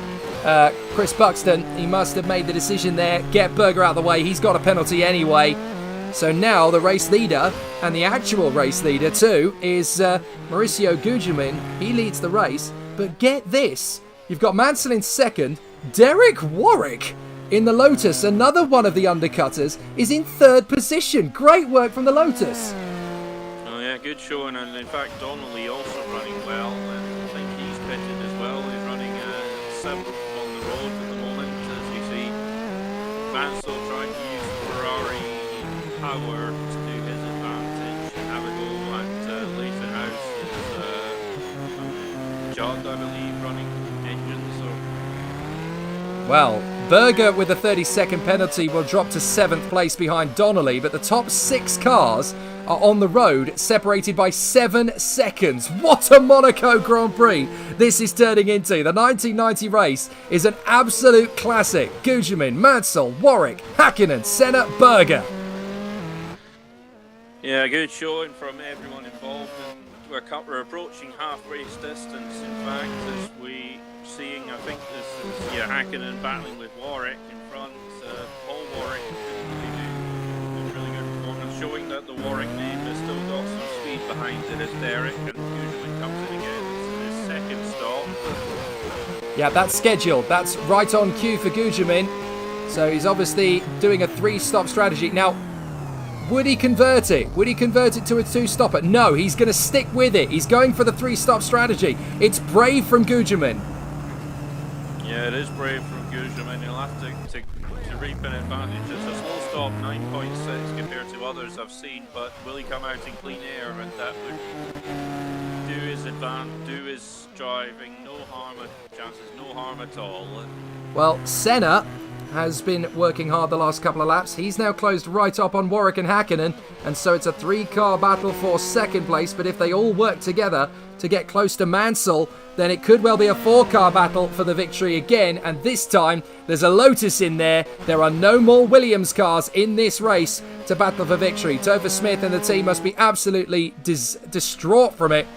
Chris Buxton. He must have made the decision there, get Berger out of the way. He's got a penalty anyway. So now the race leader, and the actual race leader too, is Mauricio Gugelmin. He leads the race, but get this. You've got Mansell in second. Derek Warwick in the Lotus, another one of the undercutters, is in 3rd position. Great work from the Lotus. Oh yeah, good showing, and in fact Donnelly also running well, and I think he's pitted as well. He's running 7th on the road at the moment, as we see Mansell trying to use Ferrari power to his advantage and have a go at Leighton House. Is John, I believe, running engines. Or... Well, Berger with a 30-second penalty will drop to 7th place behind Donnelly, but the top 6 cars are on the road, separated by 7 seconds. What a Monaco Grand Prix this is turning into. The 1990 race is an absolute classic. Gugelmin, Mansell, Warwick, Hakkinen, Senna, Berger. Yeah, good showing from everyone involved, and we're approaching half-race distance. In fact, as we seeing, I think this is Hakkinen battling with Warwick in front. Paul Warwick doing really good performance, showing that the Warwick name has still got some speed behind it as Derek, and usually comes in again. It's his 2nd stop. Yeah, that's scheduled. That's right on cue for Gugelmin. So he's obviously doing a 3-stop strategy. Now, would he convert it? Would he convert it to a 2-stopper? No, he's going to stick with it. He's going for the 3-stop strategy. It's brave from Gugelmin. Yeah, it is brave from Gugelmin. He'll have to reap an advantage. It's a slow stop, 9.6 compared to others I've seen, but will he come out in clean air, and that would do his advantage, do his driving, no harm at all. Well, Senna has been working hard the last couple of laps. He's now closed right up on Warwick and Hakkinen, and so it's a 3-car battle for second place. But if they all work together to get close to Mansell, then it could well be a 4-car battle for the victory again. And this time, there's a Lotus in there. There are no more Williams cars in this race to battle for victory. Topher Smith and the team must be absolutely distraught from it.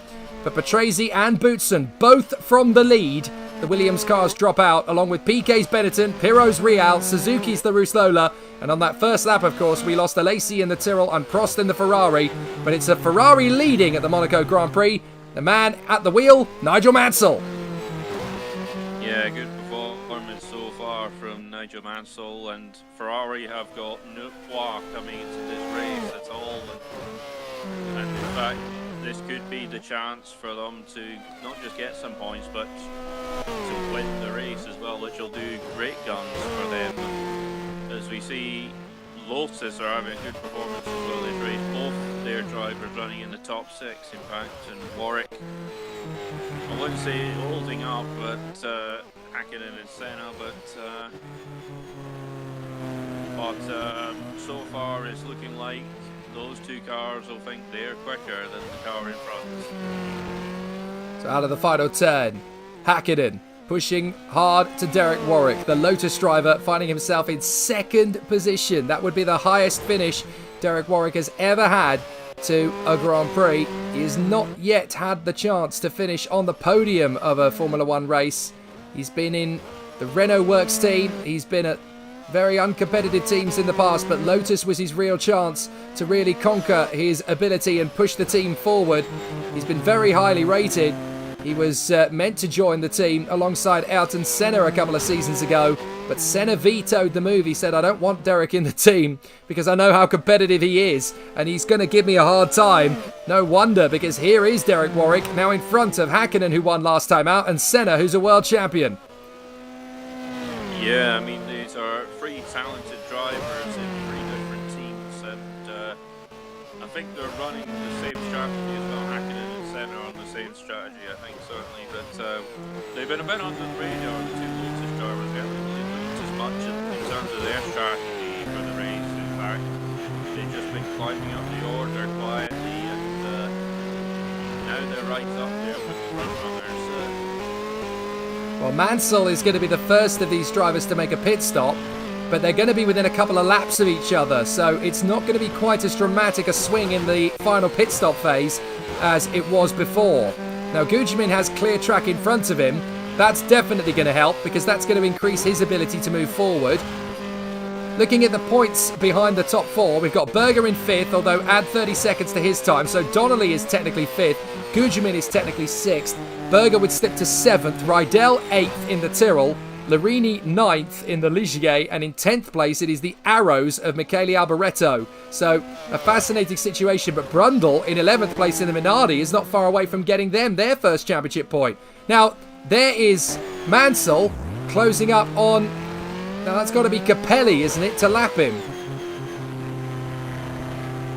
But Patrese and Boutsen, both from the lead. The Williams cars drop out, along with PK's Benetton, Pirro's Real, Suzuki's the Ruslola, and on that first lap, of course, we lost Alesi in the Tyrrell and Prost in the Ferrari, but it's a Ferrari leading at the Monaco Grand Prix. The man at the wheel, Nigel Mansell. Yeah, good performance so far from Nigel Mansell, and Ferrari have got no pois coming into this race at all, and in fact, this could be the chance for them to not just get some points, but to win the race as well, which will do great guns for them. As we see, Lotus are having a good performance as well this race. Both their drivers running in the top 6, in fact, and Warwick, I wouldn't say holding up, but Hakkinen and Senna, but so far it's looking like those 2 cars will think they're quicker than the car in front. So out of the final turn, Hakkinen pushing hard to Derek Warwick. The Lotus driver finding himself in 2nd position. That would be the highest finish Derek Warwick has ever had to a Grand Prix. He has not yet had the chance to finish on the podium of a Formula 1 race. He's been in the Renault Works team. He's been at very uncompetitive teams in the past, but Lotus was his real chance to really conquer his ability and push the team forward. He's been very highly rated. He was meant to join the team alongside Ayrton Senna a couple of seasons ago, but Senna vetoed the move. He said, I don't want Derek in the team because I know how competitive he is and he's going to give me a hard time. No wonder, because here is Derek Warwick now in front of Hakkinen, who won last time out, and Senna, who's a world champion. Yeah, I mean, these are 3 talented drivers in 3 different teams, and I think they're running the same strategy as well. Hakkinen and Senna are on the same strategy, I think, certainly, but they've been a bit under the radar, the 2 Lotus drivers. They haven't really moved as much in terms of their strategy for the race. In fact, they've just been climbing up the order quietly, and now they're right up there with the front runners. Well, Mansell is going to be the first of these drivers to make a pit stop, but they're going to be within a couple of laps of each other, so it's not going to be quite as dramatic a swing in the final pit stop phase as it was before. Now, Gugelmin has clear track in front of him. That's definitely going to help, because that's going to increase his ability to move forward. Looking at the points behind the top 4, we've got Berger in 5th, although add 30 seconds to his time, so Donnelly is technically 5th, Gugelmin is technically 6th, Berger would slip to 7th, Rydell 8th in the Tyrrell, Larini 9th in the Ligier, and in 10th place it is the Arrows of Michele Alboreto. So a fascinating situation, but Brundle in 11th place in the Minardi is not far away from getting them their first championship point. Now, there is Mansell closing up on, now that's got to be Capelli, isn't it, to lap him?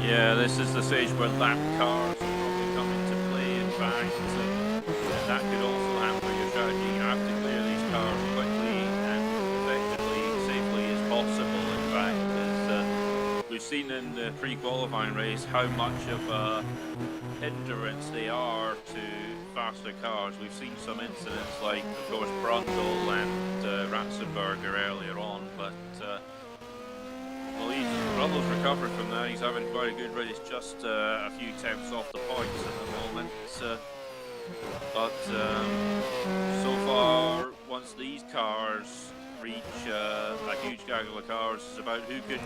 Yeah, this is the stage where lap cars will probably come into play, in fact, and that could also hamper your strategy. You have to clear these cars quickly and effectively, safely as possible, in fact, as we've seen in the pre-qualifying race how much of a hindrance they are to faster cars. We've seen some incidents like, of course, Brundle and Ratzenberger earlier on, but well, Brundle's recovered from that. He's having quite a good race, just a few tenths off the points at the moment. But so far, once these cars reach a huge gaggle of cars, it's about who can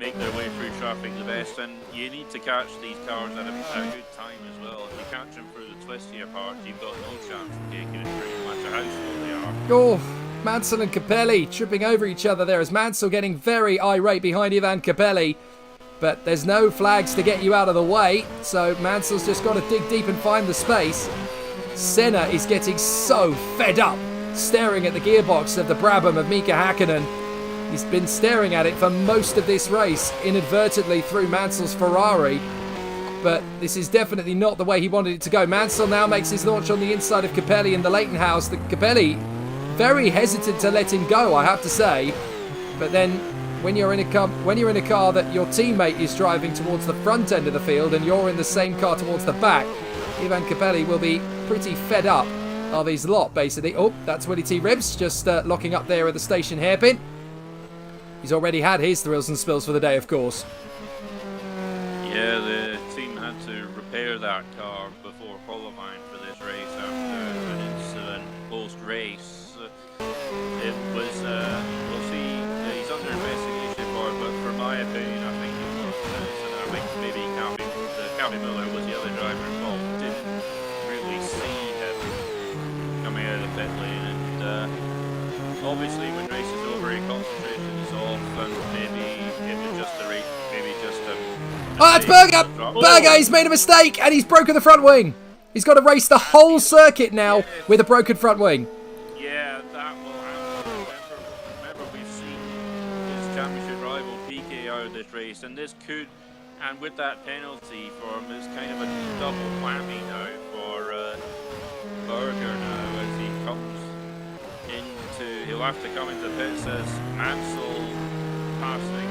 make their way through traffic the best. And you need to catch these cars at a good time as well. If you catch them through the twistier parts, you've got no chance of taking it through, no matter how slow they are. Oh, Mansell and Capelli tripping over each other there, as Mansell getting very irate behind Ivan Capelli. But there's no flags to get you out of the way, so Mansell's just got to dig deep and find the space. Senna is getting so fed up staring at the gearbox of the Brabham of Mika Hakkinen. He's been staring at it for most of this race, inadvertently through Mansell's Ferrari. but this is definitely not the way he wanted it to go. Mansell now makes his launch on the inside of Capelli in the Leighton house. Capelli very hesitant to let him go, I have to say. But then when you're in a car that your teammate is driving towards the front end of the field and you're in the same car towards the back, Ivan Capelli will be pretty fed up of his lot, basically. Oh, that's Willie T. Ribbs just locking up there at the station hairpin. He's already had his thrills and spills for the day, of course. Yeah, the team had to repair that car before qualifying for this race after an incident post-race. It was, we'll see, he's under investigation for it, but for my opinion, I think it was, and I think maybe Calvi Miller was the other driver involved, didn't really see him coming out of the pit lane, and obviously when race is over, your concentration is off, and maybe it was just a race, maybe just a... Oh, it's Berger! Berger, he's made a mistake and he's broken the front wing. He's got to race the whole circuit now with a broken front wing. Yeah, that will happen. Remember we've seen his championship rival PK out of this race, and this could, and with that penalty for him, it's kind of a double whammy now for Berger now as he comes into, he'll have to come into pits as Mansell passing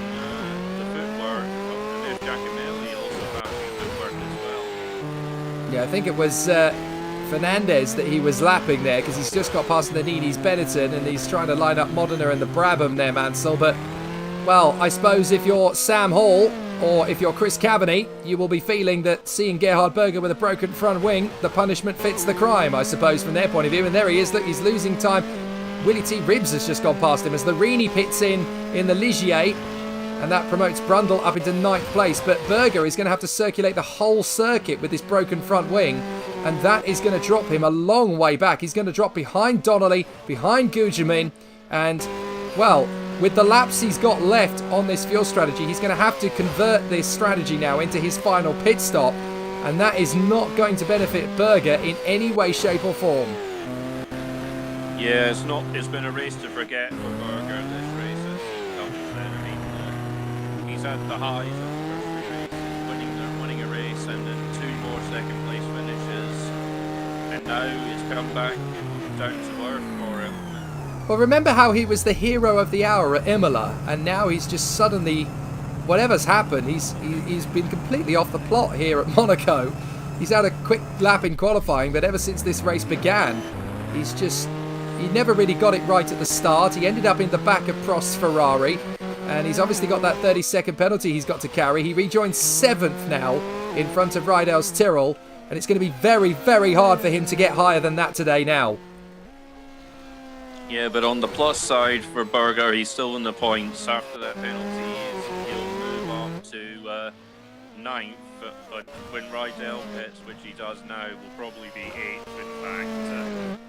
the footwork. Giacomelli also passing footwork as well. Yeah, I think it was Fernandez that he was lapping there because he's just got past the Nini's Benetton and he's trying to line up Modena and the Brabham there, Mansell. But, well, I suppose if you're Sam Hall or if you're Chris Cavani, you will be feeling that seeing Gerhard Berger with a broken front wing, the punishment fits the crime, I suppose, from their point of view. And there he is. Look, he's losing time. Willie T. Ribbs has just gone past him as Larini pits in the Ligier. And that promotes Brundle up into 9th place. But Berger is going to have to circulate the whole circuit with this broken front wing. And that is going to drop him a long way back. He's going to drop behind Donnelly, behind Gugelmin. And, well, with the laps he's got left on this fuel strategy, he's going to have to convert this strategy now into his final pit stop. And that is not going to benefit Berger in any way, shape or form. Yeah, it's been a race to forget for Berger this race. He's had the highs of the first three races, winning a race and then 2 more second place finishes, and now it's come back down to earth for him. Well, remember how he was the hero of the hour at Imola, and now he's just suddenly, whatever's happened, he's been completely off the plot here at Monaco. He's had a quick lap in qualifying, but ever since this race began, he never really got it right at the start. He ended up in the back of Prost's Ferrari. And he's obviously got that 30-second penalty he's got to carry. He rejoins 7th now in front of Rydell's Tyrrell. And it's going to be very, very hard for him to get higher than that today now. Yeah, but on the plus side for Berger, he's still in the points after that penalty. He'll move on to 9th. But when Rydell pits, which he does now, will probably be 8th in fact.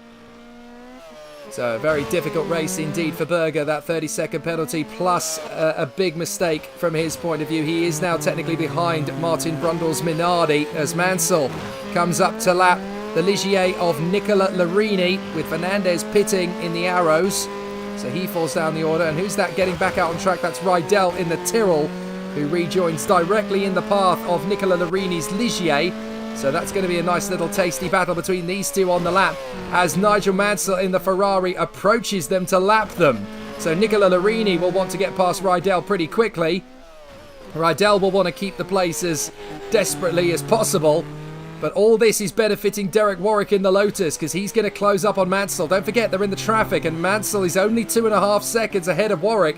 So a very difficult race indeed for Berger, that 30-second penalty plus a big mistake from his point of view. He is now technically behind Martin Brundle's Minardi as Mansell comes up to lap the Ligier of Nicola Larini with Fernandez pitting in the Arrows. So he falls down the order. And who's that getting back out on track? That's Rydell in the Tyrrell, who rejoins directly in the path of Nicola Larini's Ligier. So that's going to be a nice little tasty battle between these two on the lap as Nigel Mansell in the Ferrari approaches them to lap them. So Nicola Larini will want to get past Rydell pretty quickly. Rydell will want to keep the place as desperately as possible. But all this is benefiting Derek Warwick in the Lotus because he's going to close up on Mansell. Don't forget, they're in the traffic and Mansell is only 2.5 seconds ahead of Warwick.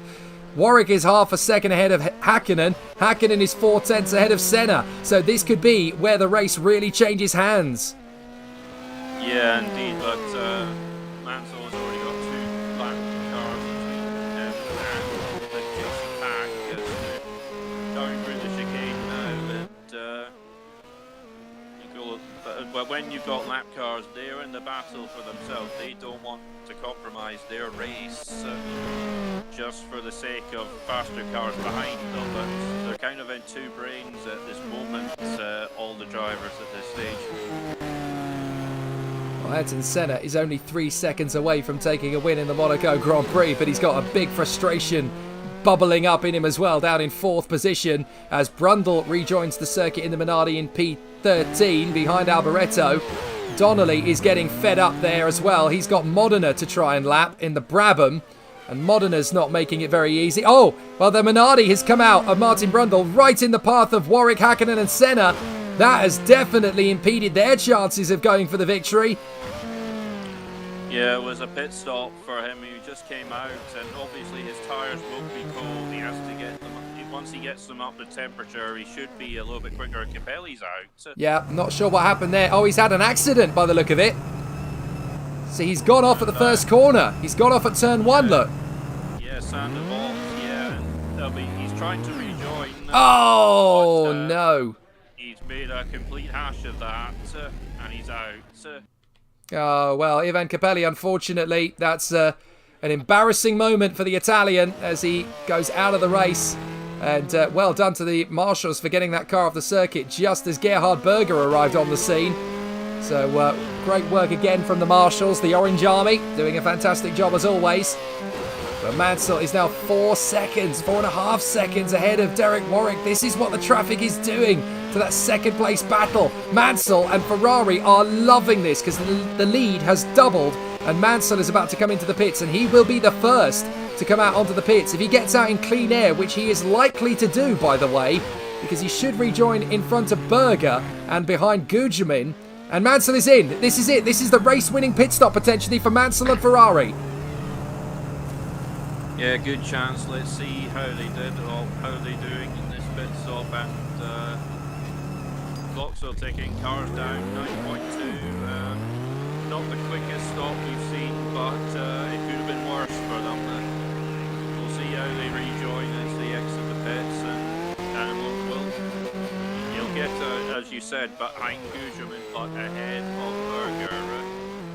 Warwick is half a second ahead of Hakkinen. Hakkinen is 4/10 ahead of Senna. So this could be where the race really changes hands. Yeah, indeed, but Mansell has already got 2 black cars between him and the chasing pack as they're going through the chicane now. But when you've got lap cars, they're in the battle for themselves. They don't want to compromise their race just for the sake of faster cars behind them. But they're kind of in 2 brains at this moment, all the drivers at this stage. Well, Ayrton Senna is only 3 seconds away from taking a win in the Monaco Grand Prix, but he's got a big frustration bubbling up in him as well, down in 4th position as Brundle rejoins the circuit in the Minardi in P13 behind Alboreto. Donnelly is getting fed up there as well. He's got Modena to try and lap in the Brabham, and Modena's not making it very easy. Oh, well, the Minardi has come out of Martin Brundle right in the path of Warwick, Hakkinen and Senna. That has definitely impeded their chances of going for the victory. Yeah, it was a pit stop for him. He just came out, and obviously his tyres will be cold. He has to get them. Once he gets them up to temperature, he should be a little bit quicker. Capelli's out. Yeah, not sure what happened there. Oh, he's had an accident by the look of it. See, he's gone off at the first corner. He's gone off at turn 1, look. Yeah, Sandoval, yeah, and he's trying to rejoin. Oh, no. He's made a complete hash of that, and he's out. Oh, well, Ivan Capelli, unfortunately, that's an embarrassing moment for the Italian as he goes out of the race. And well done to the marshals for getting that car off the circuit just as Gerhard Berger arrived on the scene. So great work again from the marshals, the Orange Army, doing a fantastic job as always. But Mansell is now 4.5 seconds ahead of Derek Warwick. This is what the traffic is doing to that second place battle. Mansell and Ferrari are loving this because the lead has doubled, and Mansell is about to come into the pits, and he will be the first to come out onto the pits. If he gets out in clean air, which he is likely to do, by the way, because he should rejoin in front of Berger and behind Gugelmin. And Mansell is in. This is it. This is the race-winning pit stop potentially for Mansell and Ferrari. Yeah, good chance. Let's see how they did, or how they're doing in this pit stop. And clocks are ticking. Cars down 9.2. Not the quickest stop we've seen, but it could have been worse for them. We'll see how they rejoin as they exit the pits, and he'll get, as you said, behind Gugelmin, but ahead of Berger.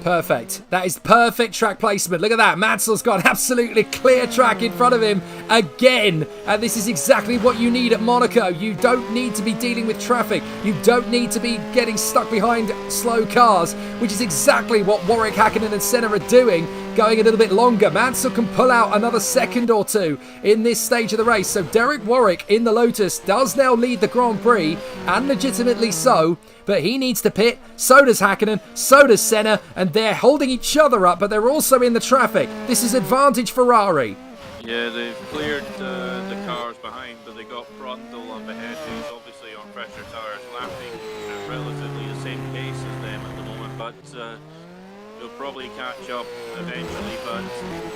Perfect. That is perfect track placement. Look at that. Mansell's got absolutely clear track in front of him again. And this is exactly what you need at Monaco. You don't need to be dealing with traffic. You don't need to be getting stuck behind slow cars, which is exactly what Warwick, Hakkinen and Senna are doing, going a little bit longer. Mansell can pull out another second or two in this stage of the race. So Derek Warwick in the Lotus does now lead the Grand Prix, and legitimately so. But he needs to pit, so does Hakkinen, so does Senna, and they're holding each other up, but they're also in the traffic. This is advantage Ferrari. Yeah, they've cleared the cars behind, but they got Brundle up ahead, who's obviously on fresher tyres, lapping at relatively the same pace as them at the moment, but they'll probably catch up eventually, but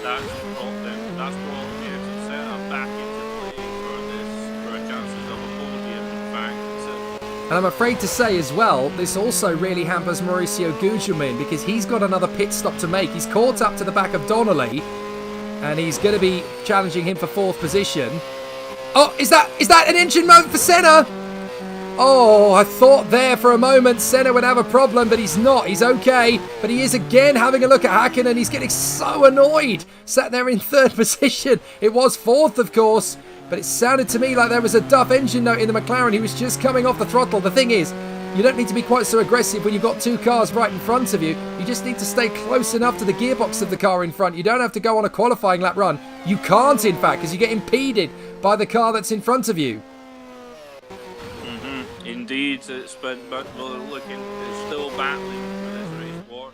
that's brought Ayrton Senna back into play for chances of a podium, in fact. And I'm afraid to say as well, this also really hampers Mauricio Gugelmin because he's got another pit stop to make. He's caught up to the back of Donnelly, and he's going to be challenging him for 4th position. Oh, is that an engine mode for Senna? Oh, I thought there for a moment Senna would have a problem, but he's not. He's okay, but he is again having a look at Hakkinen, and he's getting so annoyed. Sat there in 3rd position. It was 4th, of course. But it sounded to me like there was a Duff engine note in the McLaren. He was just coming off the throttle. The thing is, you don't need to be quite so aggressive when you've got 2 cars right in front of you. You just need to stay close enough to the gearbox of the car in front. You don't have to go on a qualifying lap run. You can't, in fact, because you get impeded by the car that's in front of you. Indeed, but we're looking, it's still battling for this race war.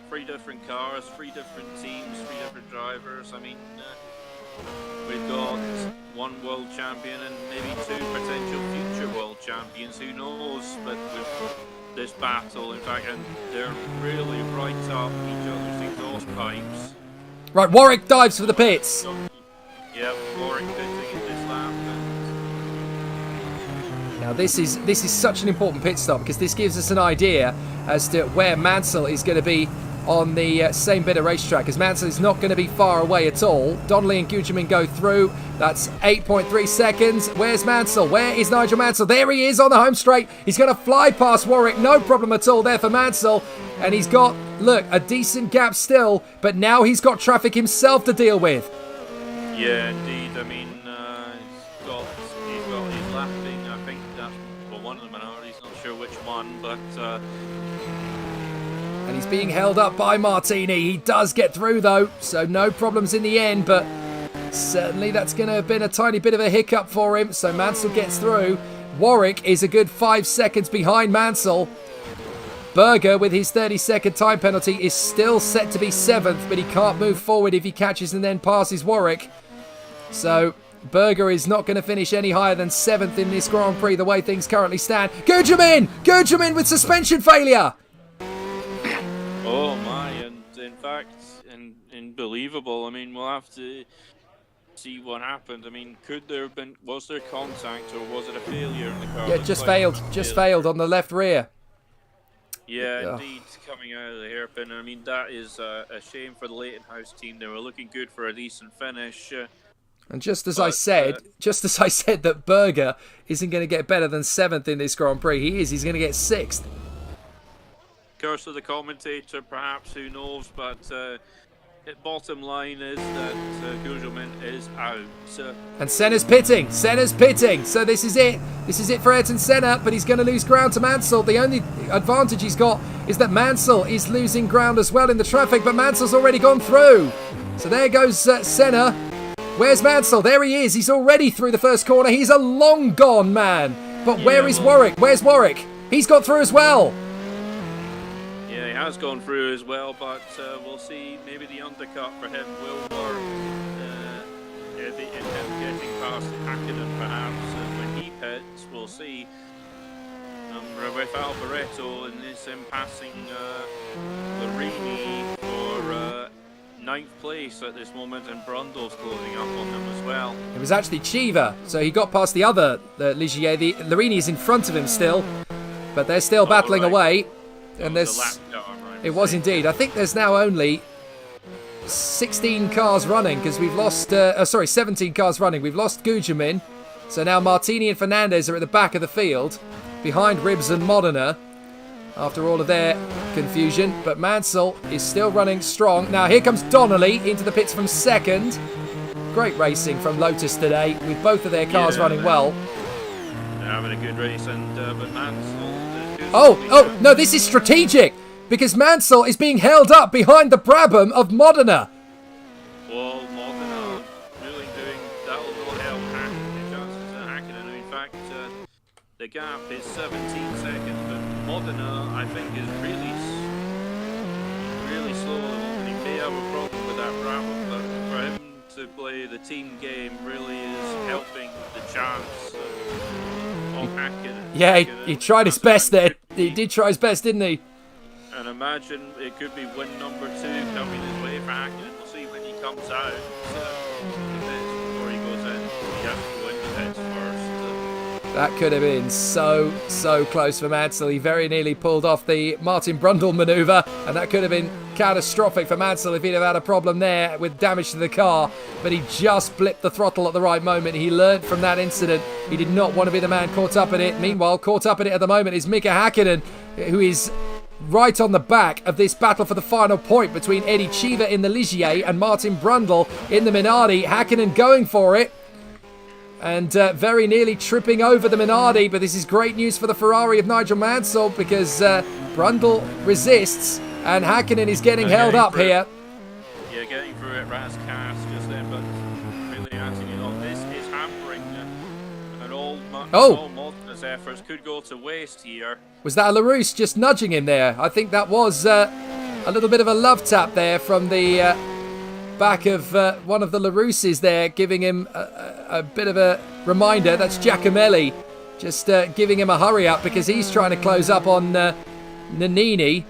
3 different cars, 3 different teams, 3 different drivers. I mean, we've got 1 world champion and maybe 2 potential future world champions, who knows, but with this battle, in fact, and they're really right up each other's exhaust pipes. Right, Warwick dives for the pits. Yeah, Warwick pitting in this lap. Now this is such an important pit stop because this gives us an idea as to where Mansell is going to be on the same bit of racetrack, as Mansell is not going to be far away at all. Donnelly and Gugelmin go through. That's 8.3 seconds. Where's Mansell? Where is Nigel Mansell? There he is on the home straight. He's going to fly past Warwick. No problem at all there for Mansell. And he's got, look, a decent gap still, but now he's got traffic himself to deal with. Yeah, indeed. I mean, he's got his lapping. I think that's for one of the minorities. Not sure which one, but. And he's being held up by Martini. He does get through though, so no problems in the end, but Certainly that's going to have been a tiny bit of a hiccup for him. So Mansell gets through. Warwick is a good 5 seconds behind Mansell. Berger, with his 30-second time penalty, is still set to be 7th, but he can't move forward if he catches and then passes Warwick. So Berger is not going to finish any higher than 7th in this Grand Prix, the way things currently stand. Gugelmin with suspension failure! Oh my, and in fact, unbelievable. I mean, we'll have to see what happened. I mean, was there contact or was it a failure in the car? Yeah, just failed on the left rear. Yeah, indeed, coming out of the hairpin. I mean, that is a shame for the Leighton House team. They were looking good for a decent finish. And just as I said that Berger isn't going to get better than 7th in this Grand Prix, he's going to get 6th. Curse of the commentator, perhaps, who knows, but bottom line is that Gugelmin is out. And Senna's pitting, so this is it for Ayrton Senna, but he's going to lose ground to Mansell. The only advantage he's got is that Mansell is losing ground as well in the traffic, but Mansell's already gone through. So there goes Senna. Where's Mansell? There he is. He's already through the first corner. He's a long gone man. But where is Warwick? Where's Warwick? He's got through as well. Yeah, he has gone through as well, but we'll see. Maybe the undercut for him will work. In him getting past Hakkinen, perhaps. When he pits, we'll see. With Alboreto and this him passing Larini for 9th place at this moment, and Brundle's closing up on them as well. It was actually Chiva, so he got past the other Ligier. The Larini is in front of him still, but they're still battling away. And it was indeed. I think there's now only 16 cars running because we've lost. 17 cars running. We've lost Gugelmin, so now Martini and Fernandez are at the back of the field, behind Ribbs and Modena. After all of their confusion, but Mansell is still running strong. Now here comes Donnelly into the pits from 2nd. Great racing from Lotus today, with both of their cars running well. They're having a good race, and but Mansell. Oh no! This is strategic because Mansell is being held up behind the Brabham of Modena. Well, Modena really doing that will help Hakkinen. In fact, the gap is 17 seconds, but Modena, I think, is really slow. He may have a problem with that Brabham, but for him to play the team game really is helping the chance of Hakkinen. Yeah, he tried his best there. He did try his best, didn't he? And imagine it could be win number 2 coming his way for Hakkinen. We'll see when he comes out before he goes in. He has to win the pits first. That could have been so close for Mansell. He very nearly pulled off the Martin Brundle manoeuvre, and that could have been catastrophic for Mansell if he'd have had a problem there with damage to the car. But he just blipped the throttle at the right moment. He learned from that incident. He did not want to be the man caught up in it. Meanwhile, caught up in it at the moment is Mika Hakkinen, who is right on the back of this battle for the final point between Eddie Chiva in the Ligier and Martin Brundle in the Minardi. Hakkinen going for it, and very nearly tripping over the Minardi, but this is great news for the Ferrari of Nigel Mansell because Brundle resists and Hakkinen is getting held up here. Yeah, getting through it, Razcast just then, but really answering it off. This is hampering an all Modern's efforts. Could go to waste here. Was that a LaRousse just nudging him there? I think that was a little bit of a love tap there from the back of one of the LaRousses there, giving him a bit of a reminder. That's Giacomelli just giving him a hurry up because he's trying to close up on Nannini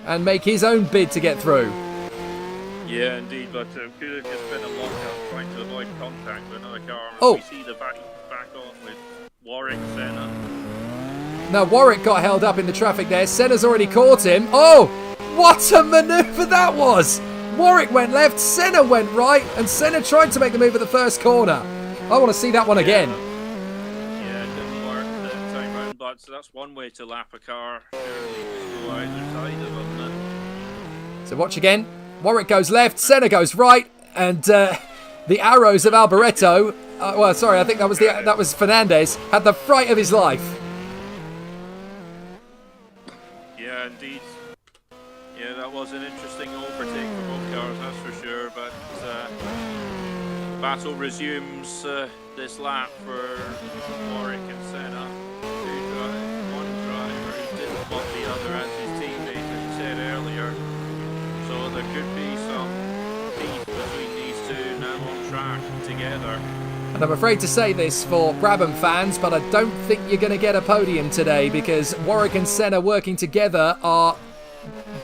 and make his own bid to get through. Yeah, indeed, but could have just been a lockup trying to avoid contact with another car. Oh. We see the back off with Warwick, Senna. Now Warwick got held up in the traffic there. Senna's already caught him. Oh, what a manoeuvre that was! Warwick went left, Senna went right, and Senna tried to make the move at the first corner. I want to see that one again. Yeah, it didn't work the time round, but that's one way to lap a car. Surely go either side of them. So watch again. Warwick goes left, Senna goes right, and the arrows of Alboreto. I think that was Fernandez. Had the fright of his life. Yeah, indeed. Yeah, that was an interesting overtake for both cars, that's for sure. But battle resumes this lap for Warwick and Senna. One driver who didn't want the other as his teammate, as he said earlier. So there could be some beef between these two now on track together. And I'm afraid to say this for Brabham fans, but I don't think you're going to get a podium today, because Warwick and Senna working together are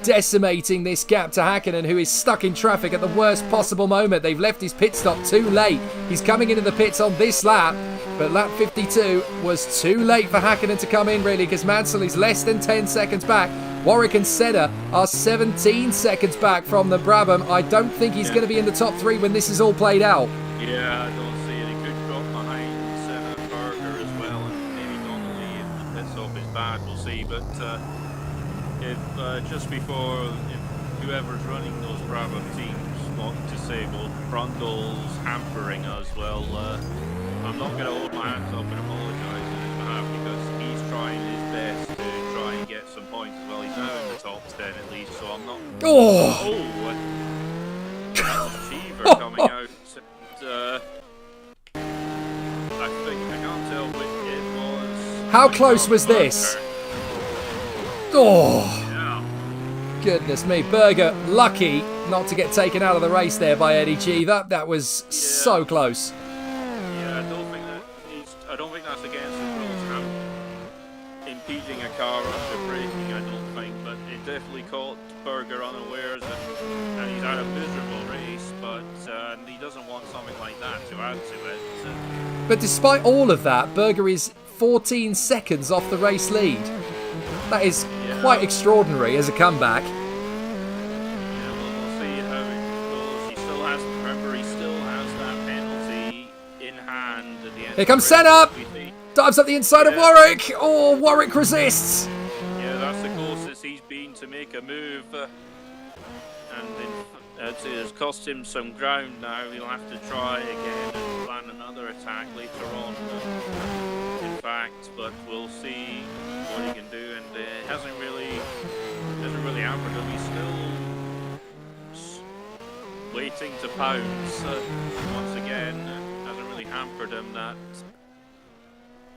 decimating this gap to Hakkinen, who is stuck in traffic at the worst possible moment. They've left his pit stop too late. He's coming into the pits on this lap, but lap 52 was too late for Hakkinen to come in, really, because Mansell is less than 10 seconds back. Warwick and Senna are 17 seconds back from the Brabham. I don't think he's going to be in the top 3 when this is all played out. Yeah, I don't see it. He could drop behind Senna and Berger as well, and maybe Donnelly if the pit stop is bad, we'll see. But if just before, if whoever's running those Brabham teams want to say, well, Brundle's hampering us, well, I'm not going to hold my hands up and apologise on his behalf, because he's trying his best to try and get some points as well. He's now in the top 10 at least, so I'm not... Cheever coming out. I can't tell which it was. How close was this? Oh, goodness me. Berger lucky not to get taken out of the race there by Eddie Cheever. That was so close. Yeah, I don't think that's against the rules. Impeding a car after braking, I don't think, but it definitely caught Berger unawares, and he's had a miserable race, but he doesn't want something like that to add to it. But despite all of that, Berger is 14 seconds off the race lead. That is quite extraordinary as a comeback. Yeah, we'll see how it goes. He still has, remember, he still has that penalty in hand at the end. Here comes Senna! Dives up the inside of Warwick! Oh, Warwick resists! Yeah, that's the closest he's been to make a move. And it's cost him some ground now. He'll have to try again and plan another attack later on. In fact, but we'll see what he can do, and it hasn't really hampered him. He's still waiting to pounce once again. Hasn't really hampered him. That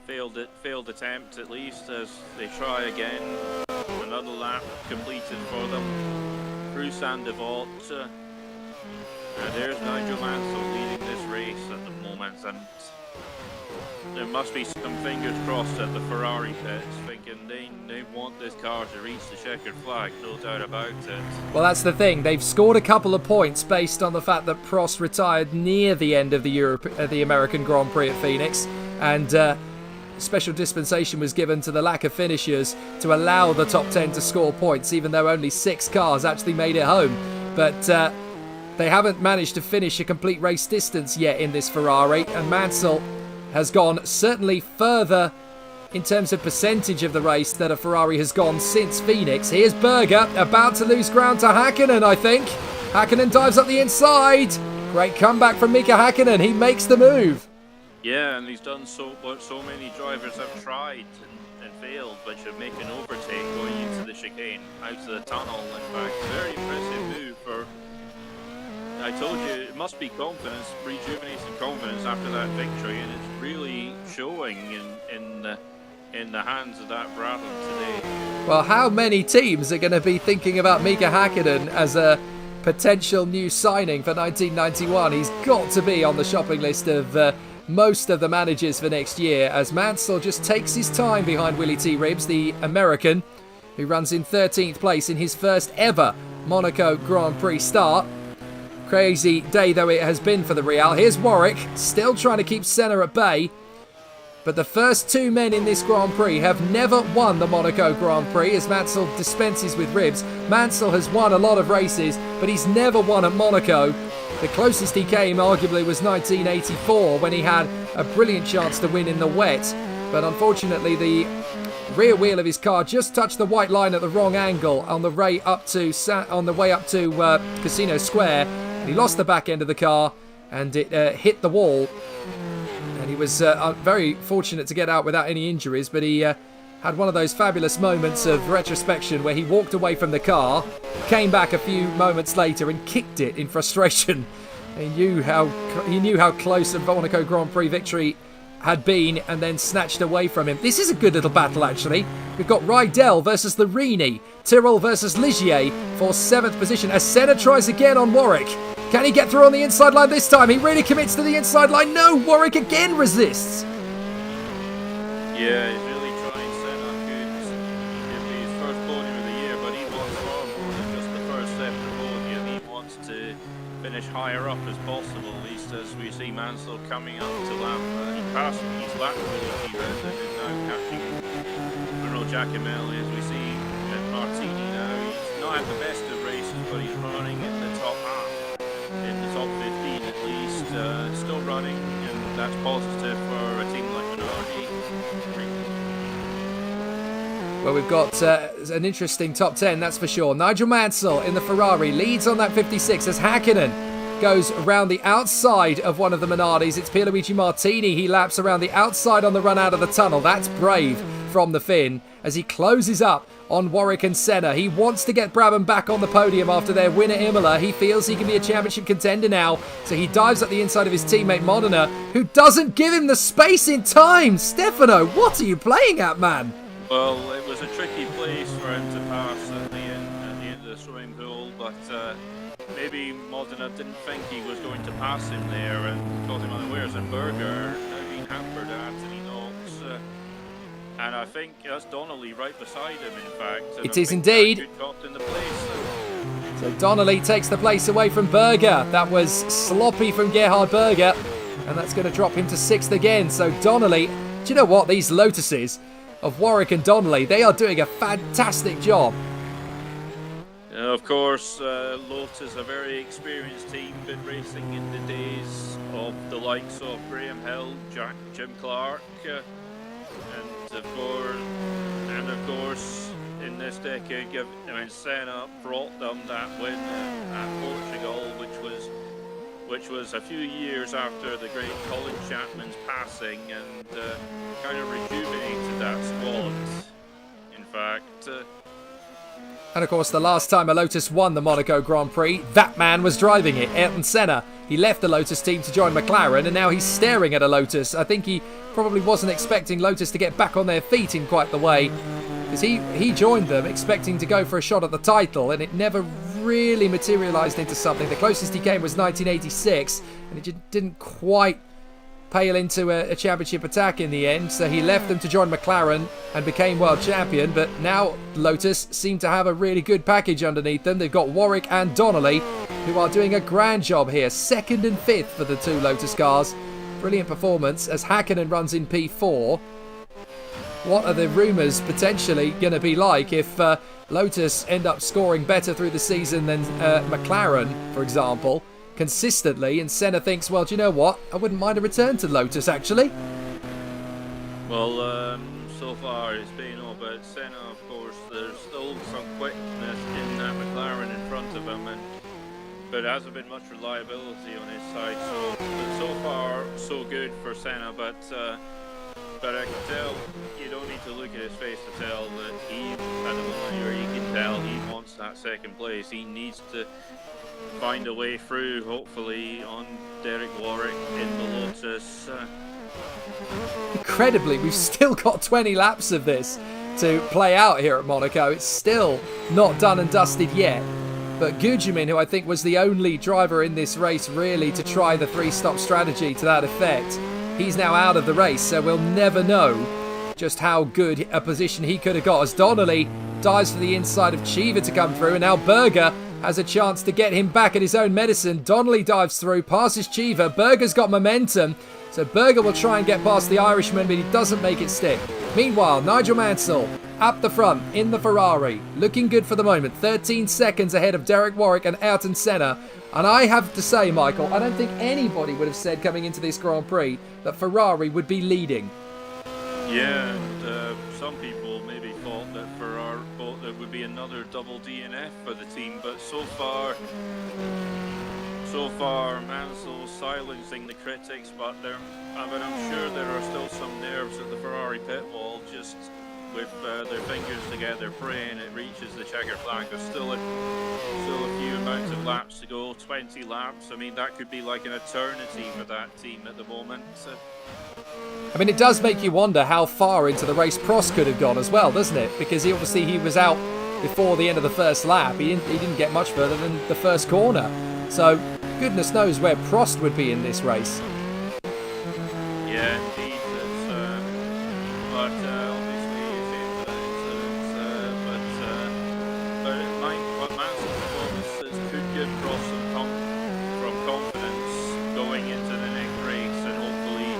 failed attempt at least, as they try again. Another lap completed for them through Sandevort. There's Nigel Mansell leading this race at the moment, and there must be some fingers crossed at the Ferrari pits, thinking they want this car to reach the checkered flag, no doubt about it. Well, that's the thing. They've scored a couple of points based on the fact that Prost retired near the end of the American Grand Prix at Phoenix, and special dispensation was given to the lack of finishers to allow the top 10 to score points, even though only 6 cars actually made it home. But they haven't managed to finish a complete race distance yet in this Ferrari, and Mansell has gone certainly further in terms of percentage of the race that a Ferrari has gone since Phoenix. Here's Berger, about to lose ground to Hakkinen, I think. Hakkinen dives up the inside. Great comeback from Mika Hakkinen. He makes the move. Yeah, and he's done what so many drivers have tried and failed, but should make an overtake going into the chicane, out of the tunnel. In fact, very impressive move for... I told you, it must be confidence, rejuvenated confidence after that victory, and it's really showing in the hands of that Brabham today. Well, how many teams are going to be thinking about Mika Hakkinen as a potential new signing for 1991? He's got to be on the shopping list of most of the managers for next year, as Mansell just takes his time behind Willie T. Ribbs, the American, who runs in 13th place in his first ever Monaco Grand Prix start. Crazy day though it has been for the Real. Here's Warwick, still trying to keep Senna at bay. But the first 2 men in this Grand Prix have never won the Monaco Grand Prix, as Mansell dispenses with Ribbs. Mansell has won a lot of races, but he's never won at Monaco. The closest he came, arguably, was 1984, when he had a brilliant chance to win in the wet. But unfortunately, the rear wheel of his car just touched the white line at the wrong angle on the way up to Casino Square. And he lost the back end of the car, and it hit the wall. And he was very fortunate to get out without any injuries, but he had one of those fabulous moments of retrospection where he walked away from the car, came back a few moments later and kicked it in frustration. He knew how close a Monaco Grand Prix victory had been, and then snatched away from him. This is a good little battle, actually. We've got Rydell versus the Rini, Tyrrell versus Ligier for 7th position, as Senna tries again on Warwick. Can he get through on the inside line this time? He really commits to the inside line. No, Warwick again resists. Yeah, he's really trying. Senna could be his first podium of the year, but he wants far more than just the first step to the podium. He wants to finish higher up as possible, at least as we see Mansell coming up to lap. He passed his lap ability rather than now catching Bruno Giacomelli, as we see at Martini now. He's not at the best of races, but he's running in the top half, in the top 15 at least. Still running, and that's positive for a team like Minardi. Well, we've got an interesting top 10, that's for sure. Nigel Mansell in the Ferrari leads on that 56 as Hakkinen goes around the outside of one of the Minardis. It's Pierluigi Martini. He laps around the outside on the run out of the tunnel. That's brave from the Finn as he closes up on Warwick and Senna. He wants to get Brabham back on the podium after their win at Imola. He feels he can be a championship contender now, so he dives at the inside of his teammate Modena, who doesn't give him the space in time. Stefano, what are you playing at, man? Well, it was a tricky place for him to pass at the end of the swimming pool, but maybe Modena didn't think he was going to pass him there and caught him unawares. And Berger now being hampered at Anthony Knox, and I think that's Donnelly right beside him. In fact, it is indeed. Dropped in the place. So Donnelly takes the place away from Berger. That was sloppy from Gerhard Berger, and that's going to drop him to 6th again. So Donnelly, do you know what? These Lotuses of Warwick and Donnelly, they are doing a fantastic job. Of course, Lotus, a very experienced team, been racing in the days of the likes of Graham Hill, Jim Clark, and of course, in this decade, Senna brought them that win at Portugal, which was a few years after the great Colin Chapman's passing, and kind of rejuvenated that squad. In fact. And of course, the last time a Lotus won the Monaco Grand Prix, that man was driving it, Ayrton Senna. He left the Lotus team to join McLaren, and now he's staring at a Lotus. I think he probably wasn't expecting Lotus to get back on their feet in quite the way, because he joined them expecting to go for a shot at the title, and it never really materialised into something. The closest he came was 1986, and it just didn't quite pale into a championship attack in the end, so he left them to join McLaren and became world champion. But now Lotus seem to have a really good package underneath them. They've got Warwick and Donnelly, who are doing a grand job here. 2nd and 5th for the two Lotus cars. Brilliant performance as Hakkinen runs in P4. What are the rumours potentially going to be like if Lotus end up scoring better through the season than McLaren, for example, consistently, and Senna thinks, well, do you know what? I wouldn't mind a return to Lotus, actually. Well, so far it's been all about Senna, of course. There's still some quickness in that McLaren in front of him, but there hasn't been much reliability on his side. So far, so good for Senna, but I can tell, you don't need to look at his face to tell that he, at the moment where you can tell he wants that 2nd place. He needs to find a way through, hopefully, on Derek Warwick in the Lotus. Incredibly, we've still got 20 laps of this to play out here at Monaco. It's still not done and dusted yet. But Gugelmin, who I think was the only driver in this race really to try the 3-stop strategy to that effect, he's now out of the race, so we'll never know just how good a position he could have got as Donnelly dives for the inside of Cheever to come through, and now Berger has a chance to get him back at his own medicine. Donnelly dives through, passes Cheever. Berger's got momentum, so Berger will try and get past the Irishman, but he doesn't make it stick. Meanwhile, Nigel Mansell up the front in the Ferrari, looking good for the moment. 13 seconds ahead of Derek Warwick and Ayrton Senna. And I have to say, Michael, I don't think anybody would have said coming into this Grand Prix that Ferrari would be leading. Yeah, and some people maybe thought that there would be another double DNF for the team, but so far Mansell's silencing the critics, but I'm sure there are still some nerves at the Ferrari pit wall, just with their fingers together, praying it reaches the checkered flag. There's still a few amounts of laps to go, 20 laps. I mean, that could be like an eternity for that team at the moment. I mean, it does make you wonder how far into the race Prost could have gone as well, doesn't it? Because he was out before the end of the first lap. He didn't get much further than the first corner. So, goodness knows where Prost would be in this race. Yeah, indeed. But obviously, what Mansell's performances could give Prost some confidence going into the next race, and hopefully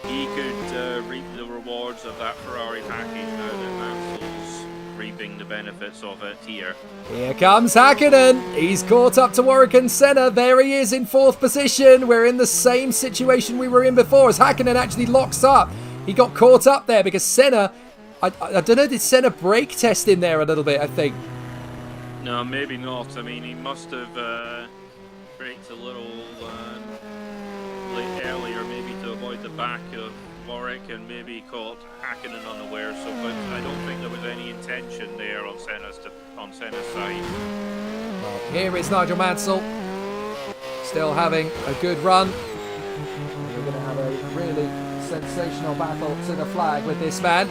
he could reap the rewards of that Ferrari package now that Mansell's reaping the benefits of it here. Here comes Häkkinen. He's caught up to Warwick and Senna. There he is in 4th position. We're in the same situation we were in before as Häkkinen actually locks up. He got caught up there because Senna, I don't know, did Senna brake test in there a little bit, I think? No, maybe not. I mean, he must have braked a little late earlier, maybe to avoid the back of Warwick, and maybe caught Häkkinen unaware. So, but I don't think there was any intention there on Senna's side. Well, here is Nigel Mansell, still having a good run. We're going to have a really sensational battle to the flag with this man.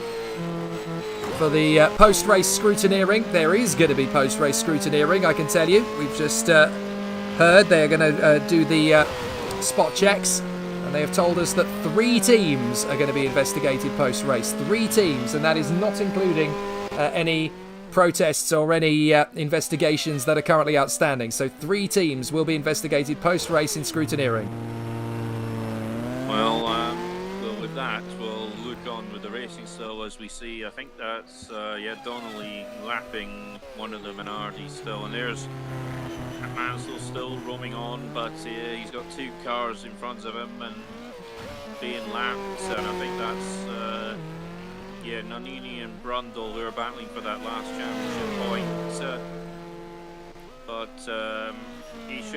For the post-race scrutineering, there is going to be post-race scrutineering, I can tell you. We've just heard they're going to do the spot checks, and they have told us that 3 teams are going to be investigated post-race. 3 teams, and that is not including any protests or any investigations that are currently outstanding. So 3 teams will be investigated post-race in scrutineering. Well, with that, we'll look on with the racing still as we see. I think that's Donnelly lapping one of the Minardi still, and there's Mansell still roaming on, but he's got 2 cars in front of him and being lapped, and I think that's Nannini and Brundle who are battling for that last championship point. But he's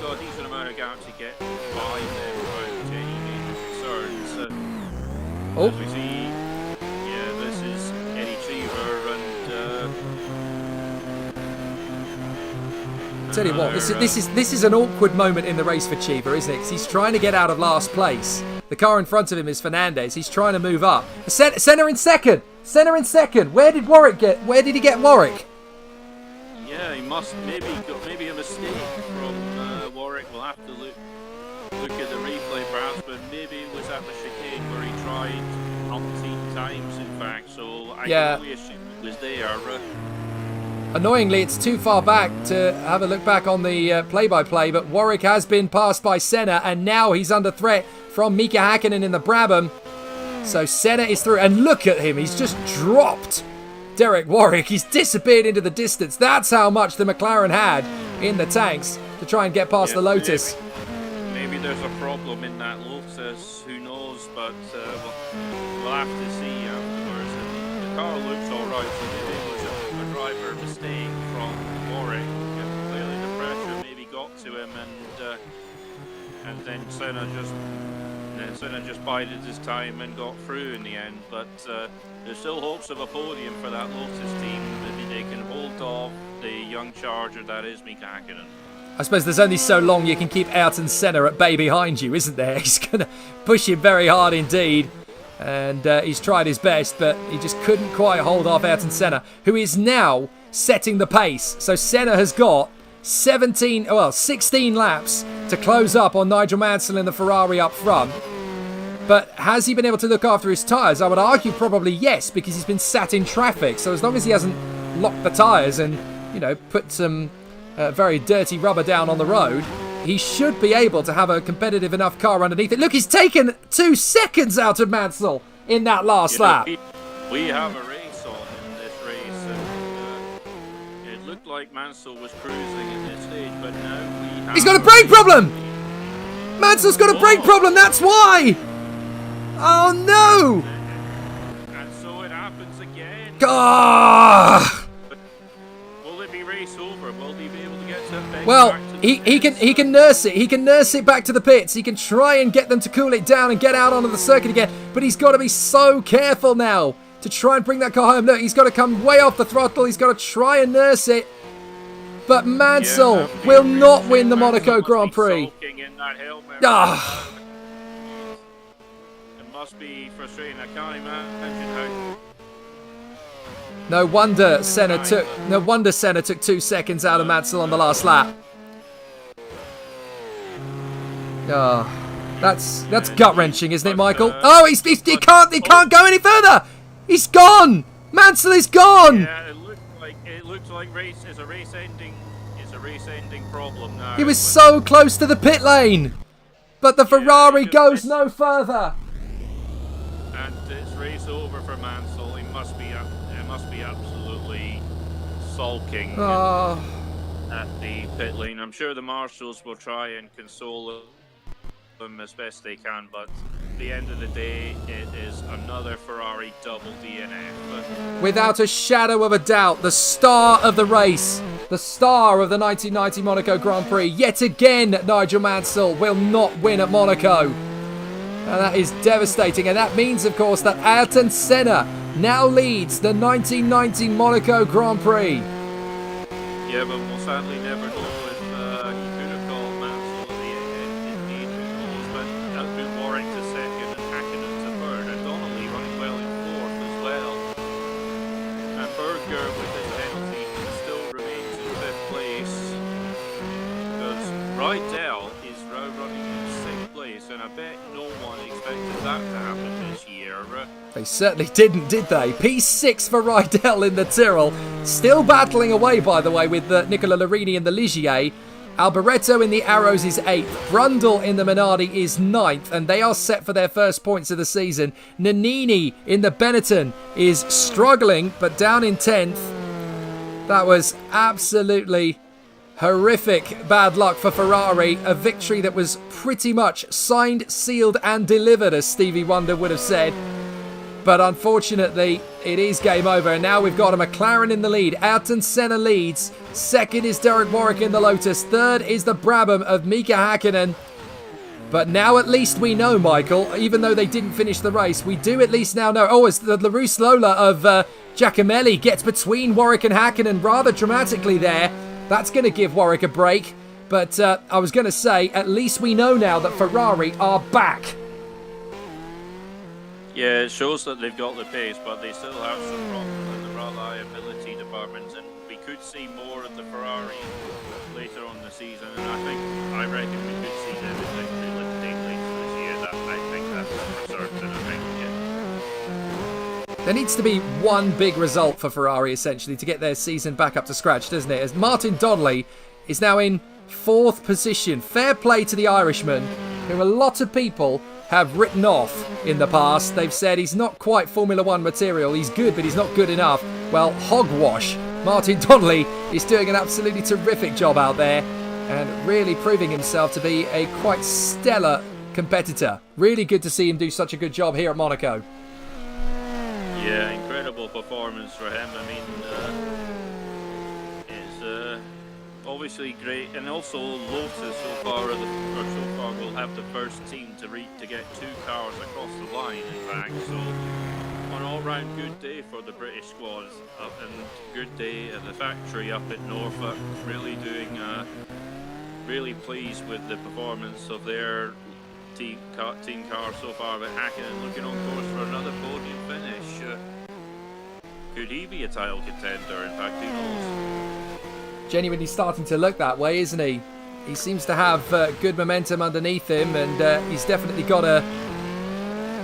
got a decent amount of gap to get by there without any major concerns. As we see, this is Eddie Cheever and Tell you what, this is an awkward moment in the race for Cheever, isn't it? 'Cause he's trying to get out of last place. The car in front of him is Fernandez. He's trying to move up. Senna in second. Senna in second. Where did he get Warwick? Yeah, he must maybe a mistake from Warwick. We'll have to look at the replay perhaps, but maybe it was at the chicane where he tried umpteen times, in fact. So I can only assume it was there. Annoyingly, it's too far back to have a look back on the play-by-play, but Warwick has been passed by Senna, and now he's under threat from Mika Häkkinen in the Brabham. So Senna is through, and look at him, he's just dropped Derek Warwick. He's disappeared into the distance. That's how much the McLaren had in the tanks to try and get past the Lotus. Maybe there's a problem in that Lotus, who knows, but we'll have to see afterwards. And the car looks alright, so maybe it was a driver mistake from Warwick. Clearly the pressure maybe got to him, and then Senna just bided his time and got through in the end. But there's still hopes of a podium for that Lotus team. Maybe they can hold off the young charger that is Mika Häkkinen. I suppose there's only so long you can keep Ayrton Senna at bay behind you, isn't there? He's going to push him very hard indeed. And he's tried his best, but he just couldn't quite hold off Ayrton Senna, who is now setting the pace. So Senna has got 16 laps to close up on Nigel Mansell in the Ferrari up front. But has he been able to look after his tyres? I would argue probably yes, because he's been sat in traffic. So as long as he hasn't locked the tyres and, put some very dirty rubber down on the road, he should be able to have a competitive enough car underneath it. Look, he's taken 2 seconds out of Mansell in that last lap. We have a race on in this race, and it looked like Mansell was cruising at this stage, but now we have... He's got a brake problem! Mansell's got a brake problem, that's why! Oh no! And so it happens again. Ah! Will it be race over? Will he be able to get to it? Well, he can nurse it. He can nurse it back to the pits. He can try and get them to cool it down and get out onto the circuit again. But he's got to be so careful now to try and bring that car home. Look, he's got to come way off the throttle. He's got to try and nurse it. But Mansell will not win the Monaco Grand Prix. Ah. It must be frustrating. I can't imagine how. No wonder Senna took 2 seconds out of Mansell on the last lap. That's gut-wrenching, isn't it, Michael? Oh, he can't go any further. He's gone. Mansell is gone. Yeah, it looks like it's a race-ending problem now. He was so close to the pit lane, but the Ferrari goes no further. And it's race over for Mansell. He must be absolutely sulking at the pit lane. I'm sure the marshals will try and console him as best they can, but at the end of the day, it is another Ferrari double DNF. Without a shadow of a doubt, the star of the race, the star of the 1990 Monaco Grand Prix, yet again, Nigel Mansell will not win at Monaco. And that is devastating, and that means, of course, that Ayrton Senna now leads the 1990 Monaco Grand Prix. Yeah, but we'll sadly never know if he could have called Mansell at the end. Indeed, who knows? But that's been Warwick to second and Hakkinen to third, and Donnelly running well in fourth as well. And Berger, with his penalty, still remains in fifth place. Because Rydell is now running in sixth place, and I bet no one expected that to happen this year. They certainly didn't, did they? P6 for Rydell in the Tyrrell. Still battling away, by the way, with Nicola Larini in the Ligier. Alboreto in the Arrows is 8th. Brundle in the Minardi is 9th. And they are set for their first points of the season. Nannini in the Benetton is struggling, but down in 10th. That was absolutely horrific bad luck for Ferrari. A victory that was pretty much signed, sealed and delivered, as Stevie Wonder would have said. But unfortunately, it is game over. And now we've got a McLaren in the lead. Ayrton Senna leads. Second is Derek Warwick in the Lotus. Third is the Brabham of Mika Hakkinen. But now at least we know, Michael, even though they didn't finish the race, we do at least now know. Oh, as the LaRousse Lola of Giacomelli gets between Warwick and Hakkinen rather dramatically there. That's going to give Warwick a break. But I was going to say, at least we know now that Ferrari are back. Yeah, it shows that they've got the pace, but they still have some problems in the reliability departments, and we could see more of the Ferrari later on in the season. And I reckon we could see them eventually lifting later this year. I think that's for certain. I think. Yeah. There needs to be one big result for Ferrari, essentially, to get their season back up to scratch, doesn't it? As Martin Donnelly is now in 4th position. Fair play to the Irishman, who a lot of people have written off in the past. They've said he's not quite Formula 1 material. He's good, but he's not good enough. Well, hogwash. Martin Donnelly is doing an absolutely terrific job out there and really proving himself to be a quite stellar competitor. Really good to see him do such a good job here at Monaco. Yeah, incredible performance for him. I mean, it's obviously great, and also Lotus so far will have the first team to get 2 cars across the line. In fact, so an all-round good day for the British squads, and good day at the factory up at Norfolk. Really pleased with the performance of their team car so far, but Hakkinen looking on course for another podium finish. Could he be a title contender? In fact, who knows? Genuinely starting to look that way, isn't he? He seems to have good momentum underneath him, and he's definitely got a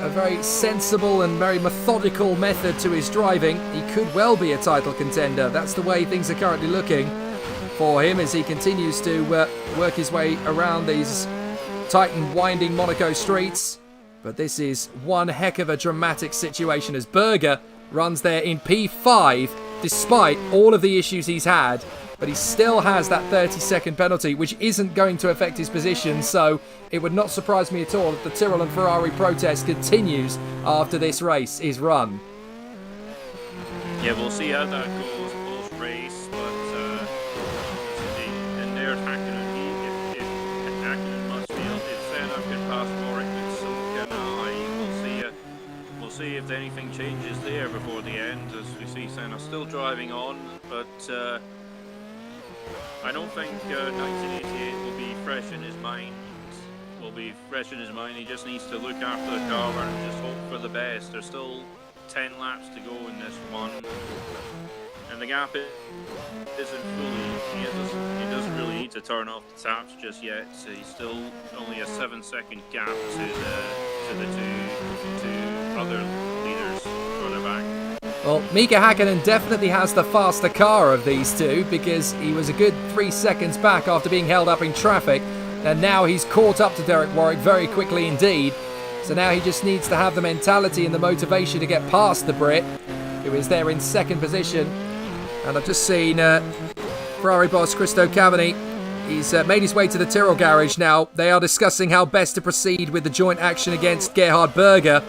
very sensible and very methodical method to his driving. He could well be a title contender. That's the way things are currently looking for him as he continues to work his way around these tight and winding Monaco streets. But this is one heck of a dramatic situation as Berger runs there in P5 despite all of the issues he's had. But he still has that 30-second penalty, which isn't going to affect his position, so it would not surprise me at all if the Tyrrell and Ferrari protest continues after this race is run. Yeah, we'll see how that goes post-race, but and there's Hakkinen. If Hakkinen must feel if Senna can pass Warwick, then so can I. We'll see if anything changes there before the end, as we see Senna still driving on, but I don't think 1988 will be fresh in his mind. He just needs to look after the car and just hope for the best. There's still 10 laps to go in this one, and the gap isn't fully. He doesn't really need to turn off the taps just yet. So he's still only a 7-second gap to the two other leaders further back. Well, Mika Hakkinen definitely has the faster car of these two, because he was a good 3 seconds back after being held up in traffic, and now he's caught up to Derek Warwick very quickly indeed. So now he just needs to have the mentality and the motivation to get past the Brit, who is there in second position. And I've just seen Ferrari boss Christo Cavani. He's made his way to the Tyrrell garage now. They are discussing how best to proceed with the joint action against Gerhard Berger,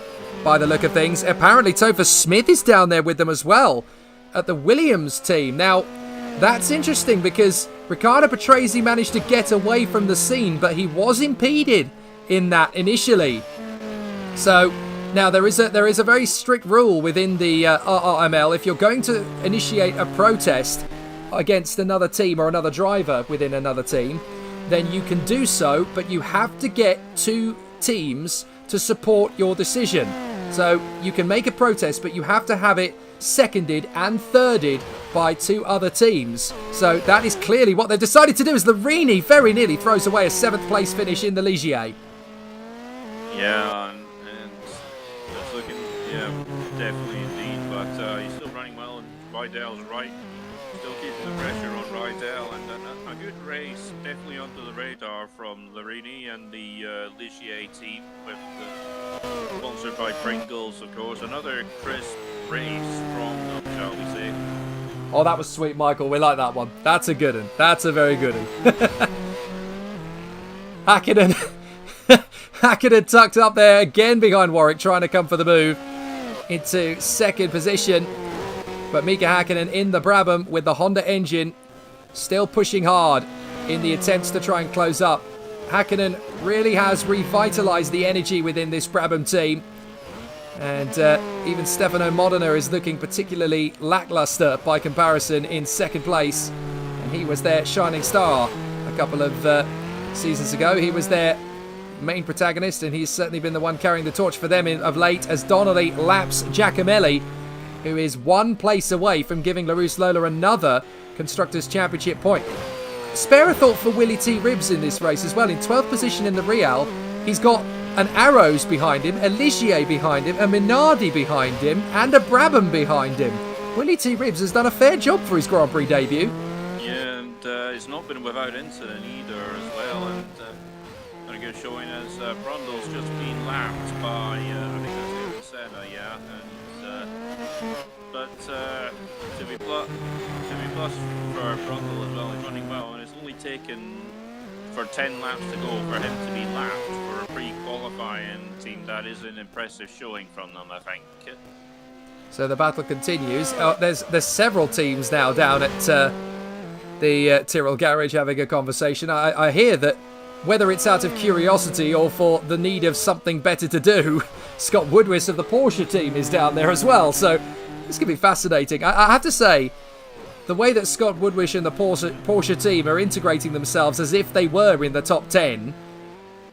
by the look of things. Apparently Topher Smith is down there with them as well, at the Williams team. Now, that's interesting, because Riccardo Patrese managed to get away from the scene, but he was impeded in that initially. So now there is a very strict rule within the RRML. If you're going to initiate a protest against another team or another driver within another team, then you can do so, but you have to get 2 teams to support your decision. So you can make a protest, but you have to have it seconded and thirded by 2 other teams. So that is clearly what they've decided to do, as Larini very nearly throws away a 7th place finish in the Ligier. Yeah, and that's looking, definitely indeed, but he's still running well, and Rydell's right, still keeping the pressure on Rydell, and a good race, definitely under the radar from Larini and the Ligier team, with sponsored by Pringles, of course. Another crisp race from them, shall we say. Oh, that was sweet, Michael. We like that one. That's a good one. That's a very good one. Hakkinen tucked up there again behind Warwick, trying to come for the move into second position. But Mika Hakkinen in the Brabham with the Honda engine, still pushing hard in the attempts to try and close up. Hakkinen really has revitalised the energy within this Brabham team. And even Stefano Modena is looking particularly lacklustre by comparison in second place. And he was their shining star a couple of seasons ago. He was their main protagonist, and he's certainly been the one carrying the torch for them of late, as Donnelly laps Giacomelli, who is 1 place away from giving LaRousse Lola another Constructors' Championship point. Spare a thought for Willie T. Ribbs in this race as well. In 12th position in the Real, he's got an Arrows behind him, a Ligier behind him, a Minardi behind him, and a Brabham behind him. Willie T. Ribbs has done a fair job for his Grand Prix debut. Yeah, and it's not been without incident either as well, and a good showing as Brundle's just been lapped by, I think that's Senna, yeah, and but to be plus for Brundle as well, he's running well, and it's only taken for 10 laps to go for him to be lapped for a pre-qualifying team. That is an impressive showing from them, I think. So the battle continues. There's several teams now down at the Tyrrell garage having a conversation. I hear that whether it's out of curiosity or for the need of something better to do, Scott Woodwiss of the Porsche team is down there as well. So this could be fascinating. I have to say, the way that Scott Woodwiss and the Porsche team are integrating themselves as if they were in the top 10,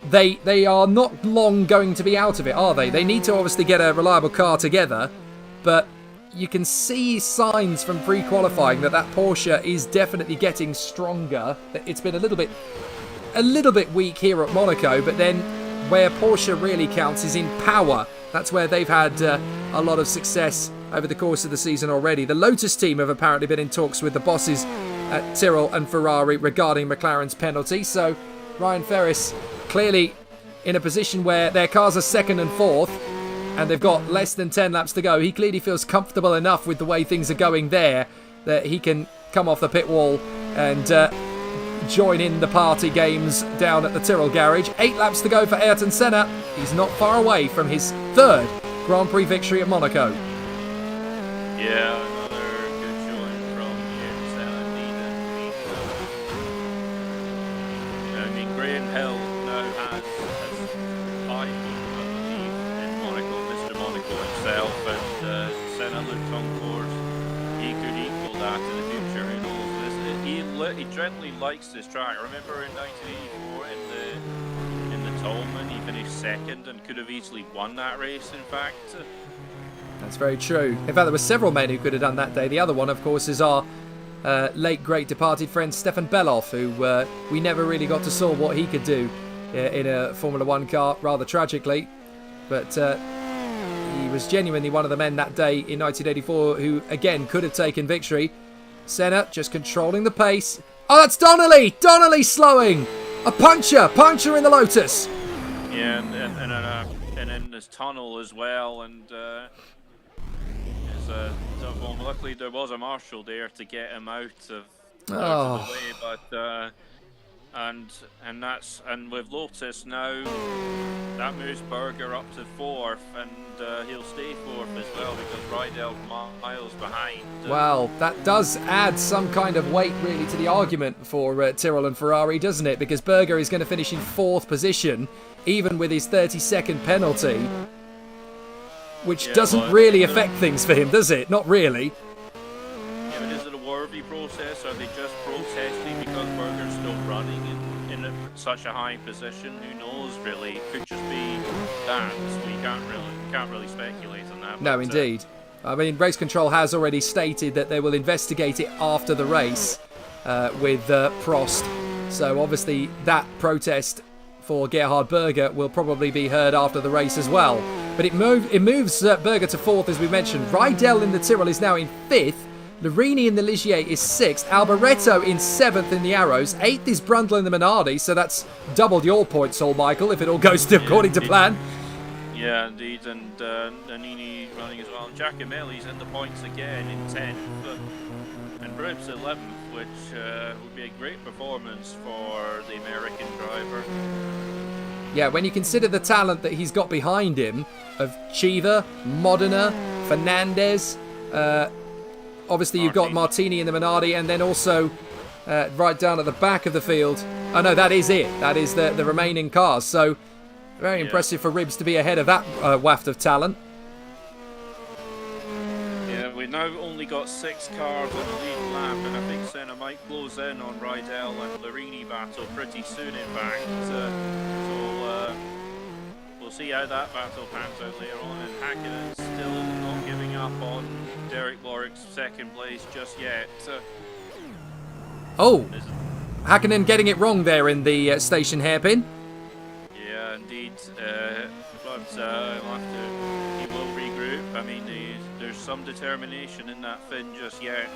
they are not long going to be out of it, are they? They need to obviously get a reliable car together, but you can see signs from pre-qualifying that Porsche is definitely getting stronger. It's been a little bit weak here at Monaco, but then where Porsche really counts is in power. That's where they've had a lot of success over the course of the season already. The Lotus team have apparently been in talks with the bosses at Tyrrell and Ferrari regarding McLaren's penalty. So Ryan Ferris clearly in a position where their cars are second and fourth, and they've got less than 10 laps to go. He clearly feels comfortable enough with the way things are going there that he can come off the pit wall and join in the party games down at the Tyrrell garage. 8 laps to go for Ayrton Senna. He's not far away from his 3rd Grand Prix victory at Monaco. Yeah, another good showing from Ayrton Senna indeed. I mean, Graham Hill now has 5 people, I believe, in Monaco, Mr. Monaco himself. he generally likes this track. I remember in 1984 in the Tolman, he finished second and could have easily won that race. In fact, That's very true. In fact, there were several men who could have done that day. The other one, of course, is our late great departed friend Stefan Beloff, who we never really got to saw what he could do in a Formula One car, rather tragically. But he was genuinely one of the men that day in 1984 who, again, could have taken victory. Senna just controlling the pace. Oh, that's Donnelly! Donnelly slowing! A puncture in the Lotus. yeah, and in this tunnel as well, and luckily there was a marshal there to get him out of the way, but and with Lotus now, that moves Berger up to 4th, and he'll stay 4th as well because Rydell's miles behind. Well, that does add some kind of weight really to the argument for Tyrrell and Ferrari, doesn't it? Because Berger is going to finish in 4th position, even with his 30-second penalty, which doesn't really affect things for him, does it? Not really. Yeah, but is it a worthy process? Are they just protesting because Berger's still running in such a high position? Who knows, really? It could just be that. We can't really speculate on that. No, indeed. I mean, Race Control has already stated that they will investigate it after the race with Prost. So obviously that protest for Gerhard Berger will probably be heard after the race as well. But it moves Berger to 4th, as we mentioned. Rydell in the Tyrrell is now in 5th. Larini in the Ligier is 6th. Alboreto in 7th in the Arrows. 8th is Brundle in the Minardi, so that's doubled your points, all Michael, if it all goes according to plan. Yeah, indeed, and Nannini running as well. And Giacomelli's in the points again in 10th, and Bribs 11th, which would be a great performance for the American driver. Yeah, when you consider the talent that he's got behind him of Cheever, Modena, Fernandez, obviously you've got Martini in the Minardi, and then also right down at the back of the field. Oh no, that is it. That is the remaining cars. So very impressive for Ribs to be ahead of that waft of talent. Yeah, we've now only got 6 cars on the lead lap, and I think Senna might close in on Rydell and Larini battle pretty soon, in fact. We'll see how that battle pans out later on, and Hakkinen still not giving up on Derek Warwick's 2nd place just yet. Hakkinen getting it wrong there in the station hairpin. Yeah, indeed. But he will regroup. I mean, there's some determination in that Finn just yet.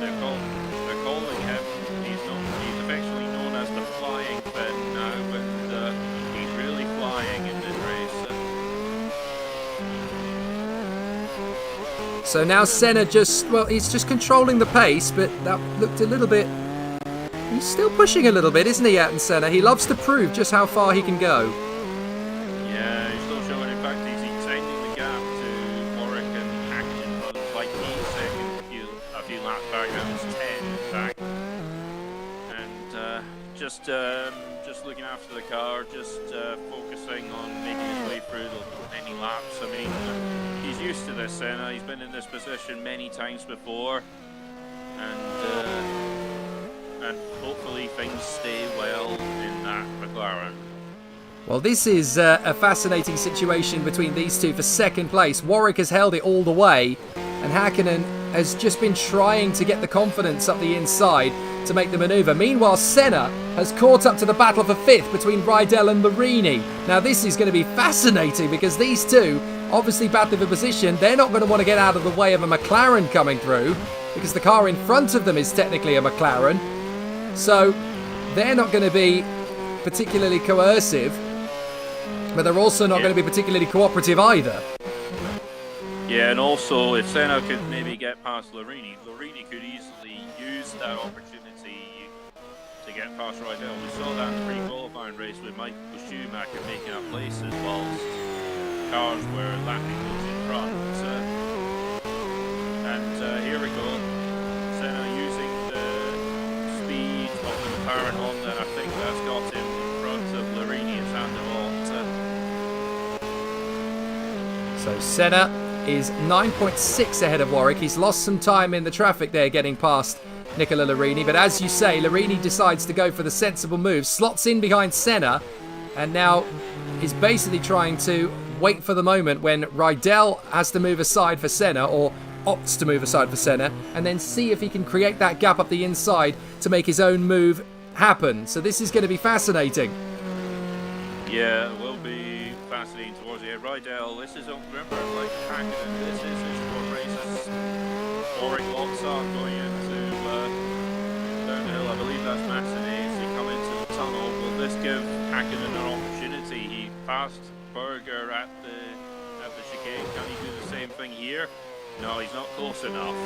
They're calling him. He's affectionately known as the Flying Finn now, but he's really flying in this race. So now Senna he's just controlling the pace, but that looked a little bit... He's still pushing a little bit, isn't he, Ayrton Senna? He loves to prove just how far he can go. Yeah, he's still showing. In fact, he's extending the gap to Warwick and Hakkinen, but it's like 8 seconds a few laps back. That was 10, in fact. And just looking after the car, just focusing on making his way through the many laps. I mean, he's used to this, Senna. He's been in this position many times before, and hopefully things stay well in that McLaren. Well, this is a fascinating situation between these two for 2nd place. Warwick has held it all the way, and Hakkinen has just been trying to get the confidence up the inside to make the manoeuvre. Meanwhile, Senna has caught up to the battle for 5th between Rydell and Larini. Now, this is going to be fascinating because these two obviously battling for position. They're not going to want to get out of the way of a McLaren coming through because the car in front of them is technically a McLaren. So they're not going to be particularly coercive, but they're also not going to be particularly cooperative either. Yeah, and also if Senna could maybe get past Larini could easily use that opportunity to get past Rydell. We saw that in the pre-qualifying race with Michael Schumacher making up places whilst cars were lapping those in front. And here we go. Senna using the speed of the McLaren Honda, and I think that's got him in front of Larini and Sandervoort. So Senna is 9.6 ahead of Warwick. He's lost some time in the traffic there getting past Nicola Larini. But as you say, Larini decides to go for the sensible move, slots in behind Senna, and now is basically trying to wait for the moment when Rydell has to move aside for Senna, or opts to move aside for Senna, and then see if he can create that gap up the inside to make his own move happen. So this is going to be fascinating. Yeah, it will be fascinating towards the end. Rydell, this is, remember, like Hackett, this is what races Warwick lots are going into downhill. I believe that's Massenet as they come into the tunnel. Will this give Hackett an opportunity? He passed Berger at the chicane. Can he do the same thing here? No, he's not close enough.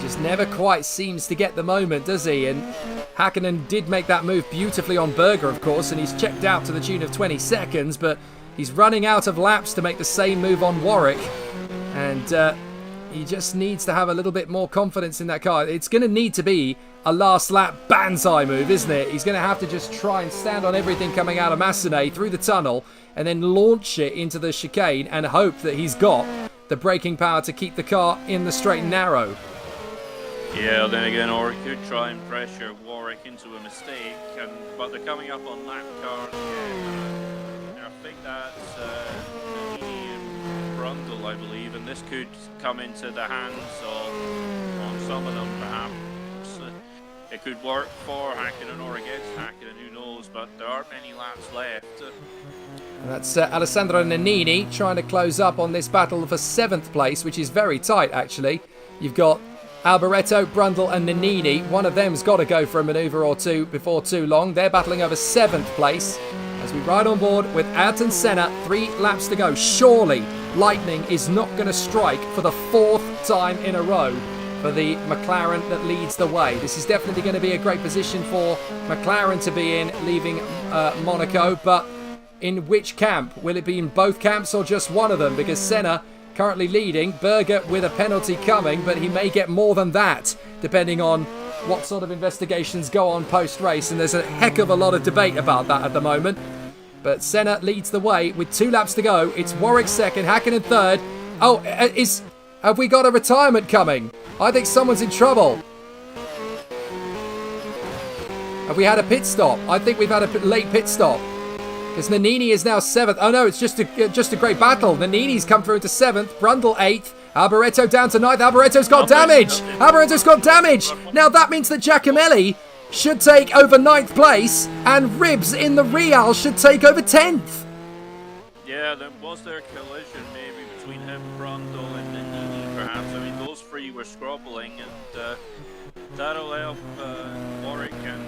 Just never quite seems to get the moment, does he? And Hakkinen did make that move beautifully on Berger, of course, and he's checked out to the tune of 20 seconds, but he's running out of laps to make the same move on Warwick. And he just needs to have a little bit more confidence in that car. It's going to need to be a last lap banzai move, isn't it? He's going to have to just try and stand on everything coming out of Massenet through the tunnel and then launch it into the chicane and hope that he's got the braking power to keep the car in the straight and narrow. Yeah, then again, or he could try and pressure Warwick into a mistake, but they're coming up on lap cars again. I think that's Nannini and Brundle, I believe, and this could come into the hands of on some of them, perhaps. It could work for Hakkinen or against Hakkinen, who knows, but there aren't many laps left. And that's Alessandro Nannini trying to close up on this battle for 7th place, which is very tight, actually. You've got Alboreto, Brundle and Nannini. One of them's got to go for a manoeuvre or two before too long. They're battling over 7th place as we ride on board with Ayrton Senna. 3 laps to go. Surely lightning is not going to strike for the 4th time in a row for the McLaren that leads the way. This is definitely going to be a great position for McLaren to be in, leaving Monaco, but in which camp? Will it be in both camps or just one of them? Because Senna currently leading, Berger with a penalty coming, but he may get more than that, depending on what sort of investigations go on post-race, and there's a heck of a lot of debate about that at the moment. But Senna leads the way with 2 laps to go. It's Warwick second, Hakkinen third. Oh, have we got a retirement coming? I think someone's in trouble. Have we had a pit stop? I think we've had a late pit stop. Because Nannini is now 7th. Oh no, it's just a great battle. Nannini's come through into 7th. Brundle 8th. Alboreto down to 9th. Alboreto's got damage. Alboreto's got damage. Now that means that Giacomelli should take over 9th place. And Ribs in the Real should take over 10th. Yeah, was there a collision maybe between him, Brundle and Nannini perhaps? I mean, those 3 were scrobbling, and that'll help Warwick and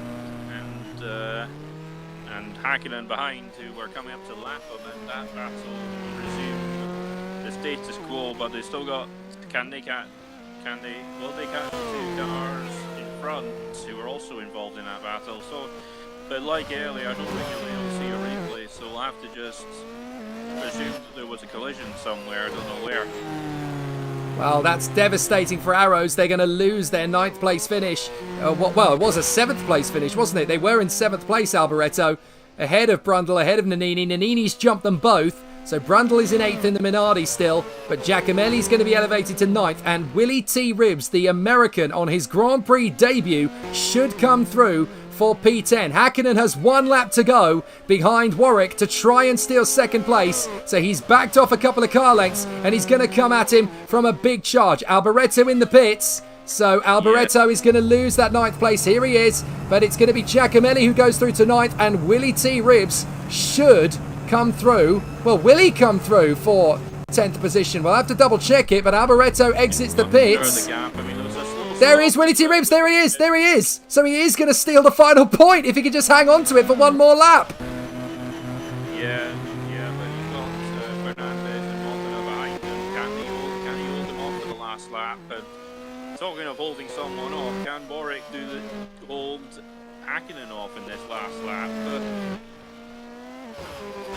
Hakkinen behind, who are coming up to lap them, and that battle will resume the status quo. But they still got, will they catch the 2 cars in front who are also involved in that battle? So, but like earlier, I don't think you'll see a replay, so we'll have to just presume that there was a collision somewhere, I don't know where. Well, that's devastating for Arrows. They're going to lose their 9th place finish. Well, it was a 7th place finish, wasn't it? They were in 7th place, Alboreto, ahead of Brundle, ahead of Nannini. Nannini's jumped them both. So Brundle is in 8th in the Minardi still, but Giacomelli's going to be elevated to 9th. And Willie T. Ribs, the American, on his Grand Prix debut, should come through for P10. Hakkinen has 1 lap to go behind Warwick to try and steal 2nd place. So he's backed off a couple of car lengths and he's going to come at him from a big charge. Alboreto in the pits. So Alboreto is going to lose that 9th place. Here he is. But it's going to be Giacomelli who goes through to 9th, and Willie T. Ribs should come through. Well, will he come through for 10th position? We'll have to double check it, but Alboreto exits the pits. There is Willie T. Ribs. There he is. There he is. So he is going to steal the final point if he can just hang on to it for 1 more lap. Yeah, but he's got Fernandez and Maldonado behind him. Can he hold him off for the last lap? And talking of holding someone off, can Warwick hold Hakkinen off in this last lap?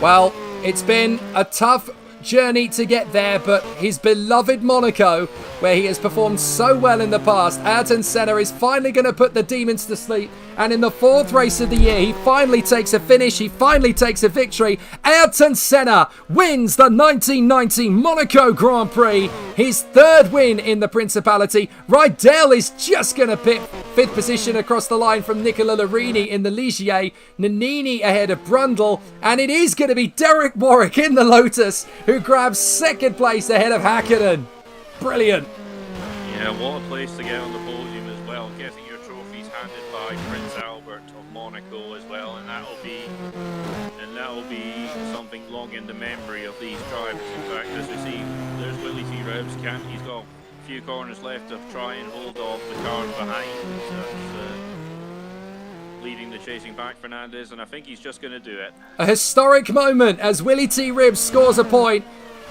Well, it's been a tough journey to get there, but his beloved Monaco, where he has performed so well in the past, Ayrton Senna is finally going to put the demons to sleep. And in the 4th race of the year, he finally takes a finish. He finally takes a victory. Ayrton Senna wins the 1990 Monaco Grand Prix. His 3rd win in the Principality. Rydell is just going to pick 5th position across the line from Nicola Larini in the Ligier. Nannini ahead of Brundle. And it is going to be Derek Warwick in the Lotus who grabs 2nd place ahead of Hakkinen. Brilliant. Yeah, what a place to get on the podium as well. Getting your trophies handed by Prince Albert of Monaco as well, and that'll be something long in the memory of these drivers. In fact, as we see, there's Willie T. Revs. He's got a few corners left to try and hold off the cars behind. Leading the chasing back Fernandez, and I think he's just going to do it. A historic moment as Willie T. Ribbs scores a point,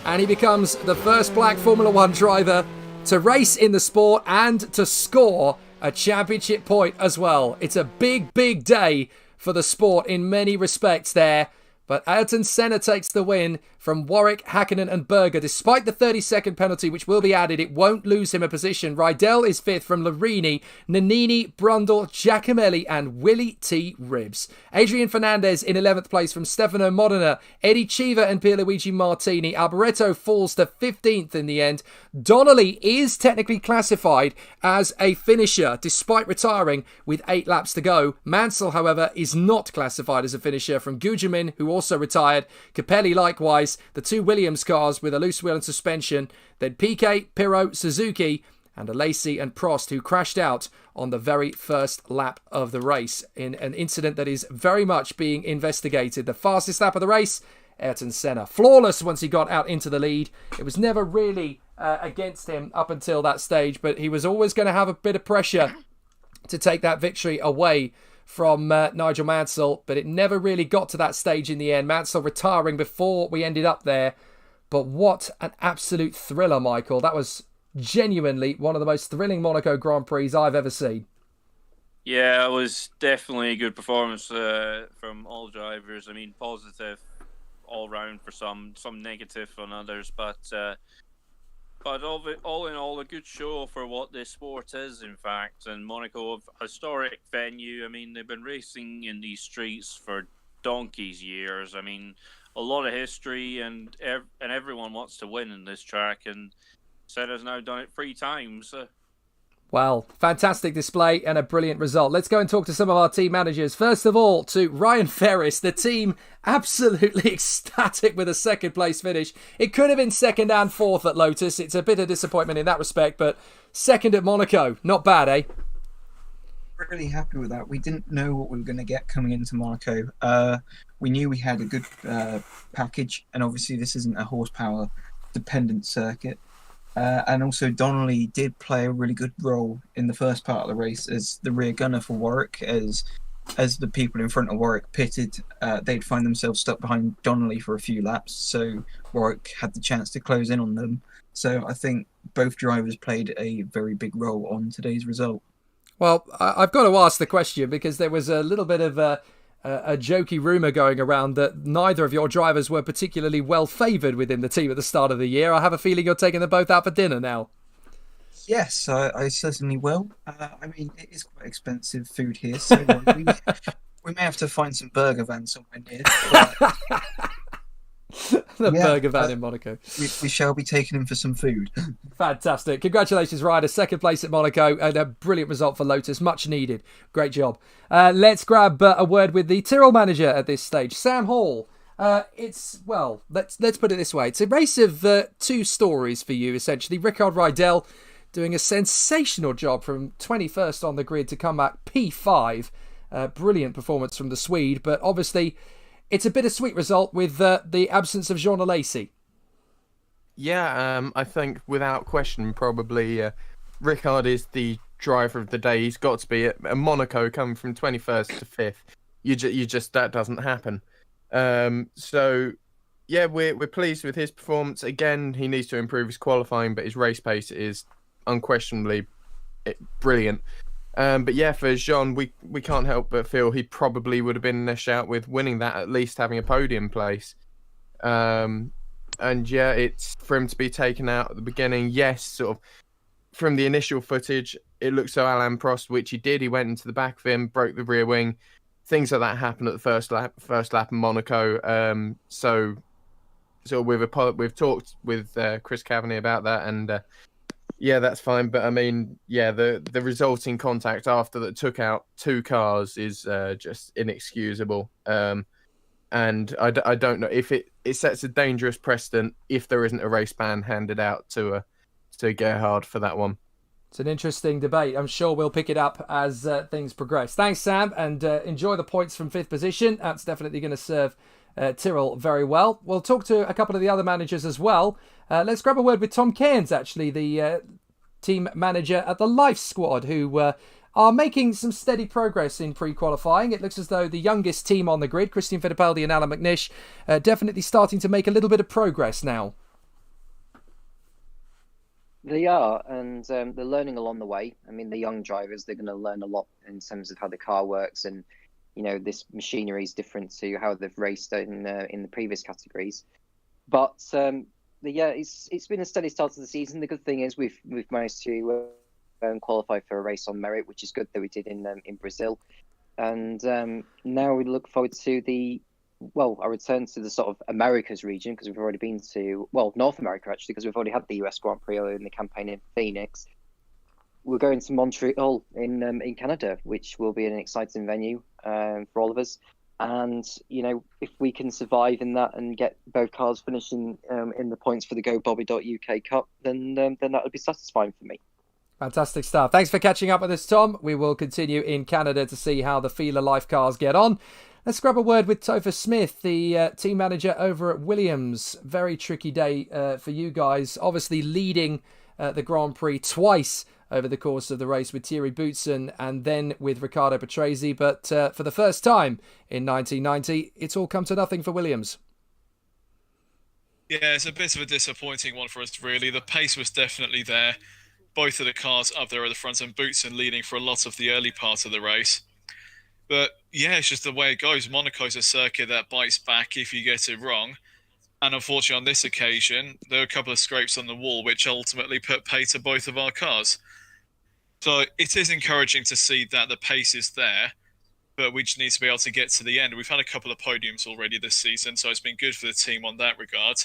and he becomes the first black Formula 1 driver to race in the sport and to score a championship point as well. It's a big, big day for the sport in many respects there. But Ayrton Senna takes the win from Warwick, Hakkinen and Berger. Despite the 30-second penalty, which will be added, it won't lose him a position. Rydell is 5th from Larini, Nannini, Brundle, Giacomelli and Willie T. Ribbs. Adrian Fernandez in 11th place from Stefano Modena. Eddie Chiva and Pierluigi Martini. Alboreto falls to 15th in the end. Donnelly is technically classified as a finisher, despite retiring with 8 laps to go. Mansell, however, is not classified as a finisher from Gujamin, who also retired. Capelli likewise. The 2 Williams cars with a loose wheel and suspension. Then Piquet, Pirro, Suzuki and Alesi and Prost, who crashed out on the very first lap of the race in an incident that is very much being investigated. The fastest lap of the race, Ayrton Senna. Flawless once he got out into the lead. It was never really against him up until that stage, but he was always going to have a bit of pressure to take that victory away from Nigel Mansell, but it never really got to that stage in the end. Mansell retiring before we ended up there. But what an absolute thriller, Michael. That was genuinely one of the most thrilling Monaco Grand Prix I've ever seen. Yeah, it was definitely a good performance from all drivers. I mean, positive all round for some negative on others, but all in all, a good show for what this sport is, in fact. And Monaco, a historic venue. I mean, they've been racing in these streets for donkey's years. I mean, a lot of history, and everyone wants to win in this track. And Senna's now done it 3 times. Well, fantastic display and a brilliant result. Let's go and talk to some of our team managers. First of all, to Ryan Ferris, the team absolutely ecstatic with a 2nd place finish. It could have been 2nd and 4th at Lotus. It's a bit of disappointment in that respect, but 2nd at Monaco. Not bad, eh? Really happy with that. We didn't know what we were going to get coming into Monaco. We knew we had a good package, and obviously this isn't a horsepower dependent circuit. And also Donnelly did play a really good role in the first part of the race as the rear gunner for Warwick. As the people in front of Warwick pitted, they'd find themselves stuck behind Donnelly for a few laps, so Warwick had the chance to close in on them. So I think both drivers played a very big role on today's result. Well, I've got to ask the question because there was a little bit of a jokey rumour going around that neither of your drivers were particularly well favoured within the team at the start of the year. I have a feeling you're taking them both out for dinner now. Yes, I certainly will. I mean, it is quite expensive food here, so we may have to find some burger van somewhere near. Burger van in Monaco. We shall be taking him for some food. Fantastic. Congratulations, Ryder. 2nd place at Monaco and a brilliant result for Lotus. Much needed. Great job. Let's grab a word with the Tyrrell manager at this stage, Sam Hall. Let's put it this way. It's a race of 2 stories for you, essentially. Rickard Rydell doing a sensational job from 21st on the grid to come back P5. Brilliant performance from the Swede, but obviously it's a bittersweet result with the absence of Jean Alesi. Yeah, I think without question, probably Rickard is the driver of the day. He's got to be at Monaco, coming from 21st to 5th. You just that doesn't happen. So yeah, we're pleased with his performance. Again, he needs to improve his qualifying, but his race pace is unquestionably brilliant. But yeah, for Jean, we can't help but feel he probably would have been in a shout with winning that, at least having a podium place. yeah, it's for him to be taken out at the beginning. Yes, sort of from the initial footage, it looks so Alain Prost, which he did. He went into the back of him, broke the rear wing. Things like that happened at the first lap in Monaco. So we've talked with Chris Cavani about that, and yeah, that's fine. But I mean, yeah, the resulting contact after that took out 2 cars is just inexcusable. And I don't know if it sets a dangerous precedent if there isn't a race ban handed out to Gerhard for that one. It's an interesting debate. I'm sure we'll pick it up as things progress. Thanks, Sam, and enjoy the points from 5th position. That's definitely going to serve Tyrrell very well. We'll talk to a couple of the other managers as well. Let's grab a word with Tom Cairns, actually, the team manager at the Life Squad, who are making some steady progress in pre-qualifying. It looks as though the youngest team on the grid, Christian Fittipaldi and Alan McNish, definitely starting to make a little bit of progress now. They are, and they're learning along the way. I mean, the young drivers, they're going to learn a lot in terms of how the car works, and you know, this machinery is different to how they've raced in the previous categories. But yeah, it's been a steady start to the season. The good thing is we've managed to qualify for a race on merit, which is good that we did in Brazil, and now we look forward to a return to the sort of Americas region, because we've already been to, North America actually, because we've already had the US Grand Prix in the campaign in Phoenix. We're going to Montreal in Canada, which will be an exciting venue for all of us. And, you know, if we can survive in that and get both cars finishing in the points for the GoBobby.UK Cup, then that would be satisfying for me. Fantastic stuff. Thanks for catching up with us, Tom. We will continue in Canada to see how the Fila Life cars get on. Let's grab a word with Topher Smith, the team manager over at Williams. Very tricky day for you guys. Obviously leading the Grand Prix twice over the course of the race with Thierry Boutsen and then with Riccardo Patrese. But for the first time in 1990, it's all come to nothing for Williams. Yeah, it's a bit of a disappointing one for us, really. The pace was definitely there. Both of the cars up there at the front, and Boutsen leading for a lot of the early part of the race. But yeah, it's just the way it goes. Monaco's a circuit that bites back if you get it wrong. And unfortunately, on this occasion, there were a couple of scrapes on the wall, which ultimately put pay to both of our cars. So it is encouraging to see that the pace is there, but we just need to be able to get to the end. We've had a couple of podiums already this season, so it's been good for the team on that regard.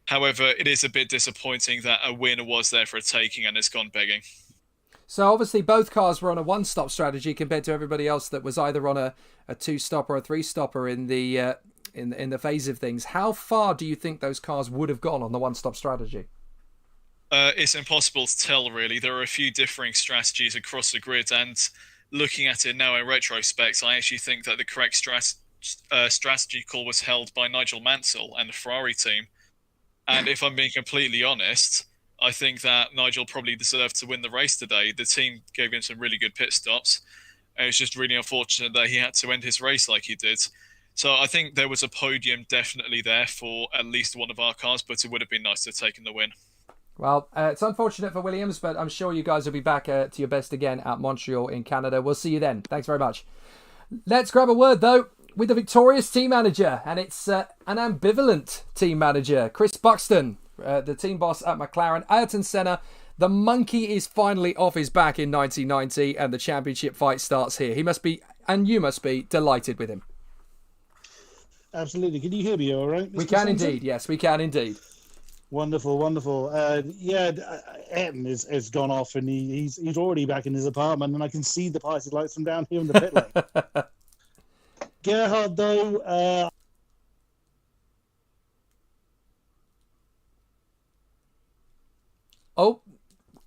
However, it is a bit disappointing that a winner was there for a taking and it's gone begging. So obviously both cars were on a one-stop strategy compared to everybody else that was either on a two-stop or a three-stopper in the phase of things. How far do you think those cars would have gone on the one-stop strategy? It's impossible to tell, really. There are a few differing strategies across the grid, and looking at it now in retrospect, I actually think that the correct strategy call was held by Nigel Mansell and the Ferrari team. And if I'm being completely honest, I think that Nigel probably deserved to win the race today. The team gave him some really good pit stops. And it's just really unfortunate that he had to end his race like he did. So I think there was a podium definitely there for at least one of our cars, but it would have been nice to have taken the win. Well, it's unfortunate for Williams, but I'm sure you guys will be back to your best again at Montreal in Canada. We'll see you then. Thanks very much. Let's grab a word, though, with the victorious team manager, and it's an ambivalent team manager, Chris Buxton, the team boss at McLaren. Ayrton Senna, the monkey is finally off his back in 1990, and the championship fight starts here. He must be, and you must be, delighted with him. Absolutely. Can you hear me all right, Mr. We can Sanson? indeed. Yes, we can indeed. Wonderful, wonderful. Ayrton has gone off, and he's already back in his apartment, and I can see the party lights from down here in the pit lane. Gerhard, though,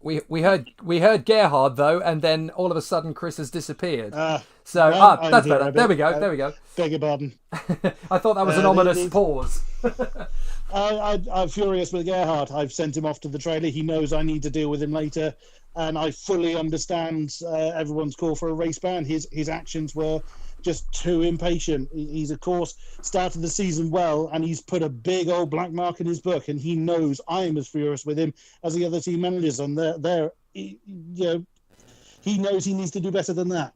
we heard Gerhard though, and then all of a sudden Chris has disappeared. That's better. There we go. Beg your pardon. I thought that was an ominous pause. I'm furious with Gerhard. I've sent him off to the trailer. He knows I need to deal with him later, and I fully understand everyone's call for a race ban. His actions were just too impatient. He's, of course, started the season well, and he's put a big old black mark in his book, and he knows I am as furious with him as the other team managers, and he knows he needs to do better than that.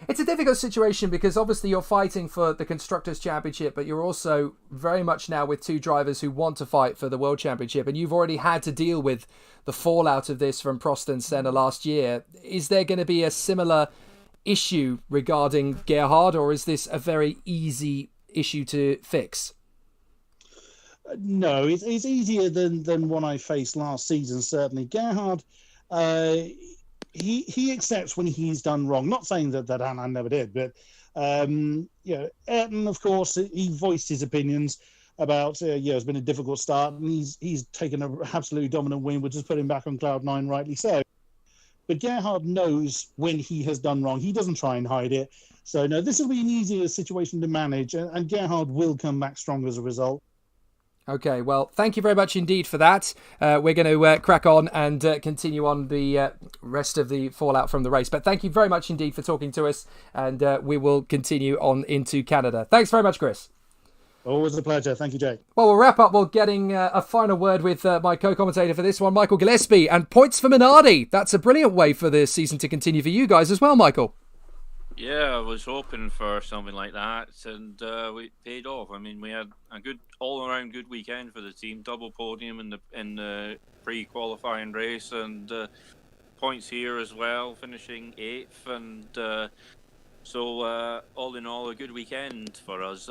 It's a difficult situation because obviously you're fighting for the Constructors' Championship, but you're also very much now with two drivers who want to fight for the World Championship, and you've already had to deal with the fallout of this from Prost and Senna last year. Is there going to be a similar issue regarding Gerhard, or is this a very easy issue to fix? No, it's easier than one I faced last season, certainly. Gerhard, he accepts when he's done wrong. Not saying that Anna never did, but Ayrton, of course, he voiced his opinions about it's been a difficult start, and he's taken an absolutely dominant win, which has put him back on cloud nine, rightly so. But Gerhard knows when he has done wrong. He doesn't try and hide it. So no, this will be an easier situation to manage, and Gerhard will come back strong as a result. Okay, well, thank you very much indeed for that. We're going to crack on and continue on the rest of the fallout from the race. But thank you very much indeed for talking to us, and we will continue on into Canada. Thanks very much, Chris. Always a pleasure. Thank you, Jake. Well, we'll wrap up. We're getting a final word with my co-commentator for this one, Michael Gillespie, and points for Minardi. That's a brilliant way for the season to continue for you guys as well, Michael. Yeah, I was hoping for something like that, and we paid off. I mean, we had a good, all-around good weekend for the team. Double podium in the pre-qualifying race, and points here as well, finishing 8th. And so, all in all, a good weekend for us.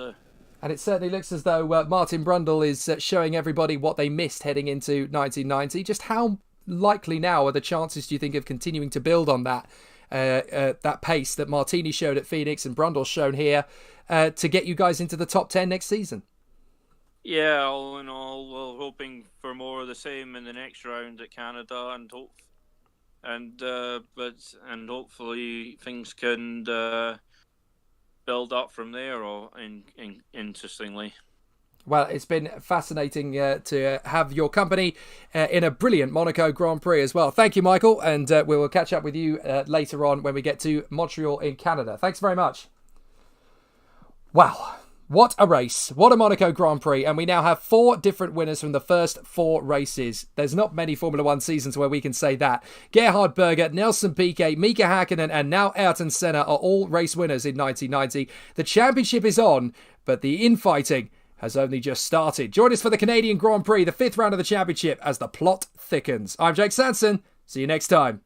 And it certainly looks as though Martin Brundle is showing everybody what they missed heading into 1990. Just how likely now are the chances, do you think, of continuing to build on that? That pace that Martini showed at Phoenix and Brundle's shown here to get you guys into the top 10 next season? Yeah, all in all, we're hoping for more of the same in the next round at Canada, and hopefully things can build up from there. Or interestingly. Well, it's been fascinating to have your company in a brilliant Monaco Grand Prix as well. Thank you, Michael, and we will catch up with you later on when we get to Montreal in Canada. Thanks very much. Wow, what a race. What a Monaco Grand Prix. And we now have 4 different winners from the first 4 races. There's not many Formula One seasons where we can say that. Gerhard Berger, Nelson Piquet, Mika Hakkinen, and now Ayrton Senna are all race winners in 1990. The championship is on, but the infighting has only just started. Join us for the Canadian Grand Prix, the 5th round of the championship, as the plot thickens. I'm Jake Sanson. See you next time.